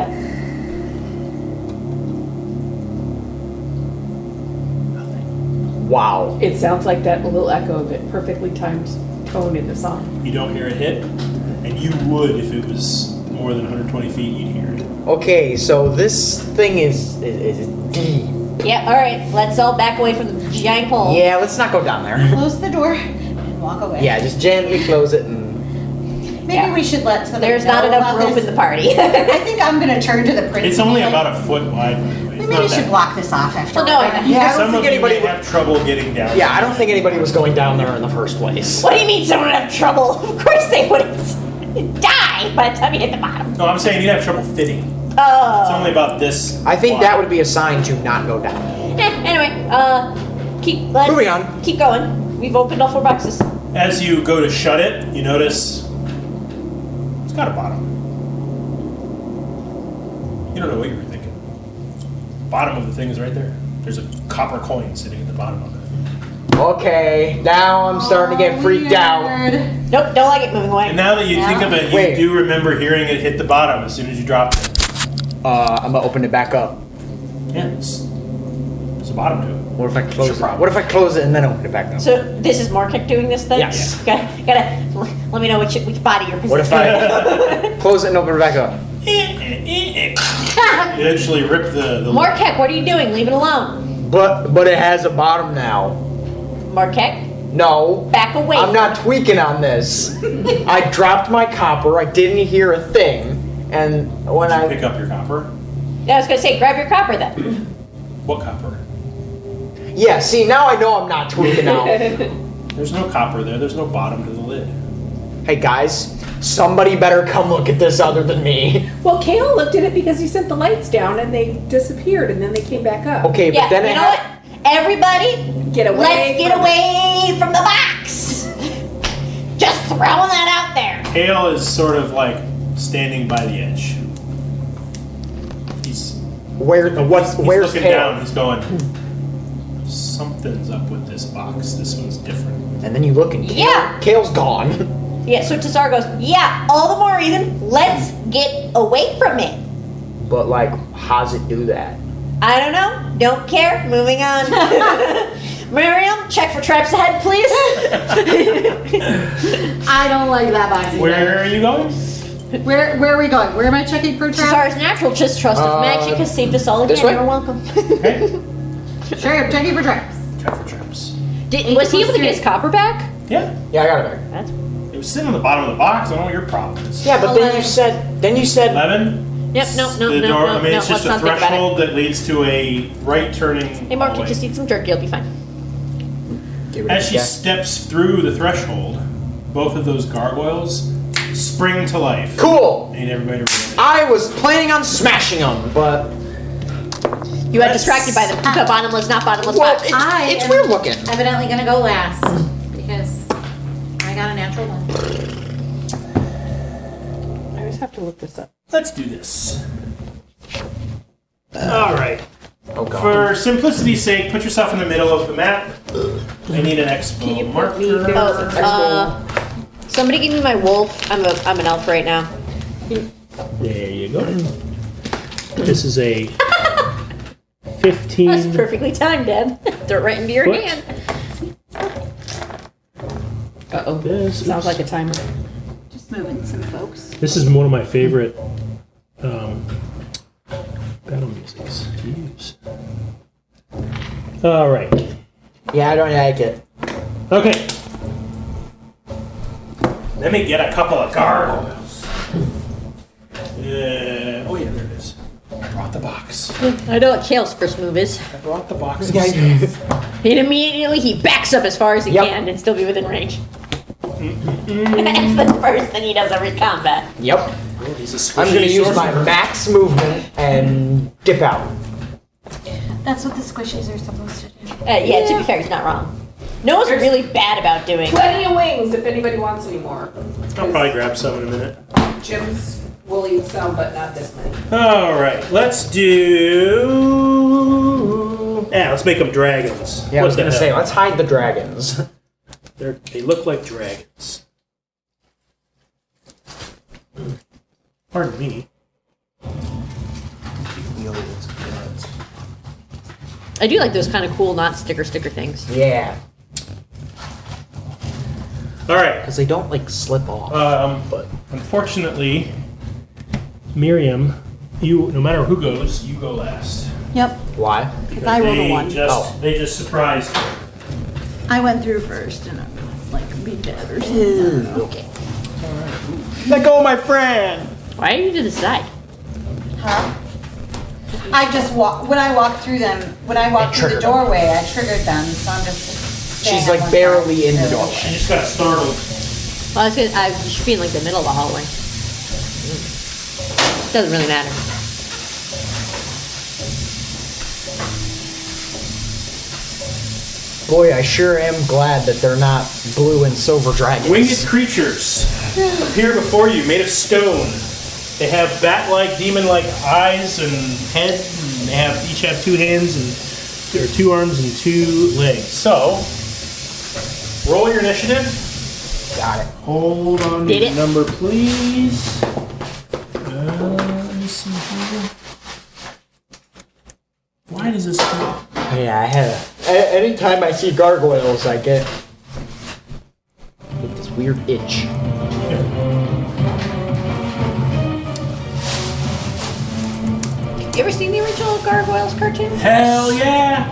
Wow. it sounds like that little echo of it, perfectly timed tone in the song. You don't hear it hit, and you would if it was more than 120 feet. You'd hear it. Okay, so this thing is deep. Yeah. All right. Let's all back away from the giant hole. Yeah, let's not go down there. Close the door and walk away. Yeah, just gently close it and. Maybe Yeah. we should let somebody There's know not enough about room this. in the party. I think I'm gonna turn to the prince. It's and only be like, about a foot wide. By the way. It's Maybe not we should that- block this off after. Well, no, all. Yeah, I don't Some think of anybody you may have trouble getting down. Yeah, I don't think anybody was going down there in the first place. What do you mean someone would have trouble? Of course they wouldn't die by the time you hit the bottom. No, I'm saying you'd have trouble fitting. Oh. It's only about this. I think wide. that would be a sign to not go down. Anyway, let's Moving on. Keep going. We've opened all 4 boxes. As you go to shut it, you notice it's got a bottom. You don't know what you were thinking. Bottom of the thing is right there. There's a copper coin sitting at the bottom of it. Okay, now I'm starting to get freaked out. Weird. Nope, don't like it. Moving away. And now that you think of it, you Wait. do remember hearing it hit the bottom as soon as you dropped it. I'm gonna open it back up. Yeah, it's a bottom to it. What if I close Your it? problem. What if I close it and then open it back up? So this is Morkick doing this then? Yes. Gotta let me know which body you're What if positioning. I close it and open it back up? You actually rip the Morkick, what are you doing? Leave it alone. But it has a bottom now. Morkick, No. back away. I'm not tweaking on this. I dropped my copper, I didn't hear a thing, and when Did you I pick up your copper? I was gonna say, grab your copper then. What copper? Yeah, see now I know I'm not tweaking out. There's no copper there. There's no bottom to the lid. Hey guys, somebody better come look at this other than me. Well, Kale looked at it because he sent the lights down and they disappeared and then they came back up. Okay, Yeah, but then you it know had, what? Everybody, Get away. let's get from- away from the box. Just throwing that out there. Hale is sort of like standing by the edge. He's where's looking Kale? down. He's going. Something's up with this box. This one's different. And then you look and Kale, Yeah. Kale's gone. Yeah, so Tassar goes, yeah, all the more reason, let's get away from it. But like, how's it do that? I don't know, don't care, moving on. Miriam, check for traps ahead, please. I don't like that box. either. Where are you going? Where are we going? Where am I checking for traps? Tassar's natural distrust of magic has saved us all this again. way? You're welcome. Okay. Sure, I'm checking for traps. Check for traps. gargoyles. Was he able to get his copper back? Yeah. Yeah, I got it back. That's. It was sitting on the bottom of the box. I don't know what your problem is. Yeah, but then you said 11? Yep. No. The door, I mean, it's just let's a not think about it. threshold that leads to a right turning. Hey, Mark, you hallway. just eat some jerky. You'll be fine. As she steps through the threshold, both of those gargoyles spring to life. Cool. Need everybody to roll. I was planning on smashing them, but You got distracted by the bottomless, not bottomless well, box. it's weird looking. Evidently gonna go last because I got a natural one. I just have to look this up. Let's do this. All right. Oh god. For simplicity's sake, put yourself in the middle of the map. I need an expo marker. Somebody give me my wolf. I'm an elf right now. There you go. This is a That's 15. perfectly timed, Dad. Throw it right into your What? hand. Uh-oh. This, Sounds like a timer. Just moving some folks. This is one of my favorite battle musics to use. All right. Yeah, I don't like it. Okay. Let me get a couple of gargoyles. Oh yeah, there it is. I brought the box. I know what Kale's first move is. I brought the box. He backs up as far as he Yep. can and still be within range. That's the first thing he does every combat. Yep. I'm gonna use my max movement and dip out. That's what the squishies are supposed to do. Yeah, to be fair, he's not wrong. Noah's really bad about doing. Plenty of wings if anybody wants any more. I'll probably grab some in a minute. Jim's will eat some, but not this many. All right, let's do. Yeah, let's make them dragons. Yeah, I was What the gonna say, hell? let's hide the dragons. They look like dragons. Pardon me. I do like those kind of cool, not sticker things. Yeah, All right. because they don't like slip off. But unfortunately, Miriam, you no matter who goes, you go last. Yep, Why? because I rolled a 1. They just surprised her. I went through first and I'm gonna like be dead or something. Okay. Let go of my friend. Why are you to the side? Huh? I just when I walked through them, when I walked through the triggered them. doorway, I triggered them, so I'm just staying She's on like one barely side. in the She doorway. just got startled. Well, I should be in like the middle of the hallway. Doesn't really matter. Boy, I sure am glad that they're not blue and silver dragons. Winged creatures appear before you, made of stone. They have bat-like, demon-like eyes and head, and they each have 2 hands and 2 arms and 2 legs. So, roll your initiative. Got it. Hold on Did to it? the number, please. Let me see here. Why does this go? Yeah, I had. Anytime I see gargoyles, I get this weird itch. You ever seen the original Gargoyles cartoon? Hell yeah!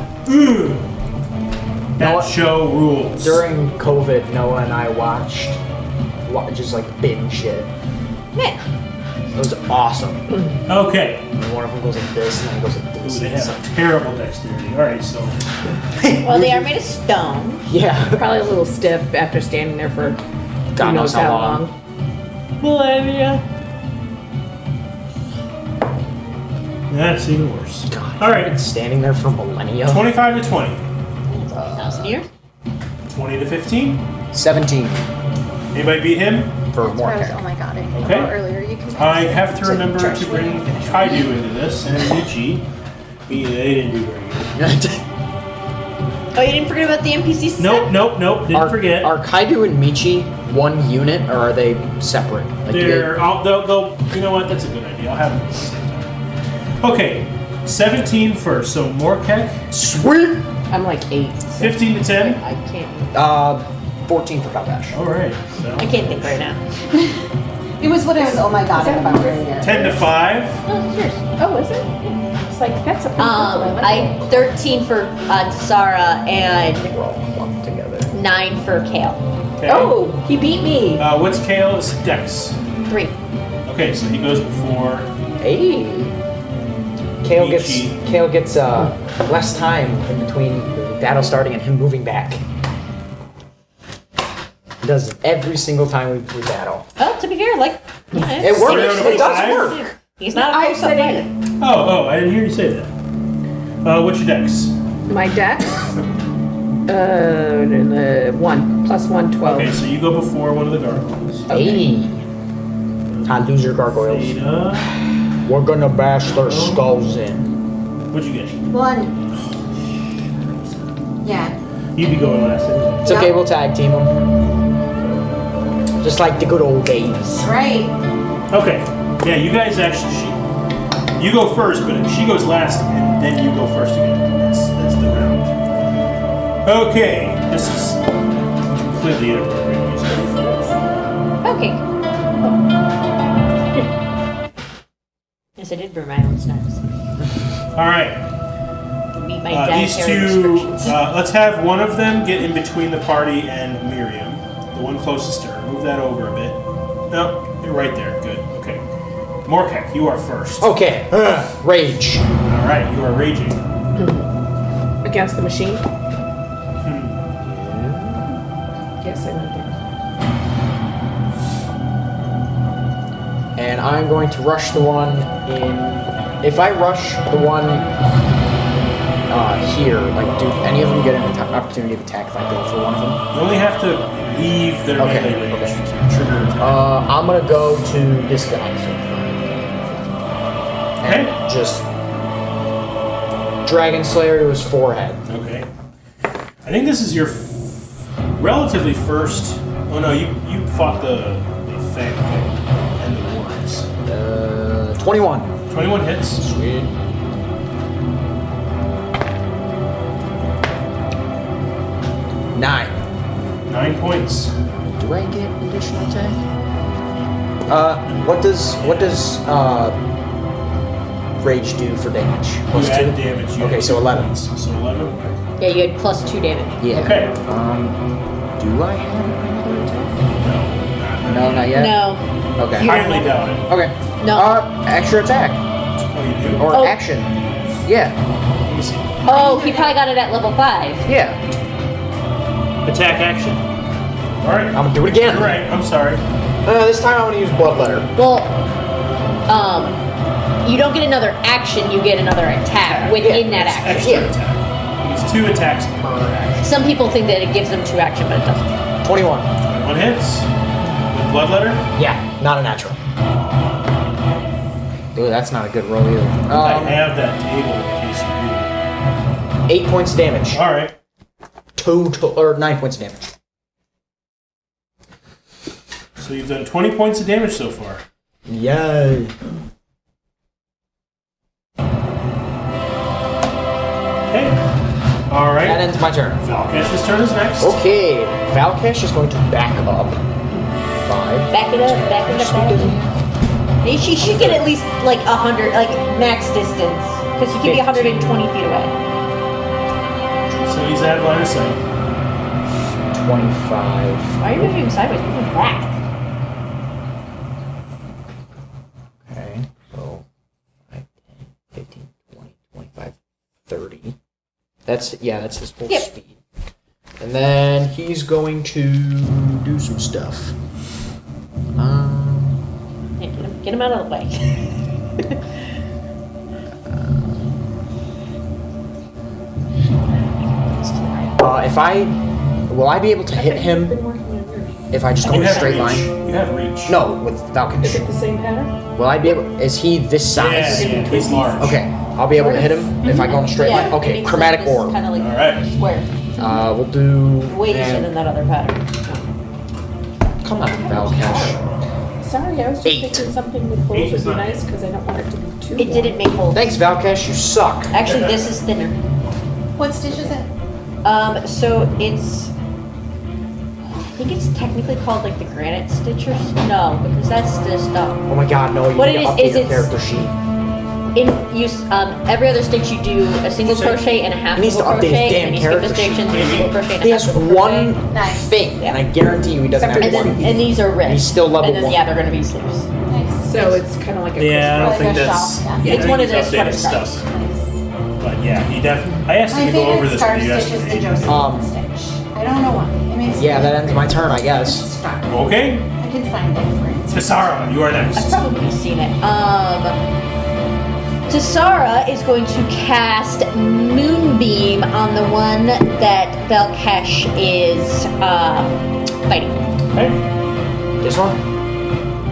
That what? show rules. During COVID, Noah and I watched just like binge it. Yeah. It was awesome. Okay. And one of them goes like this, and then goes like Ooh, this. they and it's have like- a terrible dexterity. Alright, so. Well, they are made of stone. Yeah. Probably a little stiff after standing there for God who knows how long. Millennia. That's even worse. God. Alright, Standing there for millennia. 25 to 20. 1,000 years. 20 to 15. 17 Anybody beat him? for more Whereas, kick. oh my god, I Okay. earlier you can. I have to remember to bring Kaidu into this, and Michi. They didn't do very good. Oh, you didn't forget about the NPC stuff? Nope. Didn't forget. Are Kaidu and Michi one unit, or are they separate? Like, do they- They'll, you know what? That's a good idea. I'll have them at the same time. Okay, 17 first. So Morkek, Sweet. I'm like 8. 15 to 10. I can't. 14 for Kaldash. All right. So I can't think right now. It was what I was oh my god about earlier. 10 to 5. Oh, it's yours. Oh, is it? It's like, that's a I 13 for Tsara and We're all lumped together. 9 for Kale. Okay. Oh, he beat me. What's Kale's dex? 3. Okay, so he goes before. Hey. Kale Ichi. gets less time in between the battle starting and him moving back. He does it every single time we battle. Oh, to be fair, like, yeah, It works. Zero to It does five? work. He's not a I close-up said fighter. Oh, I didn't hear you say that. What's your dex? My dex? 1 plus 1, 12. Okay, so you go before one of the gargoyles. Hey. Time to lose your gargoyles. Theta. We're gonna bash their skulls in. What'd you get? 1. Yeah. You'd be going last. Anyway. It's okay, we'll tag team them. Just like the good old days. Right. Okay. Yeah, you guys actually. You go first, but she goes last, and then you go first again. That's the round. Okay. This is completely inappropriate music. Okay. Yes, I did burn my own snacks. All right. Meet my These dietary two. restrictions. Let's have one of them get in between the party and Miriam, the one closest to her. Move that over a bit. No, you're right there. Good. Okay. Morkek, you are first. Okay. Rage. All right, you are raging. Against the machine? Yes, I went there. And I'm going to rush the one in. If I rush the one here, like, do any of them get an opportunity of attack if I go for one of them? You only have to leave their Okay, melee range okay. to trigger attack. I'm gonna go to this guy. And Okay. just Dragon Slayer to his forehead. Okay. I think this is your relatively first. Oh no, you fought the Fang thing and the Wards. 21. 21 hits. Sweet. Nine. 9 points. Do I get additional attack? What does rage do for damage? You Plus add 2? damage. You Okay, add so 2 11. points. So 11. Yeah, you had plus 2 damage. Yeah. Okay. Do I have another attack? No. No, not yet. No. Okay. You- Highly doubt it. Okay. No. Extra attack Oh, you do? or Oh. action. Yeah. Let me see. Oh, he probably got it at level 5. Yeah. Attack action. All right. I'm gonna do it again. You're right. I'm sorry. This time I'm gonna use Bloodletter. Well, you don't get another action, you get another attack within that action. Extra Yeah. attack. It's 2 attacks per action. Some people think that it gives them 2 action, but it doesn't. 21. 21 hits. With Bloodletter. Yeah, not a natural. Ooh, that's not a good roll either. I have that table in case you 8 points of damage. do. All right. 9 points of damage. So you've done 20 points of damage so far. Yay. Okay. All right. That ends my turn. Valkesh's turn is next. Okay, Valkesh is going to back up. 5. Back it up, back it up, back it up. She should get at least like 100, like max distance. Because she can be 120 feet away. So he's at line of sight. 25. Why are you moving sideways? Moving back. Okay, so 5, 10, 15, 20, 25, 30. That's his full Yep. speed. And then he's going to do some stuff. Yeah, get him out of the way. Will I be able to hit him if I just go You in a have straight reach. line? You have reach. No, with Is it Valkesh. the same pattern? Will I be able? Is he this size? Yeah, he's large. Okay, I'll be able to hit him if I go in a straight line. Okay, chromatic orb. Kind of like All right. square. We'll do. Way easier than that other pattern. Come on, Valkesh. Sorry, I was just 8. thinking something with holes would be nice because I don't want it to be too It didn't make holes. Thanks, Valkesh. You suck. Actually, this is thinner. What stitch is it? So it's. I think it's technically called like the granite stitchers. No, because that's the stuff. Oh my God, no! You What need it to is update your it's- character sheet. use every other stitch you do a single crochet and a half He needs double to update his crochet, damn and then you skip a character stitch and do a single crochet and He a half has double one crochet. Nice. thing, and I guarantee you he doesn't have And one. then and these are ripped. He's still level And then 1. yeah, they're gonna be sleeves. Nice. So it's kind of like a Yeah, I don't Like think a that's. shawl, Yeah, It's I one think of he's the sweater updated styles. stuff. But yeah, he definitely. I asked him My to go over favorite this star with you stitch is the yesterday. Josephine stitch. I don't know why. It makes Yeah, me that ends my turn, I guess. strong. Okay, I can find it for it. Tasara, you are I've next. probably seen it. Tasara is going to cast Moonbeam on the one that Velkesh is fighting. Okay. This one?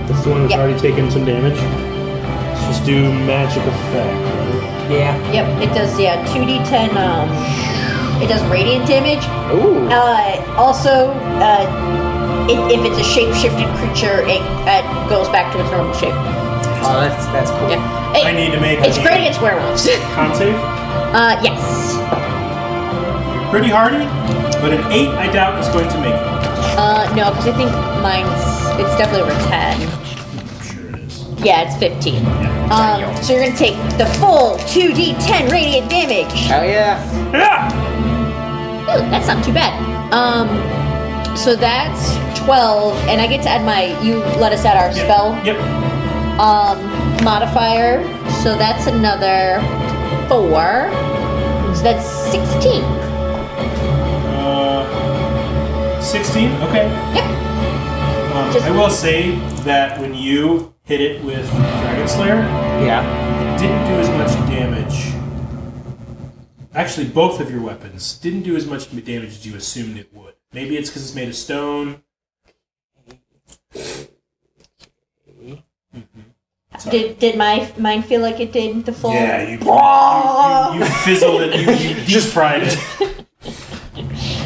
That's the one that's Yep. already taken some damage. Let's just do magic effect. Right? Yeah. Yep, it does, 2d10, it does radiant damage. Ooh. Also, if it's a shape-shifted creature, it goes back to its normal shape. Oh, that's cool. Yeah. I need to make It's a great against werewolves. con save. Yes. Pretty hardy, but an 8 I doubt is going to make it. No, because I think it's definitely over 10. I'm sure it is. Yeah, it's 15. Yeah. So you're gonna take the full 2d10 radiant damage. Hell yeah. Yeah! Ooh, that's not too bad. So that's 12, and I get to add you let us add our spell Yep. modifier, so that's another 4. So that's 16. 16? Okay. Yep. I will say that when you hit it with Dragon Slayer, Yeah. it didn't do as much damage. Actually, both of your weapons didn't do as much damage as you assumed it would. Maybe it's because it's made of stone. Did mine feel like it did the full? Yeah, you fizzled it, you deep fried it.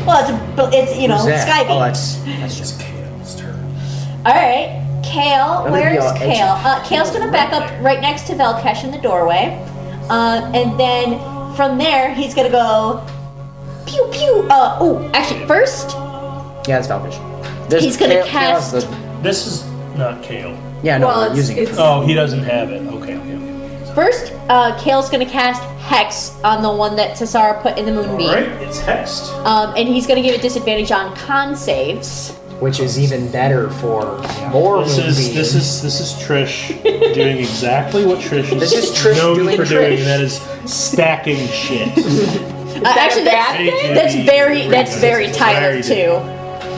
Well, it's Who's that? sky beam. Oh, that's Just Kale's turn. All right, Kale. I'm Where is gonna be all Kale? edgy. Kale's gonna back up right next to Velkesh in the doorway, and then from there he's gonna go pew pew. Actually, first yeah, it's Valkish. This He's gonna Chaos- cast- This is not Kale. Yeah, no, Well, we're using it. it's- Oh, he doesn't have it. Okay. First, Kale's gonna cast Hex on the one that Tasara put in the moonbeam. Alright, it's hexed. And he's gonna give it disadvantage on con saves. Which is even better for more This moonbeam. is Trish doing exactly what Trish This is Trish known doing for doing, Trish. and that is stacking shit. Actually, that's very Tyler Very too.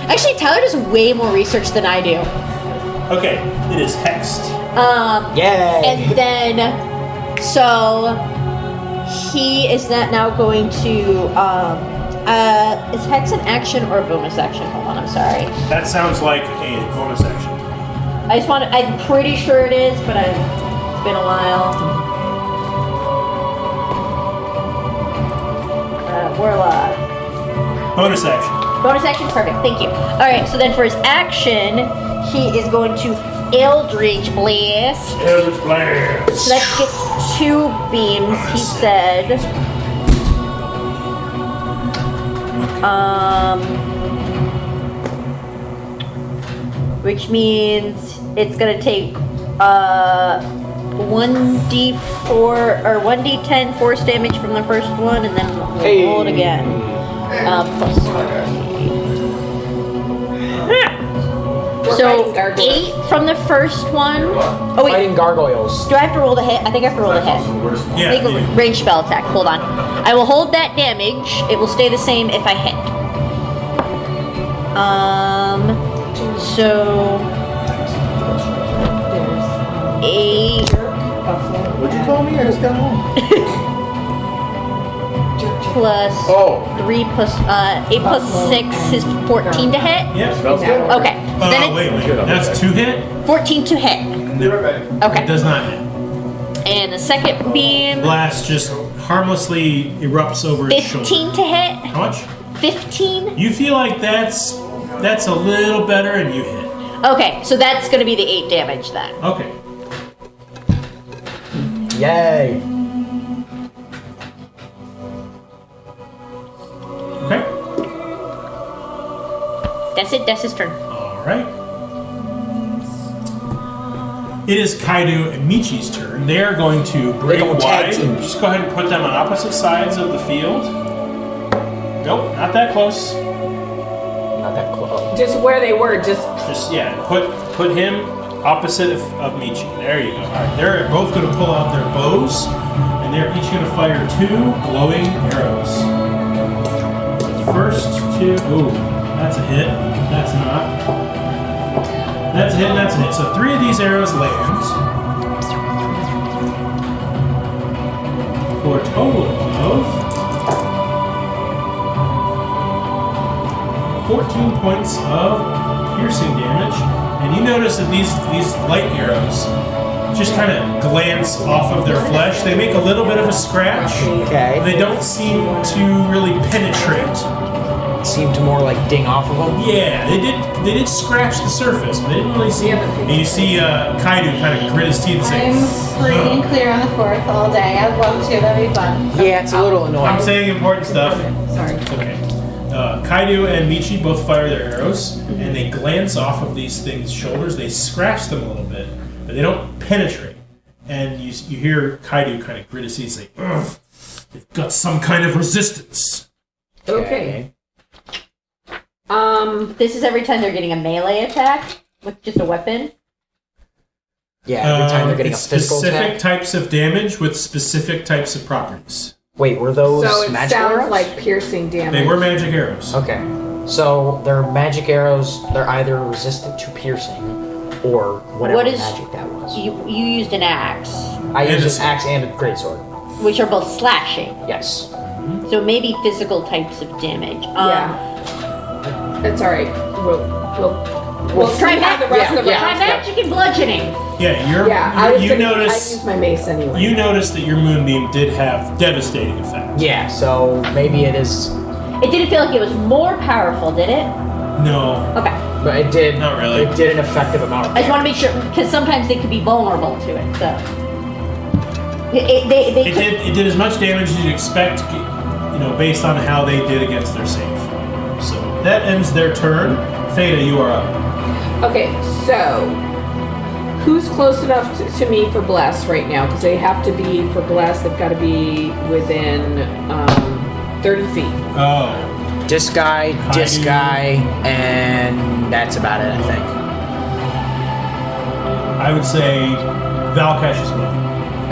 Actually, Tyler does way more research than I do. Okay, it is hexed. Yay! And then, so he is now going to. Is Hex an action or a bonus action? Hold on, I'm sorry. That sounds like a bonus action. I'm pretty sure it is, but it's been a while. Warlock. Bonus action. Bonus action, perfect. Thank you. All right, so then for his action, he is going to Eldritch Blast. Eldritch Blast. So that gets 2 beams, he said. Which means it's gonna take 1d4 or 1d10 force damage from the first one, and then we'll roll it again. Plus. So fighting gargoyles. 8 from the first one. Oh wait, Fighting gargoyles. do I have to roll the hit? I think I have to roll the hit. Yeah, Make you do. a range spell attack. Hold on. I will hold that damage. It will stay the same if I hit. So there's 8 What'd you call me? I just got home. plus 3 plus 8 plus 6 is 14 to hit. Yep. Okay. So then Wait. That's 2 hit? 14 to hit. Okay. It does not hit. And the second beam, Blast just harmlessly erupts over his 15 shoulder. to hit. How much? 15. You feel like that's a little better and you hit. Okay, so that's gonna be the 8 damage then. Okay. Yay! Okay. That's it. That's his turn. Alright. It is Kaido and Michi's turn. They are going to break go tag wide. team. Just go ahead and put them on opposite sides of the field. Nope, not that close. Not that close. Just where they were, just Put him opposite of Michi. There you go. All right, they're both going to pull out their bows, and they're each going to fire 2 glowing arrows. The first 2. Ooh, that's a hit. That's not. That's a hit, and that's a hit. So 3 of these arrows land. For a total of 14 points of piercing damage. And you notice that these light arrows just kind of glance off of their flesh. They make a little bit of a scratch. Okay. They don't seem to really penetrate. Seemed to more like ding off of them. Yeah, they did scratch the surface, but they didn't really see. And you see Kaido kind of grit his teeth and say, I'm sleeping clear on the 4th all day. I'd love to. That'd be fun. Yeah, it's a little annoying. I'm saying important stuff. sorry. Okay. Kaido and Michi both fire their arrows, and they glance off of these things' shoulders. They scratch them a little bit, but they don't penetrate. And you hear Kaido kind of grit his teeth and say, "Ugh, they've got some kind of resistance." Okay. This is every time they're getting a melee attack with just a weapon. Yeah, every time they're getting a it's physical specific attack. types of damage with specific types of properties. Wait, were those So it magic sounds arrows? like piercing damage. They were magic arrows. Okay. So they're magic arrows, they're either resistant to piercing or whatever What is- magic that was. You used an axe, I And used a an axe and a greatsword. which are both slashing. Yes. So maybe physical types of damage. Yeah. That's all right. We'll try see how the rest of the Try rounds go. magic and bludgeoning. Yeah, I you use notice my mace anyway. you noticed that your moonbeam did have devastating effect. Yeah, so maybe it is, It didn't feel like it was more powerful, did it? No, Okay. but it did. Not really. It did an effective amount of I just want to damage. make sure, because sometimes they could be vulnerable to it. So they it did as much damage as you'd expect, based on how they did against their save. So that ends their turn. Theta, you are up. Okay, so who's close enough to me for bless right now? Because they have to be for bless. They've got to be within 30 feet. Oh, This guy, and that's about it, I think. I would say Valkesh as well.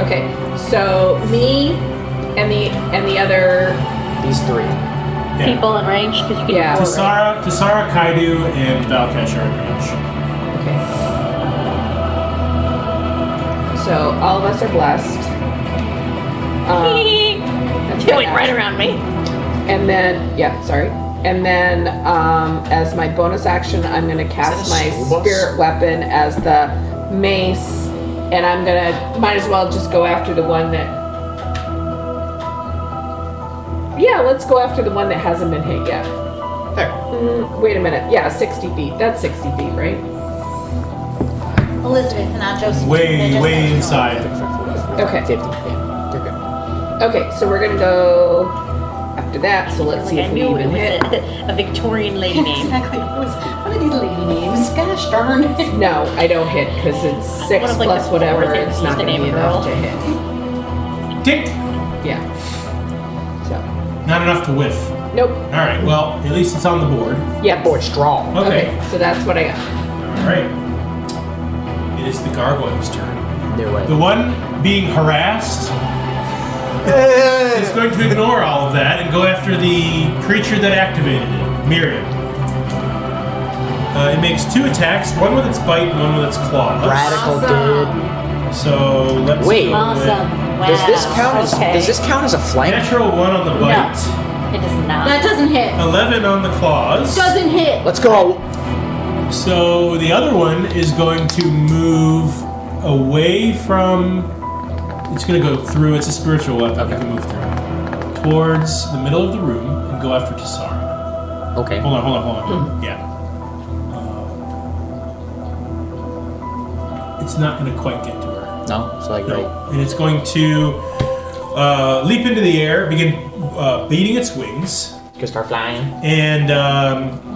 Okay, so me and the other. These 3. Yeah. people in range because you can Yeah. do 4, right? Tasara, Kaido, and Valkesh are in range. Okay. So all of us are blessed. That's They my went right action. around me. And then, And then, as my bonus action, I'm gonna cast Is that a my school bus? spirit weapon as the mace, and I'm gonna might as well just go after the one that. Yeah, let's go after the one that hasn't been hit yet. There. Wait a minute. Yeah, 60 feet. That's 60 feet, right? Elizabeth, not Josephine. Way inside. Okay. 50. Yeah, you're good. Okay, so we're gonna go after that. So let's see Like I if we knew it even was hit. a Victorian lady name. Exactly. What are these lady names? Gosh darn it. No, I don't hit because it's 6 One of, like, plus the whatever. fourth It's not used to gonna name be a enough girl. to hit. Tick! Yeah. So Not enough to whiff. nope. Alright, well, at least it's on the board. Yeah. Boy, strong. Okay. So that's what I got. Alright. It is the gargoyle's turn. New way. The one being harassed is going to ignore all of that and go after the creature that activated it, Miriam. It makes 2 attacks, one with its bite and one with its claws. Radical, Awesome. dude. So let's Wait. go Awesome. Wow. Does this count as okay. does this count as a with flank? natural 1 on the bite, It does not. That doesn't hit. 11 on the claws. Doesn't hit. Let's go. So the other one is going to move away from. It's going to go through. It's a spiritual weapon. You can move through it towards the middle of the room and go after Tasara. Okay. Hold on. Yeah. It's not going to quite get to her. No, it's like right. And it's going to leap into the air, begin beating its wings. Gonna start flying. And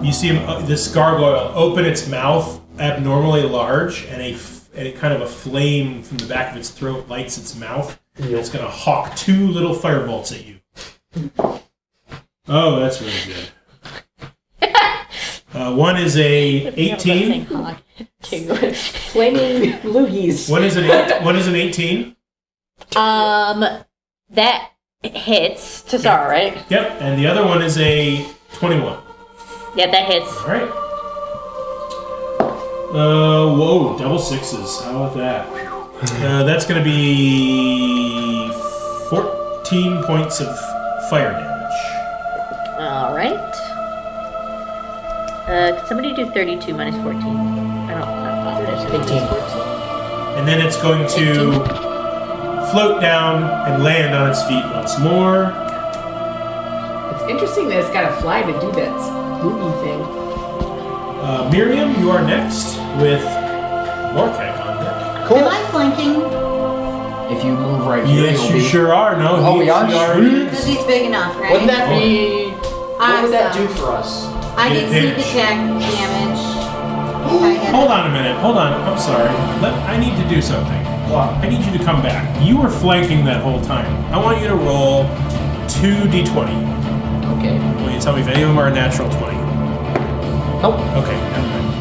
you see this gargoyle open its mouth abnormally large, and kind of a flame from the back of its throat lights its mouth. And it's going to hawk 2 little fire bolts at you. Oh, that's really good. One is a 18. Flaming loogies. One is an 18. That hits Tassara, right? Yep, and the other one is a 21. Yeah, that hits. All right. Whoa, double 6s. How about that? That's going to be 14 points of fire damage. All right. Can somebody do 32 minus 14? I don't know. 18. And then it's going to float down and land on its feet once more. It's interesting that it's got to fly to do that movie thing. Miriam, you are next with Morkek on deck. Cool. Am I flanking? If you move right here, Yes, you'll you be... sure are. No, Oh, we are? Because he's big enough, right? Wouldn't that be... What would that do Awesome. for us? I get sneak Advantage. attack damage. If I hit Hold it. on a minute. Hold on. I'm sorry. I need to do something. What? I need you to come back. You were flanking that whole time. I want you to roll 2d20. Okay. Will you tell me if any of them are a natural 20? Nope. Okay, never mind.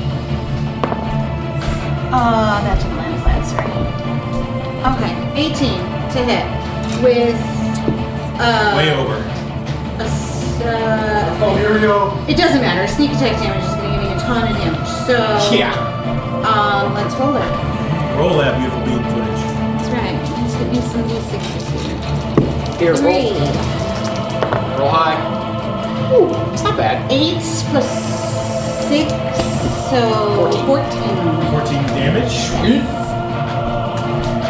That took my flat, sorry. Okay, 18 to hit with Way over. Oh, here we go. It doesn't matter. Sneak attack damage is going to give me a ton of damage. So Yeah. let's roll it. Roll that beautiful beam footage. That's right. Let's get me some d6s here. Here, 3, roll high. Ooh, it's not bad. 8 plus 6, so 14. 14 damage.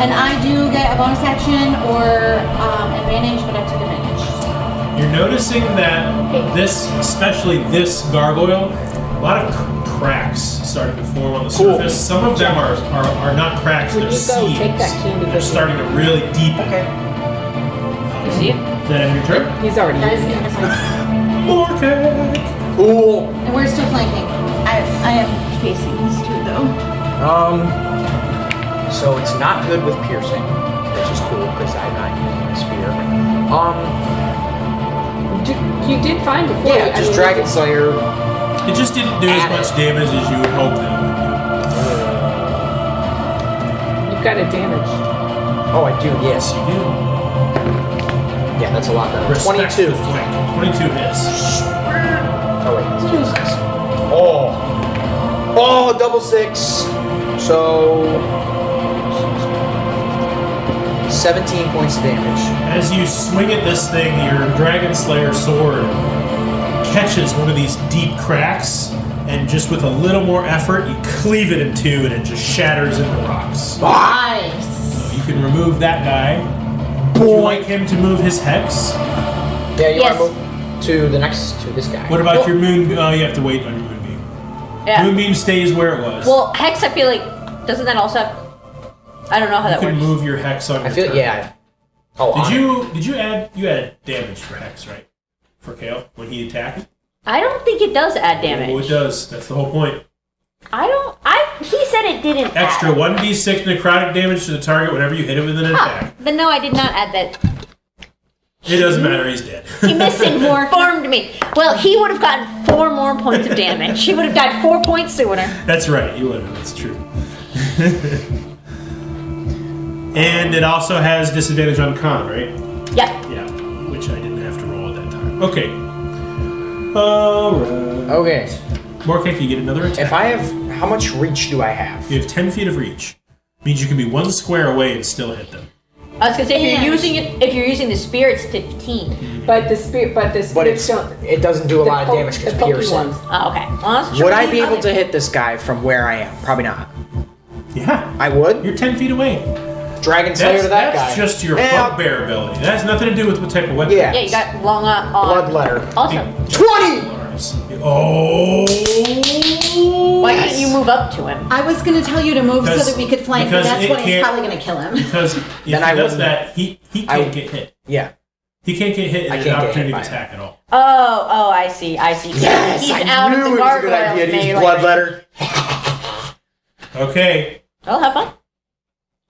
And I do get a bonus action or advantage, but I took advantage. You're noticing that this, especially this gargoyle, a lot of cracks starting to form on the Cool. surface. Some of them are not cracks, Would they're you go seams. take that candy They're cookie? starting to really deepen. Okay. You see it? Is that end of your turn? He's already That is the using end it. of my Morkek! Cool. And we're still flanking. I am facing these two though. So it's not good with piercing, which is cool because I'm not using a spear. You did fine before. Yeah, just Dragon Slayer. It just didn't do as Add much it. damage as you would hope that it would You've got advantage. Oh, I do. do. Yes. You do. Yeah, that's a lot better. Respect 22. the flank. 22 hits. Oh wait. Jesus. Oh. Oh, double 6. So 17 points of damage. As you swing at this thing, your Dragon Slayer sword catches one of these deep cracks, and just with a little more effort, you cleave it in two, and it just shatters into rocks. Nice. You can remove that guy. Would you like him to move his hex? Yeah, you Yes. want to move to the next to this guy. What about your moon? Oh, you have to wait on your moonbeam. Yeah. Moonbeam stays where it was. Well, Hex, I feel like, doesn't that also have... I don't know how you that can works. move your hex on I your feel turn. yeah. Oh, Did you add damage for hex, right? For Kale when he attacked. I don't think it does add damage. Oh, it does. That's the whole point. He said it didn't Extra add. 1d6 necrotic damage to the target whenever you hit it with an attack. Then no, I did not add that. It doesn't matter. He's dead. He misinformed me. Well, he would have gotten 4 more points of damage. He would have died 4 points sooner. That's right. You would have. That's true. And it also has disadvantage on con, right? Yep. Yeah. Which I didn't have to roll at that time. Okay. Alright. Okay. Morkek, you get another attack. If I have, how much reach do I have? You have 10 feet of reach. Means you can be 1 square away and still hit them. I was gonna say And- if you're using the spear, it's 15. But the spirit, But it doesn't do a lot of damage because piercing. ones. Oh, okay. Well, that's true. Would I be able to hit this guy from where I am? Probably not. Yeah. I would. You're 10 feet away. Dragon Slayer to that That's guy. just your Yeah. bugbear ability. That has nothing to do with what type of weapon. Yeah. Yeah, you got long on. Bloodletter. Also, 20. Arms. Oh. why couldn't you move up to him? I was going to tell you to move so Because- that we could flank, but because that's it when he's can't- probably going to kill him. Because if he Then I does wouldn't- that, he I- can't get hit. Yeah. He can't get hit I in can't an get opportunity hit of by attack at all. Oh, I see. Yes, He's I out knew of it the was a good gargoyles idea to use melee. bloodletter. Okay. I'll have fun.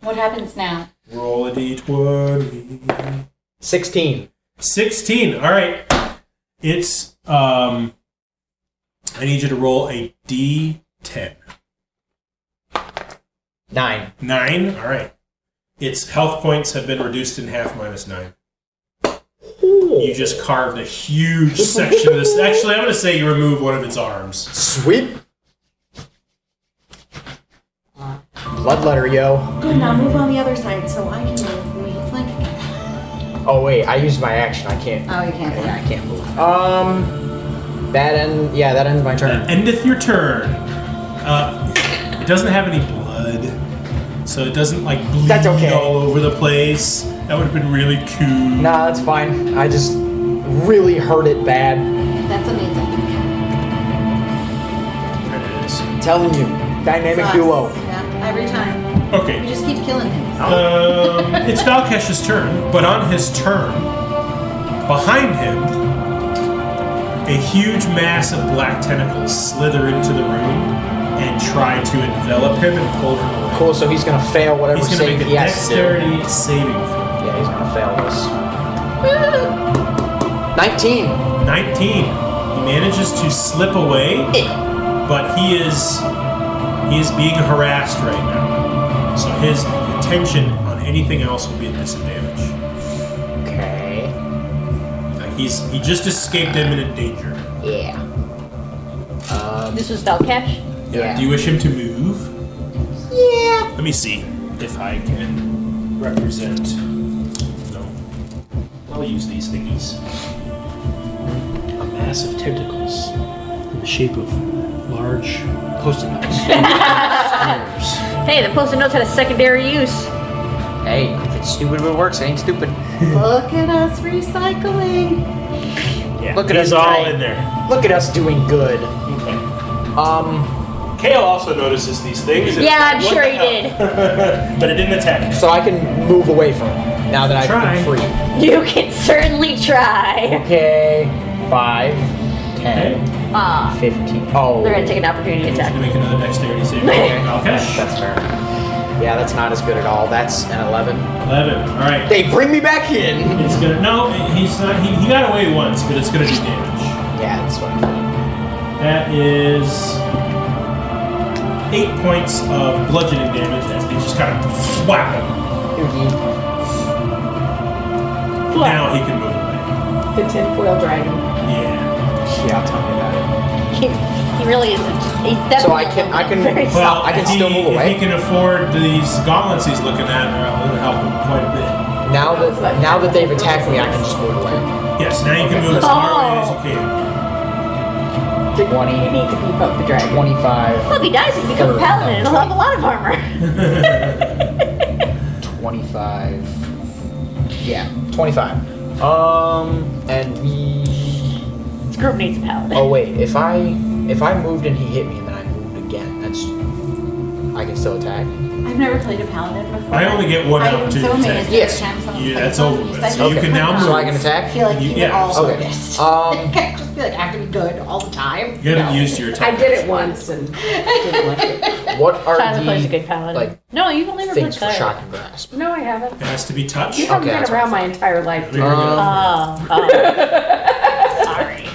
What happens now? Roll a d20. 16. 16. All right. It's I need you to roll a d10. 9. 9. All right. Its health points have been reduced in half minus 9. You just carved a huge section of this. Actually, I'm going to say you remove one of its arms. Sweet. Bloodletter, yo. Good, now move on the other side so I can move. We flank. Oh wait, I used my action. I can't. Oh, you can't. Yeah, I can't move. That ends my turn. Endeth your turn. It doesn't have any blood, so it doesn't like bleed That's okay. all over the place. That would have been really cool. Nah, that's fine. I just really hurt it bad. That's amazing. There it is. Telling you, dynamic Sucks. duo. Yeah, every time. We Okay. just keep killing things. It's Valkesh's turn, but on his turn, behind him, a huge mass of black tentacles slither into the room and try to envelop him and pull him away. Cool, so he's gonna fail whatever He's going to save make a he has to do. dexterity saving throw. Yeah, he's gonna fail this. 19. 19. He manages to slip away, but he is being harassed right now. So his attention on anything else will be a disadvantage. Okay. He just escaped imminent danger. Yeah. This was Valkesh. Yeah. Do you wish him to move? Yeah. Let me see if I can represent. No. I'll use these thingies. A mass of tentacles in the shape of large post-it notes. Squares. Hey, the post-it notes had a secondary use. Hey, if it's stupid, it works. It ain't stupid. Look at us recycling. Yeah, Look at he's us all trying. in there. Look at us doing good. Okay. Kale also notices these things. and Yeah, it's I'm like, what sure the he hell? But it didn't attack. So I can move away from him now that I've Try. been free. You can certainly try. Okay. 5, 10, 15. Oh. They're gonna take an opportunity He's attack. going to make another dexterity saving Okay. throw. Okay. That's fair. Yeah, that's not as good at all. That's an 11. 11. All right. They bring me back in. It's gonna. No, he's not. He got away once, but it's gonna do damage. Yeah, that's what I thought. That is 8 points of bludgeoning damage as they just kind of whap him. Now he can move away. The tinfoil dragon. Yeah. Yeah, tell me about it. He really isn't. He's definitely So I can very Well, I can if still move If away? he can afford these gauntlets he's looking at, it'll help him quite a bit. Now that they've attacked me, I can just move away. Yes. Now you can move as far away as you can. 20, You need to beef up the dragon. 25, Well, if he dies, he becomes a paladin. It'll have a lot of armor. 25. Yeah, 25. And we. This group needs a paladin. Oh wait, if I moved and he hit me and then I moved again, I can still attack. I've never played a paladin before. I only get one I'm opportunity so to amazed attack. every Yes. time someone You, plays that's one over of with. these. So you can now move. So I can attack? I feel like you Yeah. can all Okay. focused. Um, I can't just be like, I have to be good all the time. You haven't used your attack. I did it once and didn't like it. What are Tyler plays a the good paladin. like no, you've only ever played things for cleric. shock and grasp? No, I haven't. It has to be touch. You haven't Okay, been that's around my entire life. There we go. Oh. Sorry.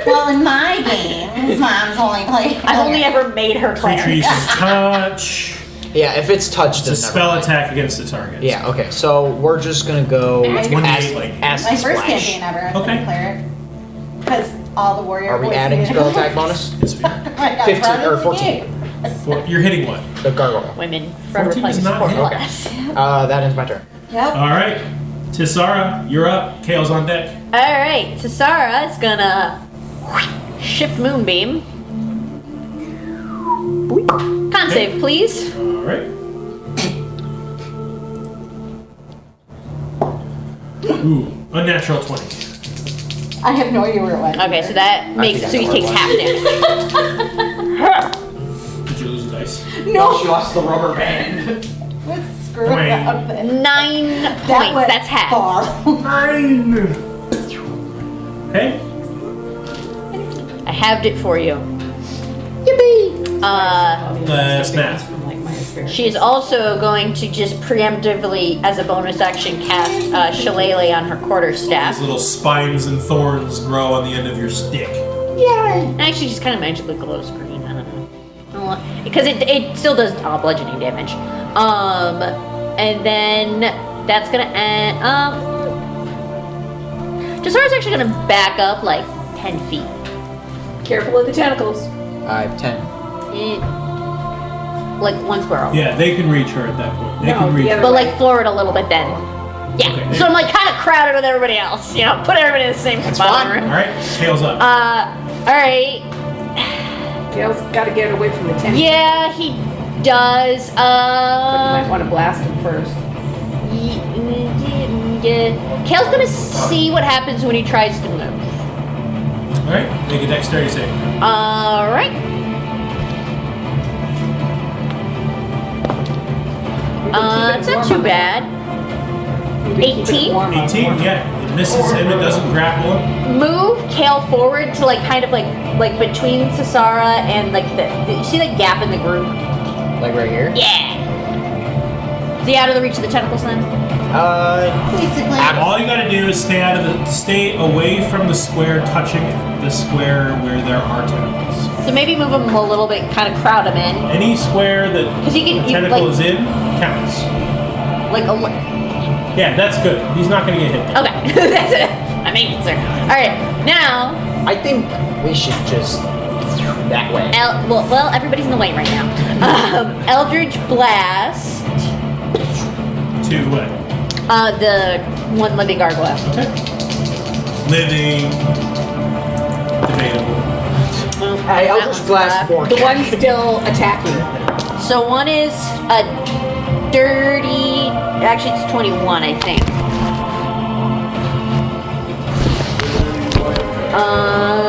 Well, in my games, Mom's only played. I've only ever made her Creature cleric. uses touch. Yeah, if it's touched, It's a then never spell mind. attack against the target. Yeah. Okay. So we're just gonna go It's 1d8 lightning. acid My first splash. campaign ever, I Okay. played cleric. Because all the warrior Are we boys adding needed spell help. attack bonus? Yes, we are. I got 15 brought or into the 14? game. You're hitting what? The gargoyle. Women forever 14 playing does not support hit. class. That ends my turn. Yep. All right, Tisara, you're up. Kale's on deck. Alright, Tisara is gonna shift moonbeam. Con save, please. All right. Ooh, unnatural 20. I have no idea where it went. Okay, so that makes think so I he know takes what half damage. Did you lose a dice? No, She lost the rubber band. let's screw Wait. it up. 9 That points. went That's half. far. 9. Okay. I halved it for you. Yippee! Last math. She's also going to just preemptively, as a bonus action, cast Shillelagh on her quarterstaff. These little spines and thorns grow on the end of your stick. Yeah. Actually, she's kind of magically glows green. I don't know. Because it still does bludgeoning damage. And then that's gonna end. Jasara's actually gonna back up like 10 feet. Careful of the tentacles. 5, 10. Like one square over. Yeah, they can reach her at that point. They No, can reach the her. other But like forward a little bit then. Yeah. Okay. So I'm like kind of crowded with everybody else. You know, put everybody in the same spot. fine. All right, tails up. Alright. Gail's got to get away from the tentacles. Yeah, he does. But you might want to blast him first. Kale's gonna see what happens when he tries to move. All right, make a dexterity saving throw. Alright. It's not too bad. 18? 18, yeah, it misses him. It doesn't grapple him. Move Kale forward to like kind of like between Sasara and like the you see the gap in the group? Like right here? Yeah. Is he out of the reach of the tentacles then? Basically. All you gotta do is stay away from the square, touching the square where there are tentacles. So maybe move him a little bit, kind of crowd him in. Any square that 'Cause he can- the tentacle like- is in counts. Like a Yeah, that's good. He's not gonna get hit. okay. That's it. I'm making concern. Alright, now I think we should just that way. well, everybody's in the way right now. Eldritch Blast. To what? The one living gargoyle. Living. Debatable. I Eldritch Blast more. The one's still attacking. So one is a dirty. Actually, it's 21, I think.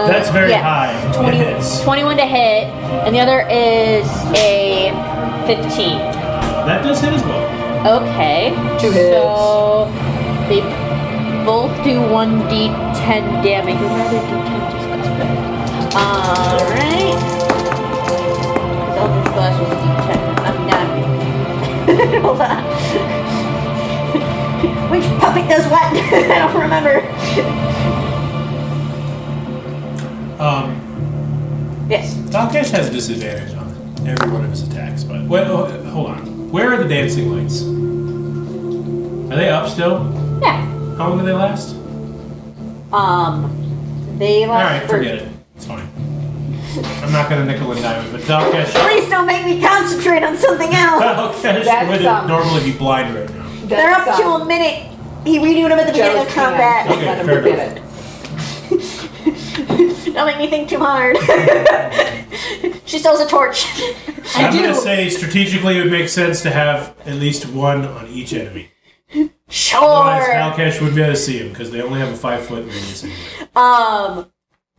That's very yeah, high. 20, It hits. 21 to hit, and the other is a 15. That does hit as well. Okay. 2 hits. So they both do 1d10 damage. Would rather do 10 just because better. Alright. Eldritch Blast was a d10. I'm not. Hold on. Which puppet does what? I don't remember. Yes. Talkesh has disadvantage on every one of his attacks, but hold on. Where are the dancing lights? Are they up still? Yeah. How long do they last? They last Alright, forget it. It's fine. I'm not gonna nickel and dime it, but Talkesh Please don't make me concentrate on something else. Talkesh would normally be blind right now. They're up to a minute. He renewed them at the beginning of Joe's combat. Okay, Let him fair forget enough. it. Don't make me think too hard. She still has a torch. I'm gonna say strategically it would make sense to have at least one on each enemy. Otherwise, Sure. Talkesh wouldn't be able to see him because they only have a 5-foot radius anyway.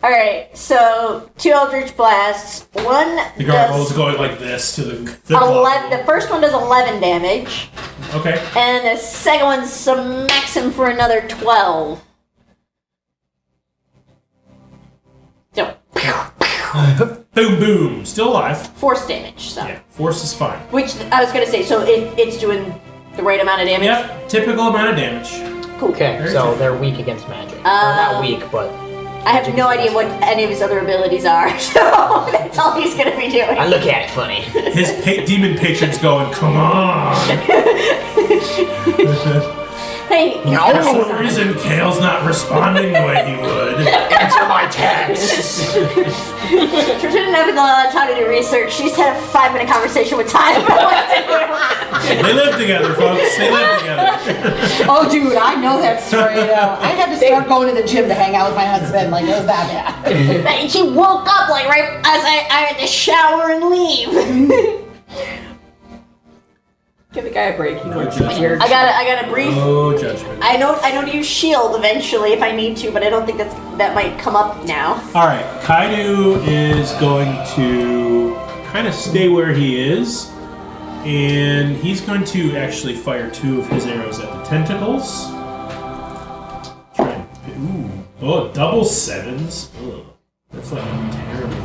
Alright, so 2 Eldritch Blasts. One The gargoyle's does going like this to the 11. The first one does 11 damage. Okay. And the second one smacks him for another 12. So, Boom, boom. Still alive. force damage. So, Yeah, force is fine. which I was gonna say. So it's doing the right amount of damage. Yep, typical amount of damage. Cool. Okay, Very so good. they're weak against magic. Or not weak, but I have no idea what any of his other abilities are, so that's all he's gonna be doing. I look at it funny. His demon patron's going, come on. Hey, There's no reason Kale's not responding the way he would. Answer my text. she didn't have time to do research. She's had a 5-minute conversation with Ty about what to do. They live together, folks. They live together. Oh, dude, I know that story. I had to start going to the gym to hang out with my husband. Like, it was that bad. And she woke up like right as I had to shower and leave. Give the guy a break. He No looks judgment. weird. I gotta brief. No judgment. I know to use shield eventually if I need to, but I don't think that might come up now. Alright, Kaidu is going to kind of stay where he is. And he's going to actually fire 2 of his arrows at the tentacles. Oh, double 7s. Ugh. That's like terrible.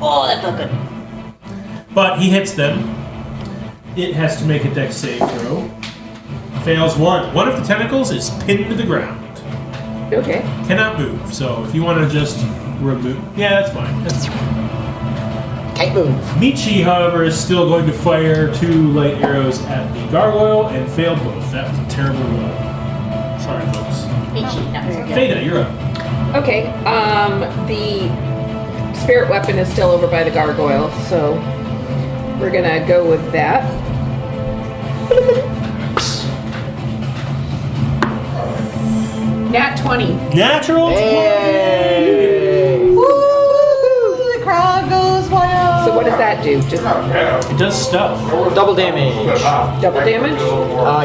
Oh, that felt good. But he hits them. it has to make a dex save throw. Fails 1. One of the tentacles is pinned to the ground. Okay. Cannot move. So if you want to just remove... Yeah, that's fine. Can't move. Michi, however, is still going to fire 2 light arrows at the gargoyle and fail both. That was a terrible roll. Sorry, folks. Fada, you're up. Okay. The spirit weapon is still over by the gargoyle, so we're gonna go with that. Nat 20. Natural 20! Hey. Woo! The crowd goes wild. So what does that do? Just It does stuff. Double damage. double damage?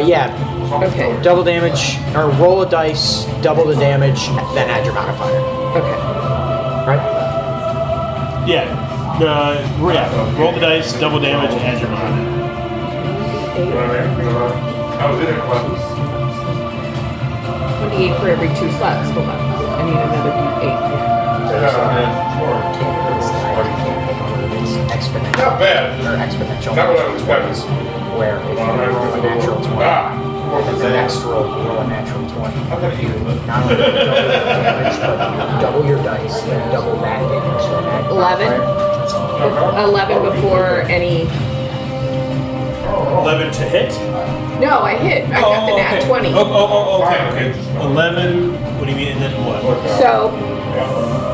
Yeah. Okay. Double damage, or roll a dice, double the damage, then add your modifier. Okay. Right? Yeah. Roll the dice, double damage, add your mod. 28 for every 2 slots. Hold on. I need another D8. It's exponential. Not bad. Or exponential. Not what I was expecting. Where if you roll a natural 20, the next roll you roll a natural 20. You not only double your damage, but you double your dice, then double that damage. So that 11? 11 before any... 11 to hit? No, I hit. I got the nat okay. 20. Okay. 11, what do you mean, and then what? So,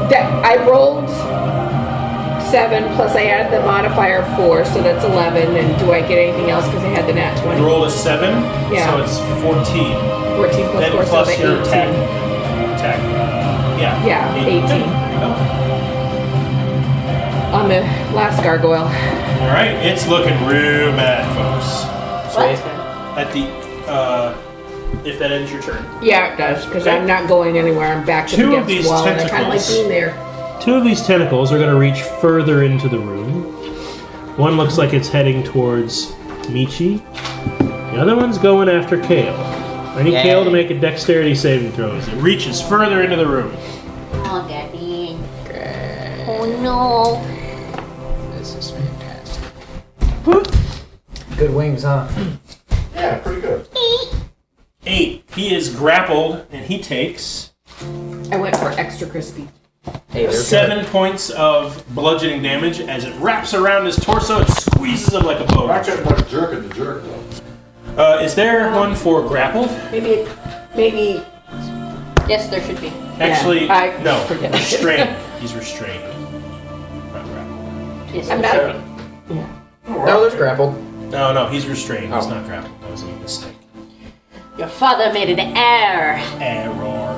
that I rolled 7, plus I added the modifier 4, so that's 11. And do I get anything else because I had the nat 20? You roll a 7, Yeah. so it's 14. 14 plus Then 4, so plus that's your 18. attack. Yeah, 18. On the last gargoyle. Alright, it's looking real bad, folks. Sweet. At the, if that ends your turn. Yeah, it does, because Okay. I'm not going anywhere. I'm back Two of against the these wall, and I kind of like tentacles. being there. 2 of these tentacles are going to reach further into the room. One looks like it's heading towards Michi. The other one's going after Kale. I need Yay. Kale to make a dexterity saving throw as it reaches further into the room. Oh, Daddy. Oh, no. This is fantastic. Good wings, huh? Yeah, pretty good. 8. He is grappled and he takes I went for extra crispy. Hey, they're 7 points of bludgeoning damage as it wraps around his torso and squeezes him like a boa. Not getting much jerk at the jerk, though. Is there one for grappled? Maybe. Yes, there should be. Actually, I no. forget. Restrained. He's restrained. Not grappled. Yes, I'm there not. should No, there's grappled. No, he's restrained. He's Oh. not grappled. That was a mistake. be. Your father made an error. Error.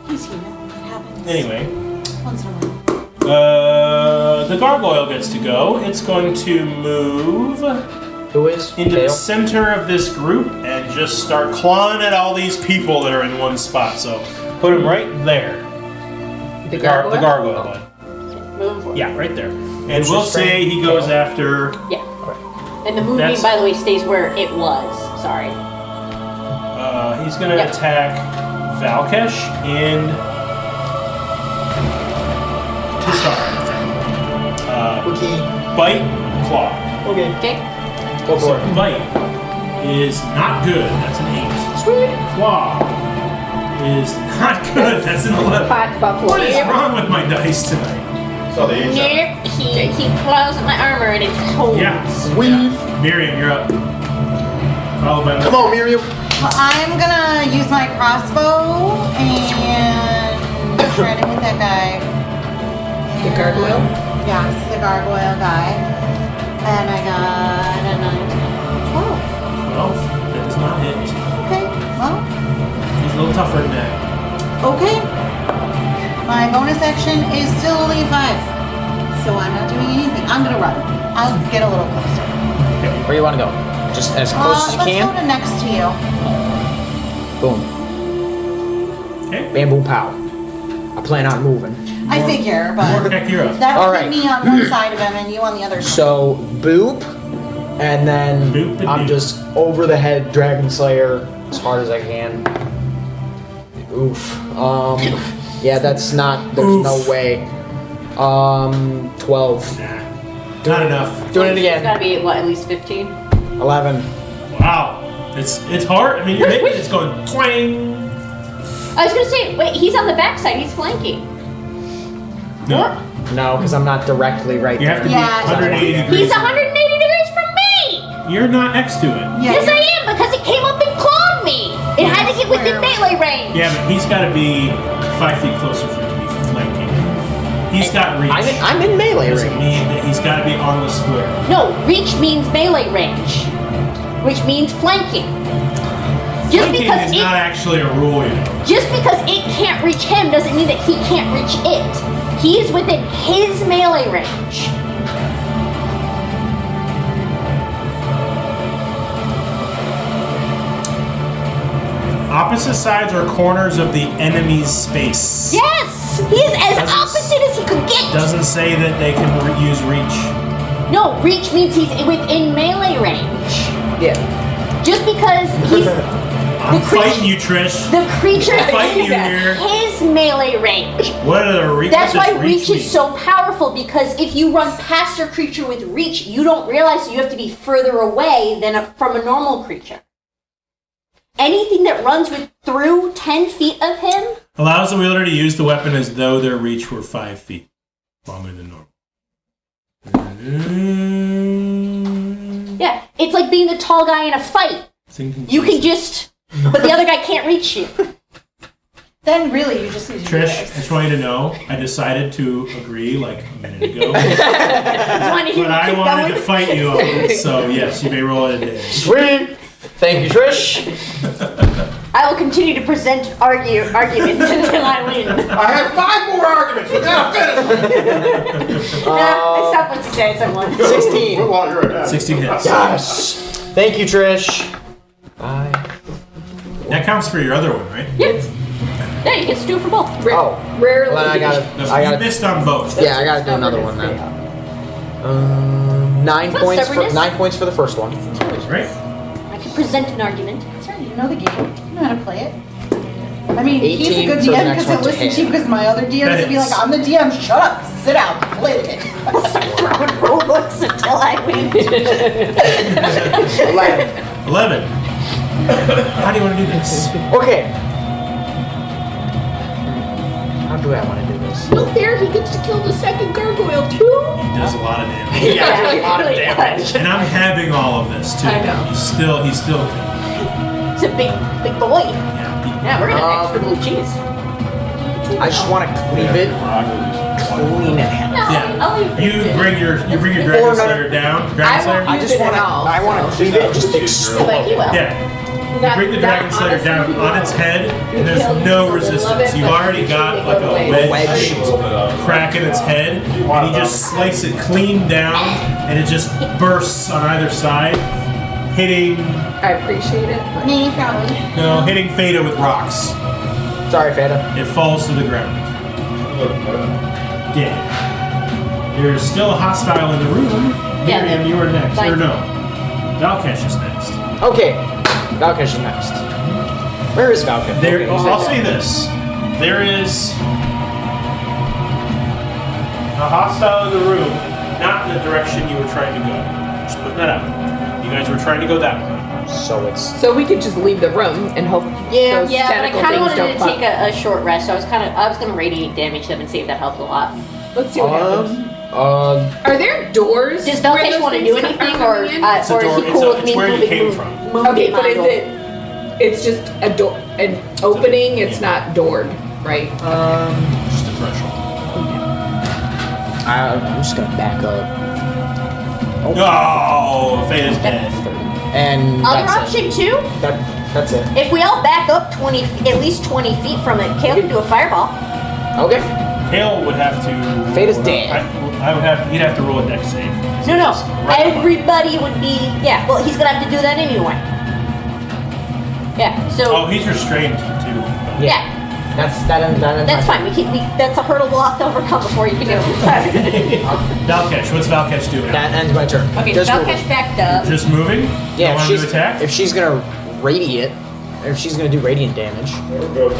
He's human. It happens. Anyway, Once in a while. the gargoyle gets to go. It's going to move Who is? into Kale? the center of this group and just start clawing at all these people that are in one spot. So put him right there. The The gargoyle? gargoyle bud. Moving forward. Yeah, right there. And Who's we'll restrained? say he goes after. Yeah. And the moving, That's- by the way, stays where it was. Sorry. He's going to Yeah. attack Valkesh and to start. Okay. Bite, claw. Okay. Okay. Go So for it. bite is not good. That's an 8. Sweet. Claw is not good. That's an 11. Hot buffalo. What is wrong with my dice tonight? So the H. Nope. He claws at my armor and it holds. Yeah. Weave. Miriam, you're up. Followed by Come on, Miriam. Well, I'm gonna use my crossbow and try to hit that guy. The gargoyle? Yes, the gargoyle guy. And I got a 9, 12. 12. That does not hit. Okay, well, He's a little tougher than that. okay. My bonus action is still only 5. So I'm not doing anything. I'm gonna run. I'll get a little closer. Where you want to go? Just as close as you let's can. go to next to you. Boom. Okay. Bamboo pow. I plan on moving. I figure, but Heck, you're up. that'll All put right. me on one side of him and you on the other side. So boop, and then Boop and I'm boop. just over the head Dragon Slayer as hard as I can. Oof. Yeah, that's not. There's Oof. no way. 12. Nah. Not enough. Doing it It's again. gotta be, what, at least 15? 11. Wow. It's hard. I mean, you're hitting it. It's going twang. I was gonna say, wait, he's on the backside, he's flanking. No. No, because I'm not directly right You there. have to be Yeah. 180 degrees. He's 180 degrees from me! You're not next to it. Yeah, Yes, I am, because it came up and clawed me! It had to get within melee range! Yeah, but he's got to be 5 feet closer for it to be flanking. He's got reach. I'm in melee Doesn't range. mean that he's got to be on the square. No, reach means melee range, which means flanking. Just Flanking because is not actually a rule, you know. just because it can't reach him doesn't mean that he can't reach it. He's within his melee range. Opposite sides or corners of the enemy's space. Yes! He's as Doesn't- opposite as he could get! Doesn't say that they can use reach. No, reach means he's within melee range. Yeah. Just because he's I'm The creature- fighting you, Trish. the creature I'm fighting is you in here. his melee range. What are the reach? That's what why does reach mean? is so powerful, because if you run past your creature with reach, you don't realize you have to be further away than from a normal creature. Anything that runs through 10 feet of him, Allows the wielder to use the weapon as though their reach were 5 feet longer than normal. yeah, it's like being the tall guy in a fight. You can just, but the other guy can't reach you. Then really, you just use your Trish, I dice. just want you to know, I decided to agree like a minute ago. Just wanted to hear But you I keep wanted going. to fight you on it, so yes, you may roll it a day. Sweet. Thank you, Trish. I will continue to present arguments until I win. I have 5 more arguments without finishing. I stopped once you say someone. 16. Well, you're right. 16 hits. Yes. Thank you, Trish. Bye. That counts for your other one, right? Yes. Yeah, you can do it for both. Oh. Rarely. Well, I No, you gotta. missed on both. Yeah, I gotta do another one then. 9 What, points for stubbornness? 9 points for the first one. Right? I can present an argument. That's right, you know the game. You know how to play it. I mean, he's a 18 good for the DM next because he'll one to listen hit. to you, because my other DMs would be like, I'm the DM, shut up, sit down, play the game. Throwing rule books until I win. 11. 11. How do you want to do this? Okay. How do I want to do this? Look there, he gets to kill the second gargoyle too. He does a lot of damage. Yeah, he a lot of really damage. does. And I'm having all of this too. I know. He's still It's a big boy. yeah. Yeah, we're gonna extra blue cheese. I just want to cleave it clean in half. No, Yeah. I'll leave You bring your Dragon Or no. Slayer down. Dragon Slayer? I just want to. I want to cleave it just explode. But he will. Yeah. Bring the Dragon Slayer down on its head, and there's no resistance. You've already got like a wedge crack in its head, and you just slice it clean down, and it just bursts on either side, hitting I appreciate it. Me, probably. hitting Fada with rocks. Sorry, Fada. It falls to the ground. Yeah. There's still a hostile in the room. Yeah, Miriam, you are next. fine. Or no. Valkesh is next. Okay. Valkesh is next. Where is Valkesh? There, Okay, he's I'll there. say this. There is a hostile in the room, not in the direction you were trying to go. Just putting that out. You guys were trying to go that way. So it's. So we could just leave the room and hope those Yeah, but I tentacle kind of things wanted don't to fuck. take a short rest, so I was gonna radiate damage them and see if that helped a lot. Let's see what happens. Are there doors? Does where Belkesh those want to things do are anything, coming or in? It's a or door. is he cool with It's me where you moving? came from. Okay, but is model? it's just a door, an opening? It's not doored, right? Just a threshold. I'm just gonna back up. Oh, Fada's dead. And Other that's option too, it. That's it. if we all back up at least 20 feet from it, Kale can do a fireball. Okay. Kale would have to. Fada's dead. I would have. You'd have to roll a dex save. No, Right. everybody would be, yeah, well, he's gonna have to do that anyway. Yeah, so, Oh, he's restrained too. yeah, That's that's fine. That's a hurdle we'll have to overcome before you can do it. Valkesh, what's Valkesh doing? That ends my turn. Okay, Just moving. Valkesh backed up. Just moving? Yeah, Don't want to attack? if she's gonna radiate, or if she's gonna do radiant damage.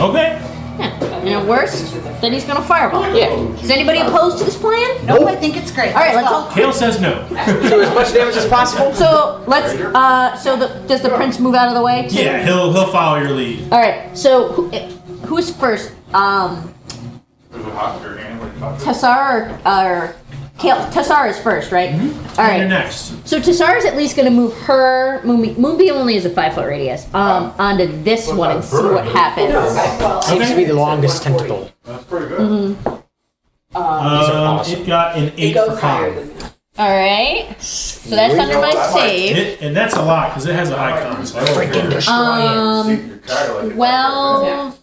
Okay. And worst, then he's gonna fireball. Yeah. Is anybody opposed to this plan? Nope, I think it's great. All right, let's go. all. Kale says no. Do as much damage as possible. So let's. Does the prince move out of the way? Too? Yeah, he'll follow your lead. All right. So who's first? Tassar or Kale? Tassar is first, right? Mm-hmm. All And you're right. next. So Tassar is at least going to move her. Moonbeam only has a 5-foot radius. Onto this one and see what happens. Seems to be the longest tentacle. That's pretty good. awesome. It got an 8 for con. All right. So that's under my save. And that's a lot because it has a high con. So I don't Freaking care. destroy it. 12,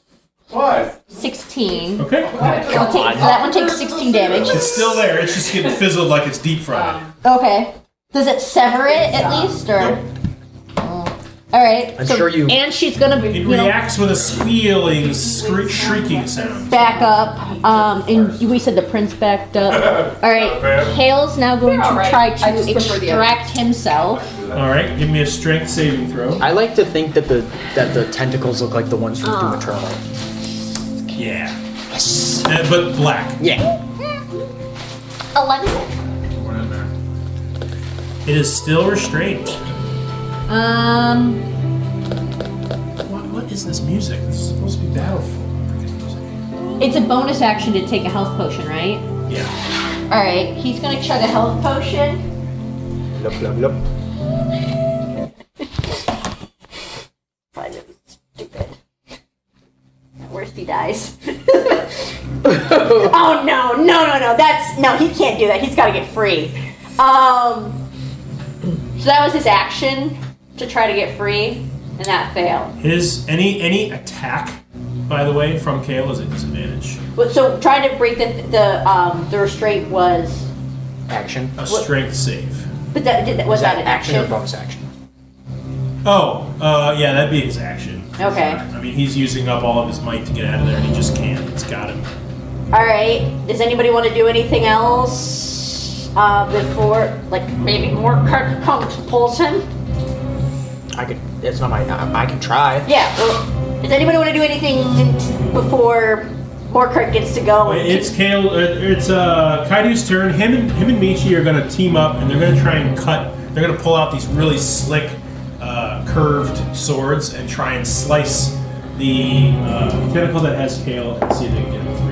What? 16. Okay. That one takes 16 damage. It's still there. It's just getting fizzled like it's deep fried. Okay. Does it sever it at least, or? Nope. All right. I'm sure you- And she's gonna, It you know, reacts with a squealing, shrieking sound. back up. And we said the prince backed up. All right. Kale's now going to All right. try I to just prefer the extract himself. All right, give me a strength saving throw. I like to think that the tentacles look like the ones from Doom Eternal. Yeah. But black. Yeah. 11. Went in there. It is still restrained. What is this music? This is supposed to be battleful. It's a bonus action to take a health potion, right? Yeah. All right. He's gonna chug a health potion. Look, look, look. Find it stupid. Worst he dies. Oh no! No, he can't do that. He's got to get free. So that was his action to try to get free, and that failed. His any attack, by the way, from Kale is a disadvantage. But so trying to break the restraint was, Action. A strength save. but was that an action? or bonus action? Oh, yeah, that'd be his action. Okay. I mean, he's using up all of his might to get out of there, and he just can't. It's got him. All right. Does anybody want to do anything else before, like maybe more compulsion? I could. It's not my. I can try. Yeah. Well, does anybody want to do anything before Morkart gets to go? It's Kale. It's Kaidu's turn. Him and Michi are gonna team up, and they're gonna try and cut. They're gonna pull out these really slick, curved swords and try and slice the tentacle that has Kale and see if they can get him free.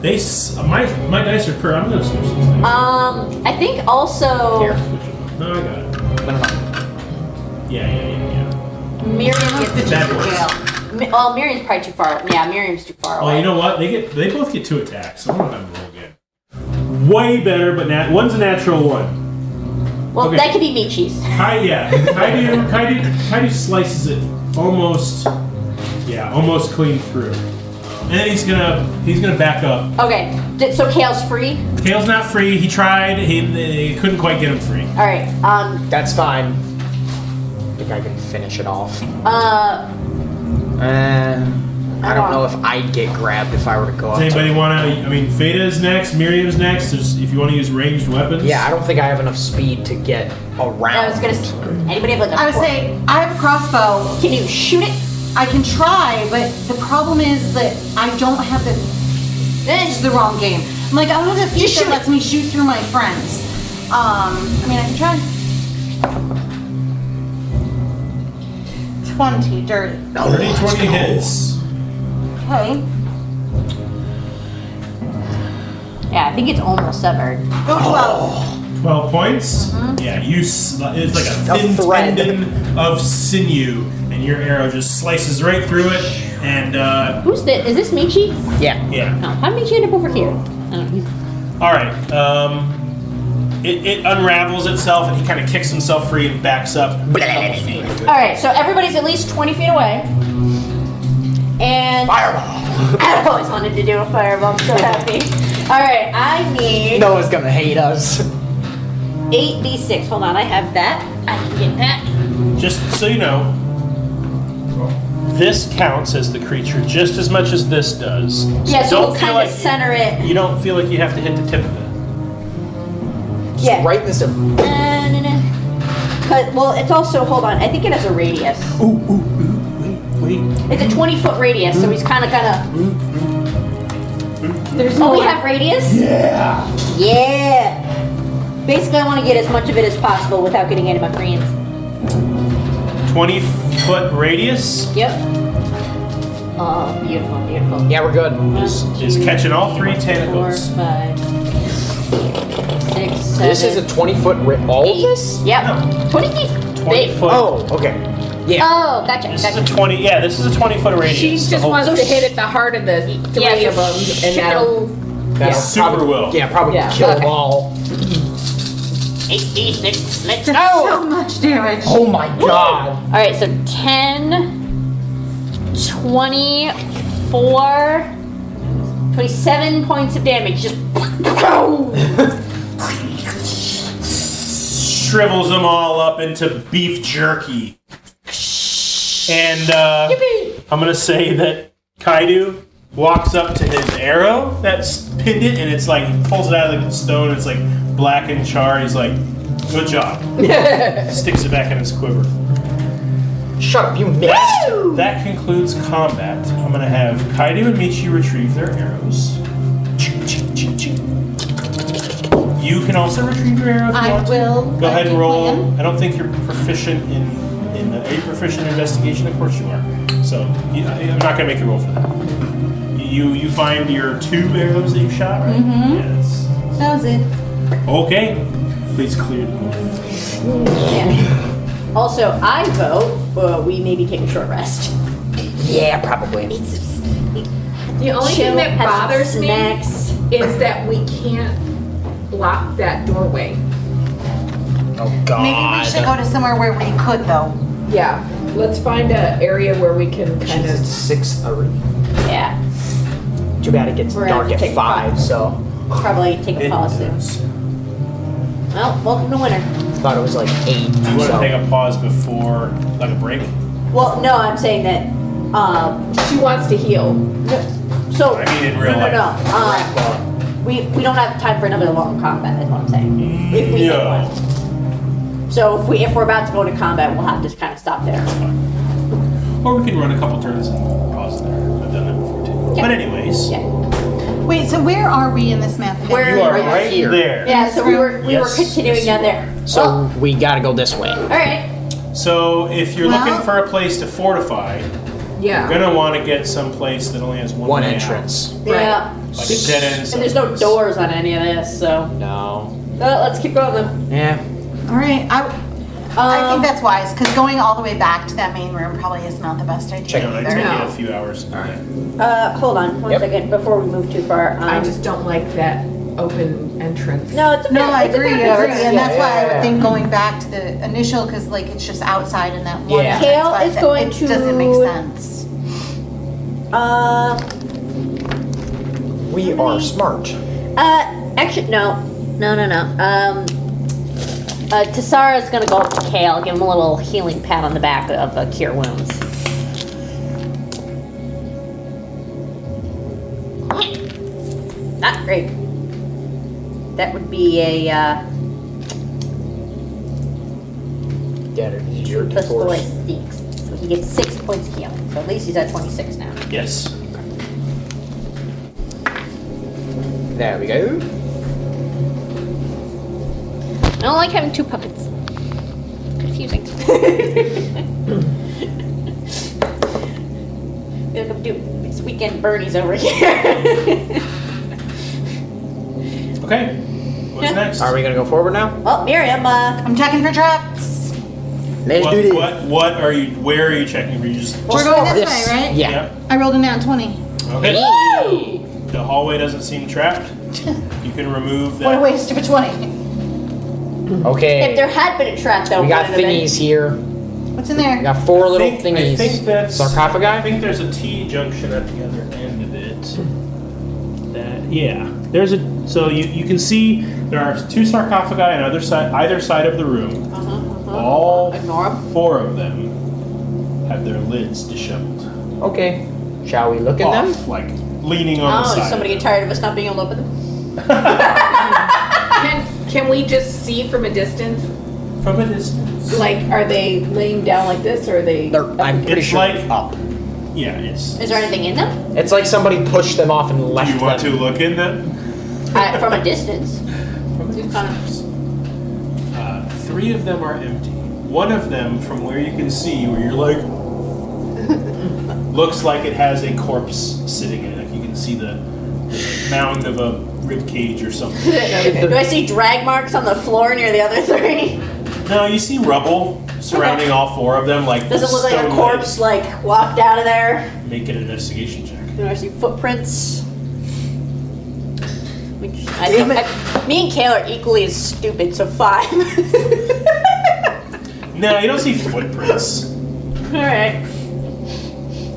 They suck. My dice are curved. I'm gonna switch these things. I think also Here. No, I got it. No. Yeah. Miriam gets to That jail. Well, Miriam's probably too far. Yeah, Miriam's too far Oh, away. you know what? They both get 2 attacks. So I'm gonna have them roll again. Way better, but one's a natural 1. Well, okay. that could be Michi's. Kaidu slices it almost clean through. And then he's gonna back up. Okay. So Kale's free. Kale's not free. He tried. He couldn't quite get him free. All right. That's fine. I think I can finish it off. Uh. I don't know if I'd get grabbed if I were to go up. Does anybody want to? I mean, Feda's next. Miriam's next. If you want to use ranged weapons. Yeah, I don't think I have enough speed to get around. I was gonna. Anybody have like a? I would say I have a crossbow. Can you shoot it? I can try, but the problem is that I don't have the. This is the wrong game. I'm like, I don't have the feat that lets me shoot through my friends. I mean, I can try. 20, dirty. 30-20 hits. Okay. Yeah, I think it's almost severed. Go 12. 12 points. Yeah, it's like a thin thread. tendon of sinew, and your arrow just slices right through it. And Who's this? Is this Michi? Yeah. yeah. No. How did Michi end up over here? All right. It unravels itself, and he kind of kicks himself free and backs up a couple feet. All right. So everybody's at least 20 feet away. And Fireball. I've always wanted to do a fireball. I'm so happy. All right. I need No one's gonna hate us. 8d6. Hold on. I have that. I can get that. Just so you know, this counts as the creature just as much as this does. Yeah. So don't we'll feel kind like of center it. you don't feel like you have to hit the tip of it. Yeah. Right in this. Well, it's also, hold on, I think it has a radius. Sweet. It's a 20-foot radius, so he's kind of gonna. There's Oh, more. we have radius? Yeah. Yeah. Basically, I want to get as much of it as possible without getting any of my friends. 20-foot radius Yep. Oh, beautiful, beautiful. Yeah, we're good. is catching all 3 4, tentacles. 5, 6, 7. This is a 20-foot all of this? Yep. 20 feet. 20 Big. foot. Oh, okay. Yeah. Oh, gotcha. This is Gotcha. a 20. Yeah, this is a 20-foot radius. She The just whole- wants to hit at the heart of the three Yeah, of them, and that'll. That'll Super probably, will. Yeah, probably Yeah. kill them Okay. all. 8d6. Let's That's go. so much damage. Oh my god. All right, so 10, 24, 27 points of damage. Just shrivels them all up into beef jerky. And I'm gonna say that Kaidu walks up to his arrow that's pinned it, and it's like he pulls it out of the stone. It's like black and charred. He's like, "Good job." Sticks it back in his quiver. Shut up, you missed. That concludes combat. I'm gonna have Kaidu and Michi retrieve their arrows. You can also retrieve your arrow if you I want to. will. Go ahead and roll. plan. I don't think you're proficient in are you proficient in investigation? Of course you are. So I'm not gonna make you roll for that. You find your 2 arrows that you shot, right? Mm-hmm. Yes. That was it. Okay. Please clear the board. yeah. Also, I vote we maybe take a short rest. Yeah, probably. The only Chill, thing that have some bothers me snacks. is that we can't block that doorway. Oh god. Maybe we should go to somewhere where we could, though. Yeah, let's find an area where we can kind It's of. 6:30. Yeah, Too bad it gets We're gonna have dark to at take 5, so probably take a pause soon. Well, welcome to winter. thought it was like 8. Do you want so. to take a pause before, like a break? Well, no, I'm saying that. She wants to heal. So I mean in real life. no. We don't have time for another long combat. Is what I'm saying. If we hit No. one. So if we're about to go to combat, we'll have to kind of stop there. Or we can run a couple turns and pause there. I've done that before too. Yeah. But anyways, Yeah. Wait, so where are we in this map? again? Where- you are Right right here. there. Yeah. So we were Yes, continuing yes, down you there. So we gotta go this way. All right. So if you're Well- looking for a place to fortify, Yeah. you're gonna want to get some place that only has one One way out. entrance. Yeah. Like a dead end. And there's no someplace. doors on any of this, so No. let's keep going then. Yeah. All right. I think that's wise, because going all the way back to that main room probably is not the best idea You know, it's either. gonna No. get a few hours. Hold on one Yep. second before we move too far. I just don't like that open entrance. no, it's a No, fair- I it's a agree, fair concern. and that's why I yeah. would think going back to the initial, because like it's just outside in that one. Yeah. entrance, Kale but is going it to- doesn't make sense. We are smart. Actually, no. Tassara's gonna go up to Kale, give him a little healing pat on the back of Cure Wounds. Not great. That would be a That is your plus 4 course. is 6. So he gets 6 points of healing. So at least he's at 26 now. Yes. There we go. I don't like having 2 puppets. Confusing. Feel like I'm doing this weekend Bernie's over here. Okay. What's next? Are we gonna go forward now? Well, Miriam, I'm checking for traps. Let's do this. What are you? Where are you checking? Are you just? We're going this way, right? Yeah. Yep. I rolled a nat 20. Okay. The hallway doesn't seem trapped. You can remove What a that. waste of a 20. Okay. if there had been a trap, though, we got would it have been- thingies here. What's in there? We got 4 little I thingies. think that's Sarcophagi? I think there's a T junction at the other end of it. There's a. So you can see there are 2 sarcophagi on either side of the room. All Ignore 'em. 4 of them have their lids disheveled. Okay. Shall we look at them? Off, like leaning on the Oh, side. is somebody get tired of us not being able to open them? Can we just see from a distance? From a distance. Like, are they laying down like this, or are they? I'm pretty It's sure like up. Yeah, it's. Is there anything in them? It's like somebody pushed them off and left Do you want them. to look in them? From a distance. Three of them are empty. One of them, from where you can see, where you're like, looks like it has a corpse sitting in it. Like you can see the mound of a rib cage or something. Do I see drag marks on the floor near the other three? No, you see rubble surrounding all four of them. Like Does it look like a stone corpse like walked out of there? legs. Make an investigation check. Do I see footprints? Damn Me and Kale are equally as stupid, so 5. No, you don't see footprints. Alright.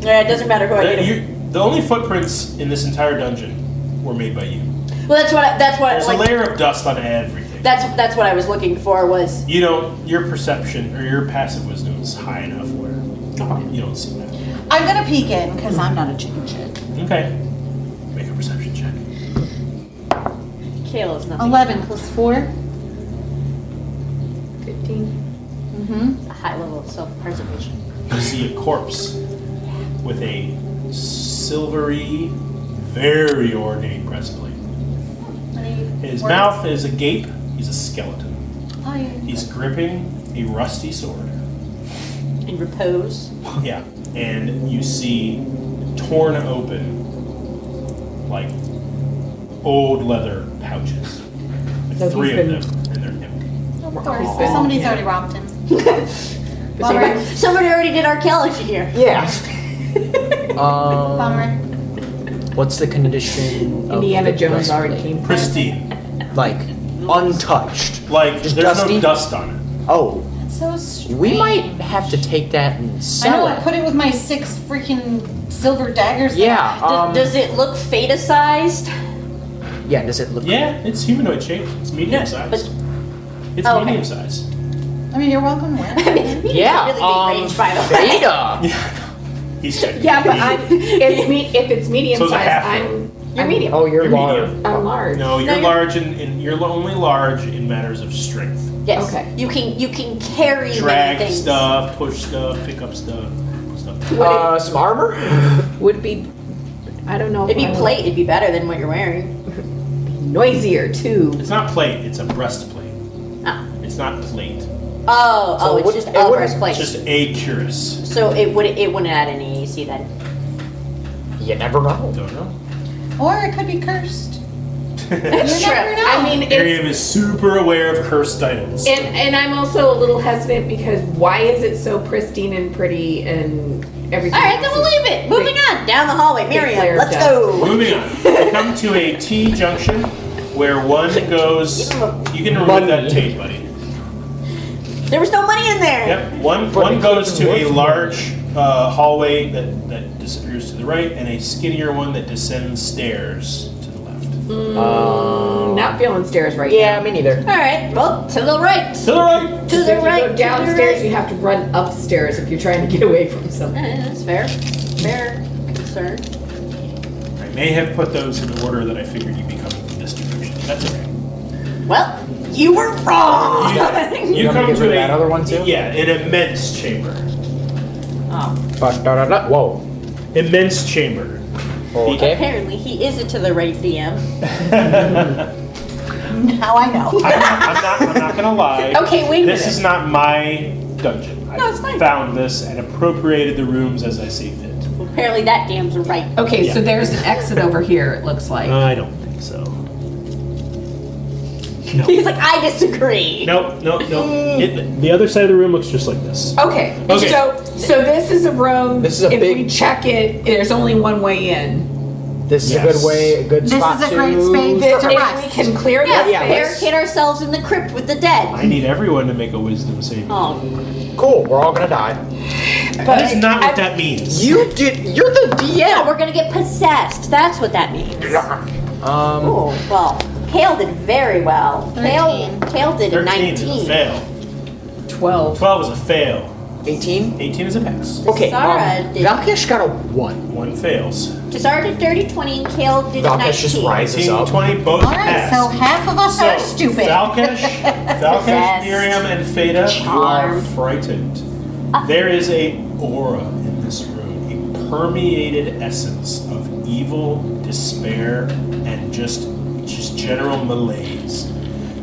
Yeah, it doesn't matter who I get. The only footprints in this entire dungeon were made by you. Well, that's what There's a layer of dust on everything. That's what I was looking for was. You don't. Your perception or your passive wisdom is high enough where you don't see that. I'm gonna peek in because I'm not a chicken shit. Okay. Make a perception check. Kale is nothing. 11 plus 4. 15. Mm-hmm. A high level of self-preservation. You see a corpse with a silvery, very ornate breastplate. His mouth is agape. He's a skeleton. He's gripping a rusty sword. In repose. Yeah. And you see torn open, like old leather pouches. Like So 3 he's of been- them, and they're empty. Of course, somebody's already robbed him. Bummer. Somebody already did archaeology here. Yeah. Bummer. What's the condition? Indiana of the Jones already breastplate? came. Pristine. Like untouched. Like Just there's dusty? no dust on it. Oh, So strange. we might have to take that and I sell know, it. put it with my 6 freaking silver daggers. that Yeah. Does it look feta-sized? Yeah. Does it look? Yeah, it's humanoid shaped. It's medium size. but- It's Oh, okay. medium size. I mean, you're welcome to wear it. Yeah. Really big range, by the way. Beta. He's technically Yeah, but if it's medium So it's a size, half I'm medium. Oh, you're You're large. medium. I'm large. No, you're you're- large in you're only large in matters of strength. Yes. Okay. You can carry many Drag things. stuff, push stuff, pick up stuff. Some armor. Would be, I don't know. if It'd be I would- plate. It'd be better than what you're wearing. Noisier too. It's not plate, it's a breastplate. Ah. It's not plate. Oh, it it's just wouldn't- it a wouldn't- breastplate. It's just a cuirass. So it wouldn't add any AC then. You never know. Don't know. Or it could be cursed. That's You never know. I mean, it's, Miriam is super aware of cursed items. and I'm also a little hesitant because why is it so pristine and pretty and everything? All right, then we'll leave it. Moving on down the hallway, Miriam. layer of Let's dust. go. Moving on. We come to a T junction where one goes. You can remove that tape, buddy. There was no money in there. Yep. One goes to a large hallway that disappears to the right, and a skinnier one that descends stairs to the left. Not feeling stairs right Yeah, now. me neither. All right. Well, to the right. To the right. To So the if right. you go downstairs, you have to run upstairs if you're trying to get away from something. That's fair. Fair concern. I may have put those in the order that I figured you'd be coming from this direction. That's okay. Well, you were wrong. You want me come to get to rid of that other one too? Yeah, an immense chamber. Ba-da-da-da. Whoa. Immense chamber. Okay. Apparently, he is it to the right, DM. Now I know. I'm not gonna lie. Okay, wait a This minute. is not my dungeon. I it's fine. found this and appropriated the rooms as I see fit. Apparently, that DM's right. Okay, so Yeah. there's an exit over here. It looks like. I don't think so. No. He's like, I disagree. Nope. The other side of the room looks just like this. Okay. Okay. So this is a room. This is a if big- we check it, there's only one way in. This is Yes. a good way, a good This spot is a great to... space. If To we rest. can clear Yeah, this yeah, space. barricade ourselves in the crypt with the dead. I need everyone to make a wisdom saving. Oh, Cool, we're all gonna die. That is not what that means. You're the yeah, DM! we're gonna get possessed. That's what that means. Oh, well, Kale did very well. Kale did a 13 is a 19. fail. 12. 12 is a fail. 18? 18 is a pass. Okay, Zara did- Valkesh got a 1. 1 fails. Tazara did dirty 20 and Kale did a 19. Valkesh just rises 18, up. 20, both All right, pass. so half of us are stupid. Valkesh, Possessed. Miriam, and Feta, you are Charmed. frightened. There is a aura in this room, a permeated essence of evil, despair, and just general malaise.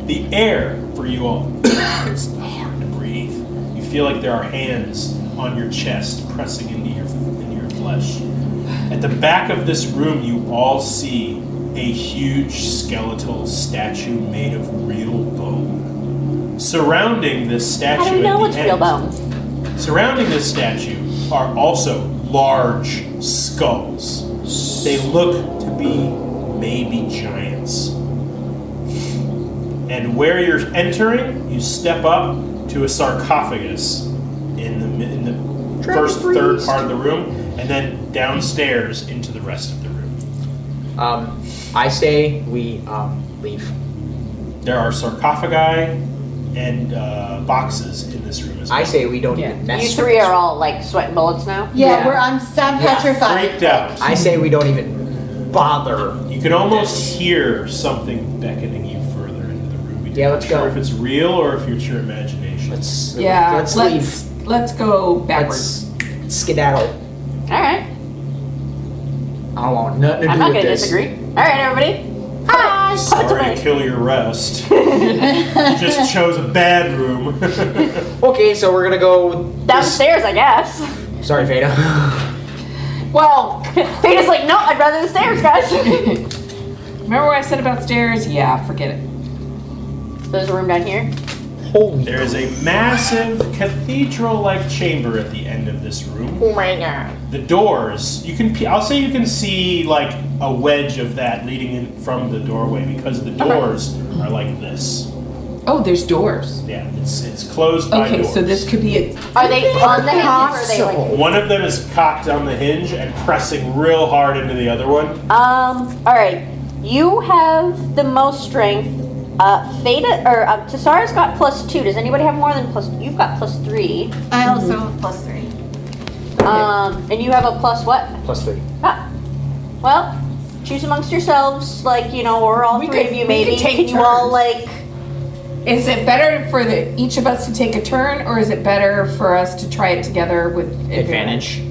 The air for you all it's hard to breathe. You feel like there are hands on your chest pressing into your flesh. At the back of this room, you all see a huge skeletal statue made of real bone. Surrounding this statue, How do we know it's real bone? Surrounding this statue are also large skulls. They look to be maybe giants. And where you're entering, you step up to a sarcophagus in the first third part of the room, and then downstairs into the rest of the room. I say we leave. There are sarcophagi and boxes in this room as well. I say we don't even mess You with three this. are all like sweating bullets now. Yeah, I'm petrified. Freaked out. I say we don't even bother. You can almost hear something beckoning you further into the room. Yeah, let's You're not go. sure if it's real or if it's your imagination. Let's let's leave. Let's go backwards. Let's skedaddle. All right. I don't want nothing to do I'm not with gonna this. disagree. All right, everybody. Hi. Sorry to kill your rest. You just chose a bad room. Okay, so we're gonna go Downstairs, I guess. Sorry, Veda. Well, Peter's like, no, I'd rather the stairs, guys. remember what I said about stairs? Yeah, forget it. There's a room down here. Holy. There is a massive cathedral-like chamber at the end of this room. Oh my god. The doors, I'll say you can see like a wedge of that leading in from the doorway because the doors are like this. Oh, there's doors. Yeah, it's closed by Okay, doors. so this could be a. Are they on the hinges or are they like? One of them is cocked on the hinge and pressing real hard into the other one. All right. You have the most strength. Tasara's got +2. Does anybody have more than +2? You've got +3. I also have +3. And you have a plus what? +3. Ah. Well, choose amongst yourselves, like, or all We three could- of you we could maybe. take Can you all, turns. like... Is it better for each of us to take a turn, or is it better for us to try it together with advantage?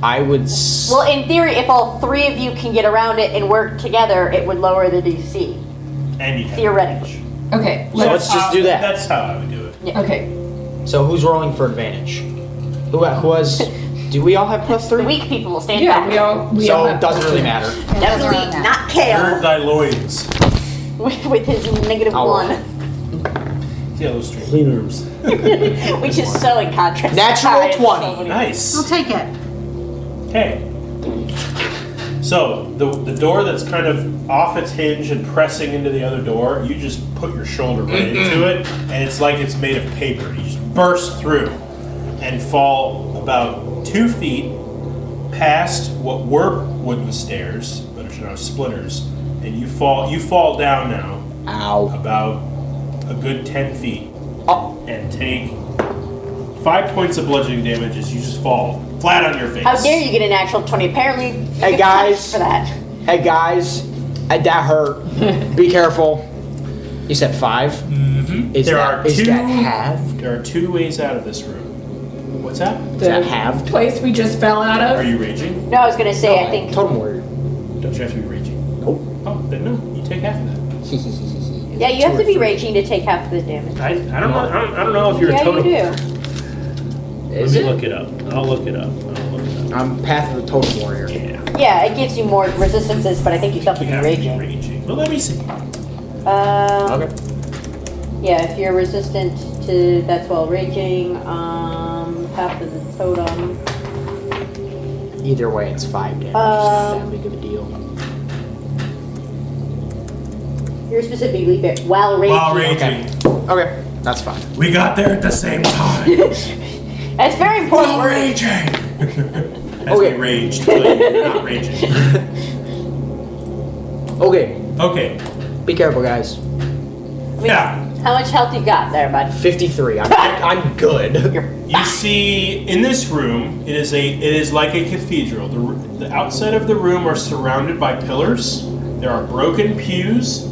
I would. Well, in theory, if all three of you can get around it and work together, it would lower the DC. And you have Theoretically. Okay. So let's just do that. That's how I would do it. Okay. So who's rolling for advantage? Who has? Do we all have The +3? weak people will stand Yeah, back. we all So have it doesn't really +3. matter. Definitely not Gird Kale thy loins. with his -1, Yellow straight nerves. which is so in contrast. Natural I have 20. Nice. I'll take it. Okay. So the door that's kind of off its hinge and pressing into the other door, you just put your shoulder right into it, and it's like it's made of paper. You just burst through and fall about 2 feet past what were wooden stairs, but are now splinters, and you fall down now Ow. about a good 10 feet Oh. and take 5 points of bludgeoning damage as you just fall flat on your face. How dare you get an actual 20? Apparently, you Hey, get guys. punished for that. Hey guys, that hurt. Be careful. You said 5? Mm-hmm. Is There that are is two- that halved? There are 2 ways out of this room. What's that? Is that halved? Place we just fell out Are of. you raging? No, I was gonna say, I think. Totem warrior. Don't you have to be raging? Nope. Oh, then no. You take half of that. Yeah, you have to be raging to take half of the damage. I don't know. I don't know if you're a Yeah, totem. you do. Let Is me it? look it up. I'll look it up. I'm Path of the Totem Warrior. Yeah. Yeah, it gives you more resistances, but I think you still have to You be have to be raging. raging. Well, let me see. Okay. Yeah, if you're resistant to that's while raging, half of the totem. Either way, it's 5 damage. Um, that big of a deal. You're specifically while raging. While raging. Okay, that's fine. We got there at the same time. That's very important. While wording. raging. As Okay. we raged, clearly, not raging. Okay, Okay. be careful, guys. Yeah. How much health you got there, bud? 53. I'm good. You see, in this room, it is like a cathedral. The outside of the room are surrounded by pillars. There are broken pews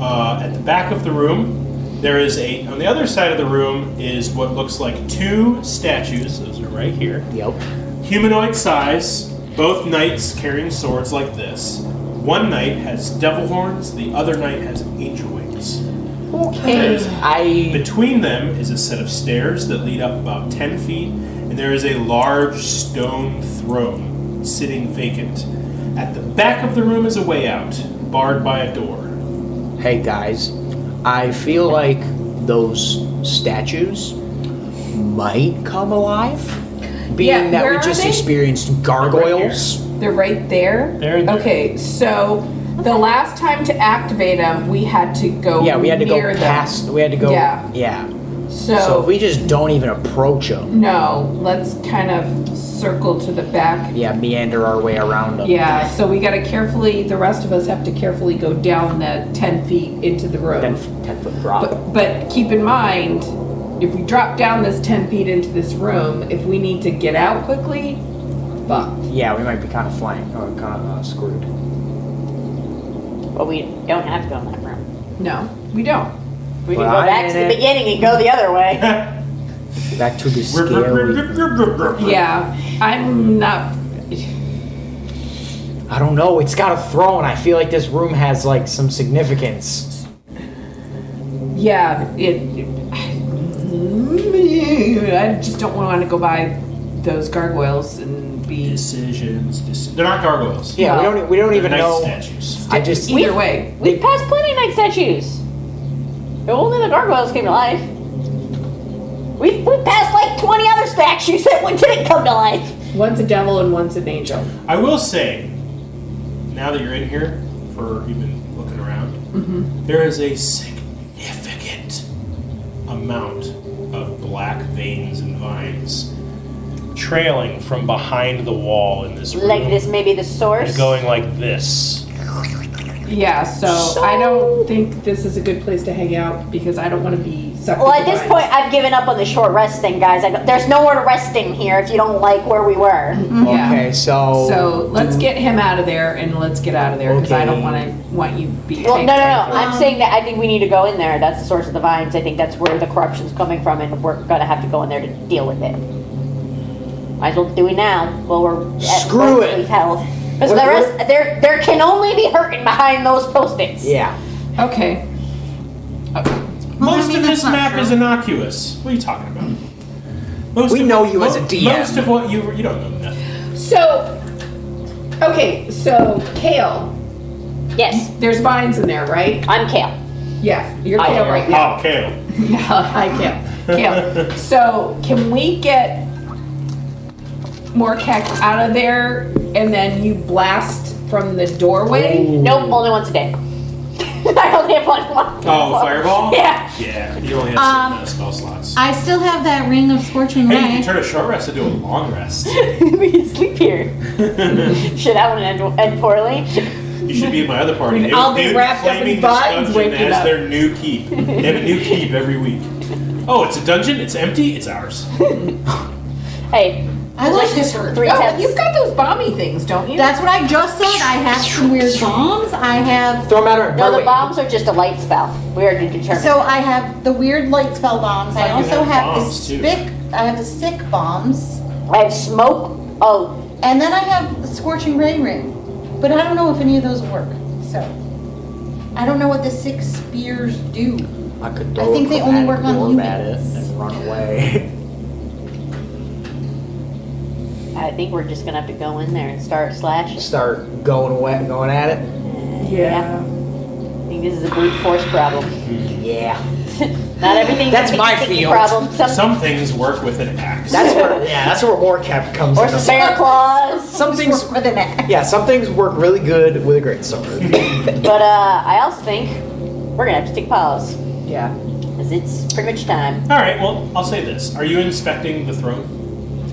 at the back of the room. There is on the other side of the room is what looks like 2 statues. Those are right here. Yep. Humanoid size, Both knights carrying swords like this. One knight has devil horns, the other knight has angel wings. Okay. Between them is a set of stairs that lead up about 10 feet, and there is a large stone throne sitting vacant. At the back of the room is a way out, barred by a door. Hey guys, I feel like those statues might come alive. Being Yeah, that where we are just they? experienced gargoyles. They're right there? They're there. Okay, so the last time to activate them, we had to go Yeah, we had to go near them. past. We had to go. Yeah. Yeah. So, So if we just don't even approach them, no, let's kind of circle to the back. yeah, meander our way around them. Yeah, so we gotta carefully, the rest of us have to carefully go down the 10 feet into the room. 10-foot drop. But keep in mind, if we drop down this 10 feet into this room, if we need to get out quickly, fuck. Yeah, we might be kind of flanked or kind of screwed. But we don't have to go in that room. No, we don't. We can Well, go I'm back to the in it. beginning and go the other way. Back to the scary. Yeah, I'm not. I don't know. It's got a throne. I feel like this room has like some significance. Yeah, I just don't want to go by those gargoyles and be. Decisions. They're not gargoyles. Yeah, No. we don't They're even knight know. statues. I just Either way. We've passed plenty of night statues. If only the gargoyles came to life. We passed like 20 other statues that didn't come to life. One's a devil and one's an angel. I will say, now that you're in here, for you've been looking around, there is a significant amount of black veins and vines trailing from behind the wall in this room. Like this may be the source. And going like this. Yeah, so I don't think this is a good place to hang out because I don't want to be sucked Well, into at this vines. point, I've given up on the short rest thing, guys. There's nowhere to rest in here if you don't like where we were. Yeah. Okay, so So let's get him out of there and let's get out of there because I don't Okay. want you to be. Well, no. taken. I'm saying that I think we need to go in there. That's the source of the vines. I think that's where the corruption's coming from, and we're gonna have to go in there to deal with it. Might as well do it now while we're at Screw it. relative health. Because What- the rest, there can only be hurting behind those post-its. yeah. Okay. Most of that's this not map true. is innocuous. What are you talking about? Most We of know what- you as a DM. Most of what you don't know nothing. So, okay, so Kale, Yes, there's vines in there, right? I'm Kale. Yeah, you're Hi, Kale Kale. right now. Oh, Kale. Yeah, hi, Kale. Kale. So, can we get Morkek out of there and then you blast from the doorway? Nope, only once a day. I only have one. Oh, fireball? Yeah. Yeah, you only have certain amount of spell slots. I still have that ring of scorching Hey, you ray. can turn a short rest into a long rest. We can sleep here. Should that one end poorly? You should be in my other party. They I'll would- be they would wrapped up claiming in this vines dungeon waking as up. their new keep. They have a new keep every week. Oh, it's a dungeon? It's empty? It's ours. Hey, I like this hurt. 3 Oh, tenths. you've got those bomby things, don't you? That's what I just said. I have some weird bombs. I have. Throw them at her. No, the wait. bombs are just a light spell. We already determined. So I have the weird light spell bombs. I You also have have the bombs, too. sick. I have the sick bombs, I have smoke. Oh, and then I have the scorching ray ring. But I don't know if any of those work. So I don't know what the 6 spears do. I could I throw think a they only work on chromatic orb at it humans. and run away. I think we're just gonna have to go in there and start slashing. Start going away, going at it. Yeah. I think this is a brute force problem. Yeah. Not everything's That's a my sticky field. problem. Some things work with an axe. That's where that's where Morcap comes or in. some bear claws. Some things, Work with an axe. yeah, some things work really good with a great sword. But I also think we're gonna have to take pause. Yeah. Because it's pretty much time. All right, well, I'll say this. Are you inspecting the throne?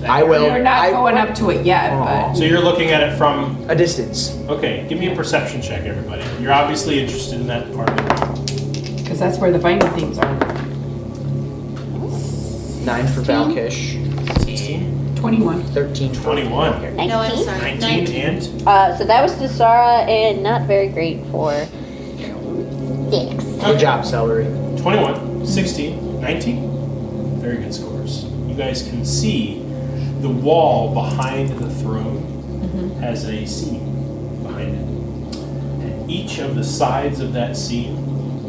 I will. We're not I- going up to it yet, Aw. So you're looking at it from... a distance. Okay, give me a perception check, everybody. You're obviously interested in that part of it. but because that's where the viny things are. 9 for Valkish. 21. 13 for 21. Okay. No, I'm 19? sorry. 19 and... So that was to Sarah and not very great for 6. Good job, Celery. 21, 16, 19. Very good scores. You guys can see the wall behind the throne has a seam behind it. And each of the sides of that seam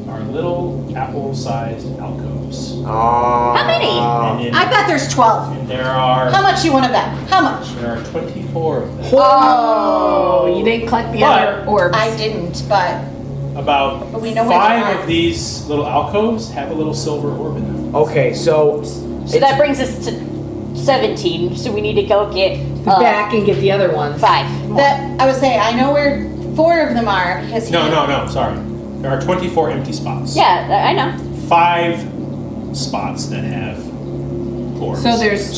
are little apple-sized alcoves. How many? And in- I bet there's 12. and there are How much you want to bet? How much? there are 24 of them. Oh, you didn't collect the But- other orbs. I didn't, but About But we know where they 5 are. of these little alcoves have a little silver orb in them. Okay, so So that brings us to 17. So we need to go get Back and get the other ones. 5 more. that I would say I know where 4 of them are because No, sorry. There are 24 empty spots. Yeah, I know. 5 spots that have orbs.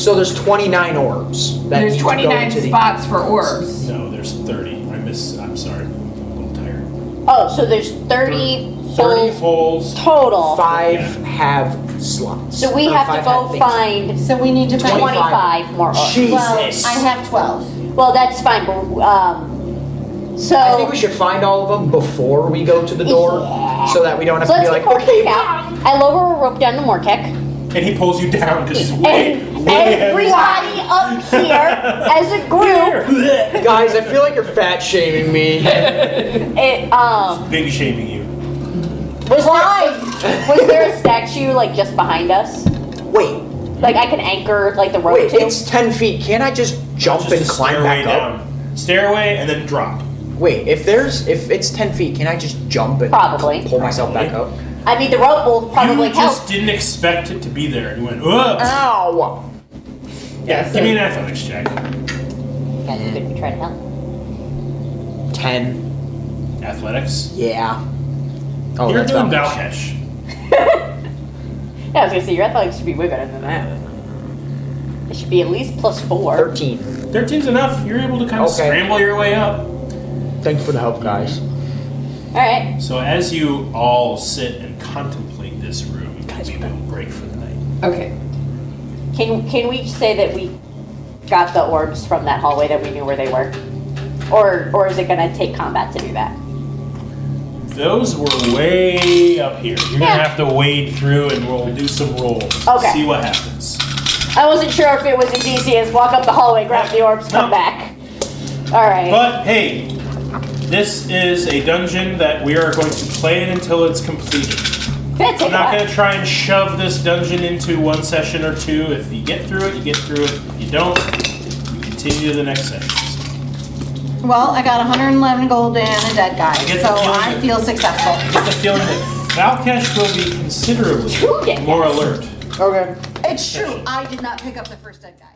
So there's 29 orbs. That there's need to go 29 into the- spots for orbs. No, there's 30. I'm sorry. I'm a little tired. Oh, so there's 30 30 souls fulls. total. 5 have slots. So we Or have to 5 go things. find So we need to find 25 more orbs. Jesus. Well, I have 12. Well, that's fine, but so I think we should find all of them before we go to the door, so that we don't have so to be let's like, get okay, out. I lower a rope down to Morkek. And he pulls you down because he's way, And way heavy. everybody up here as a group. guys, I feel like you're fat shaming me. It Big shaming you. was there a statue like just behind us? Wait, Like I can anchor like the rope wait, to? it's 10 feet. Can't I just jump Just and a climb stairway back up? down. Stairway and then drop. Wait, if it's 10 feet, can I just jump and Probably. pull myself back up? I mean, the rope will probably You help. just didn't expect it to be there. You went, ugh. Ow! Yeah, give me an athletics check. Guys, could we try to help? 10. Athletics. Yeah. Oh, You're that's doing not much. Valkesh. Yeah, I was gonna say your athletics should be way better than that. It should be at least +4. 13. 13's enough. You're able to kind of Okay. scramble your way up. Thanks for the help, guys. All right. So as you all sit and contemplate this room, we will break for the night. Okay. Can we say that we got the orbs from that hallway that we knew where they were, or is it gonna take combat to do that? Those were way up here. You're Yeah. gonna have to wade through, and we'll do some rolls. Okay. See what happens. I wasn't sure if it was as easy as walk up the hallway, grab the orbs, come No. back. All right. But hey, this is a dungeon that we are going to play it until it's completed. Gonna take I'm not a going to try and shove this dungeon into 1 session or 2. If you get through it, you get through it. If you don't, you continue to the next session. Well, I got 111 gold and a dead guy, get the so feeling I that- feel successful. I get the feeling that Valkesh will be considerably Two dead more guys. alert. Okay. It's true. I did not pick up the first dead guy.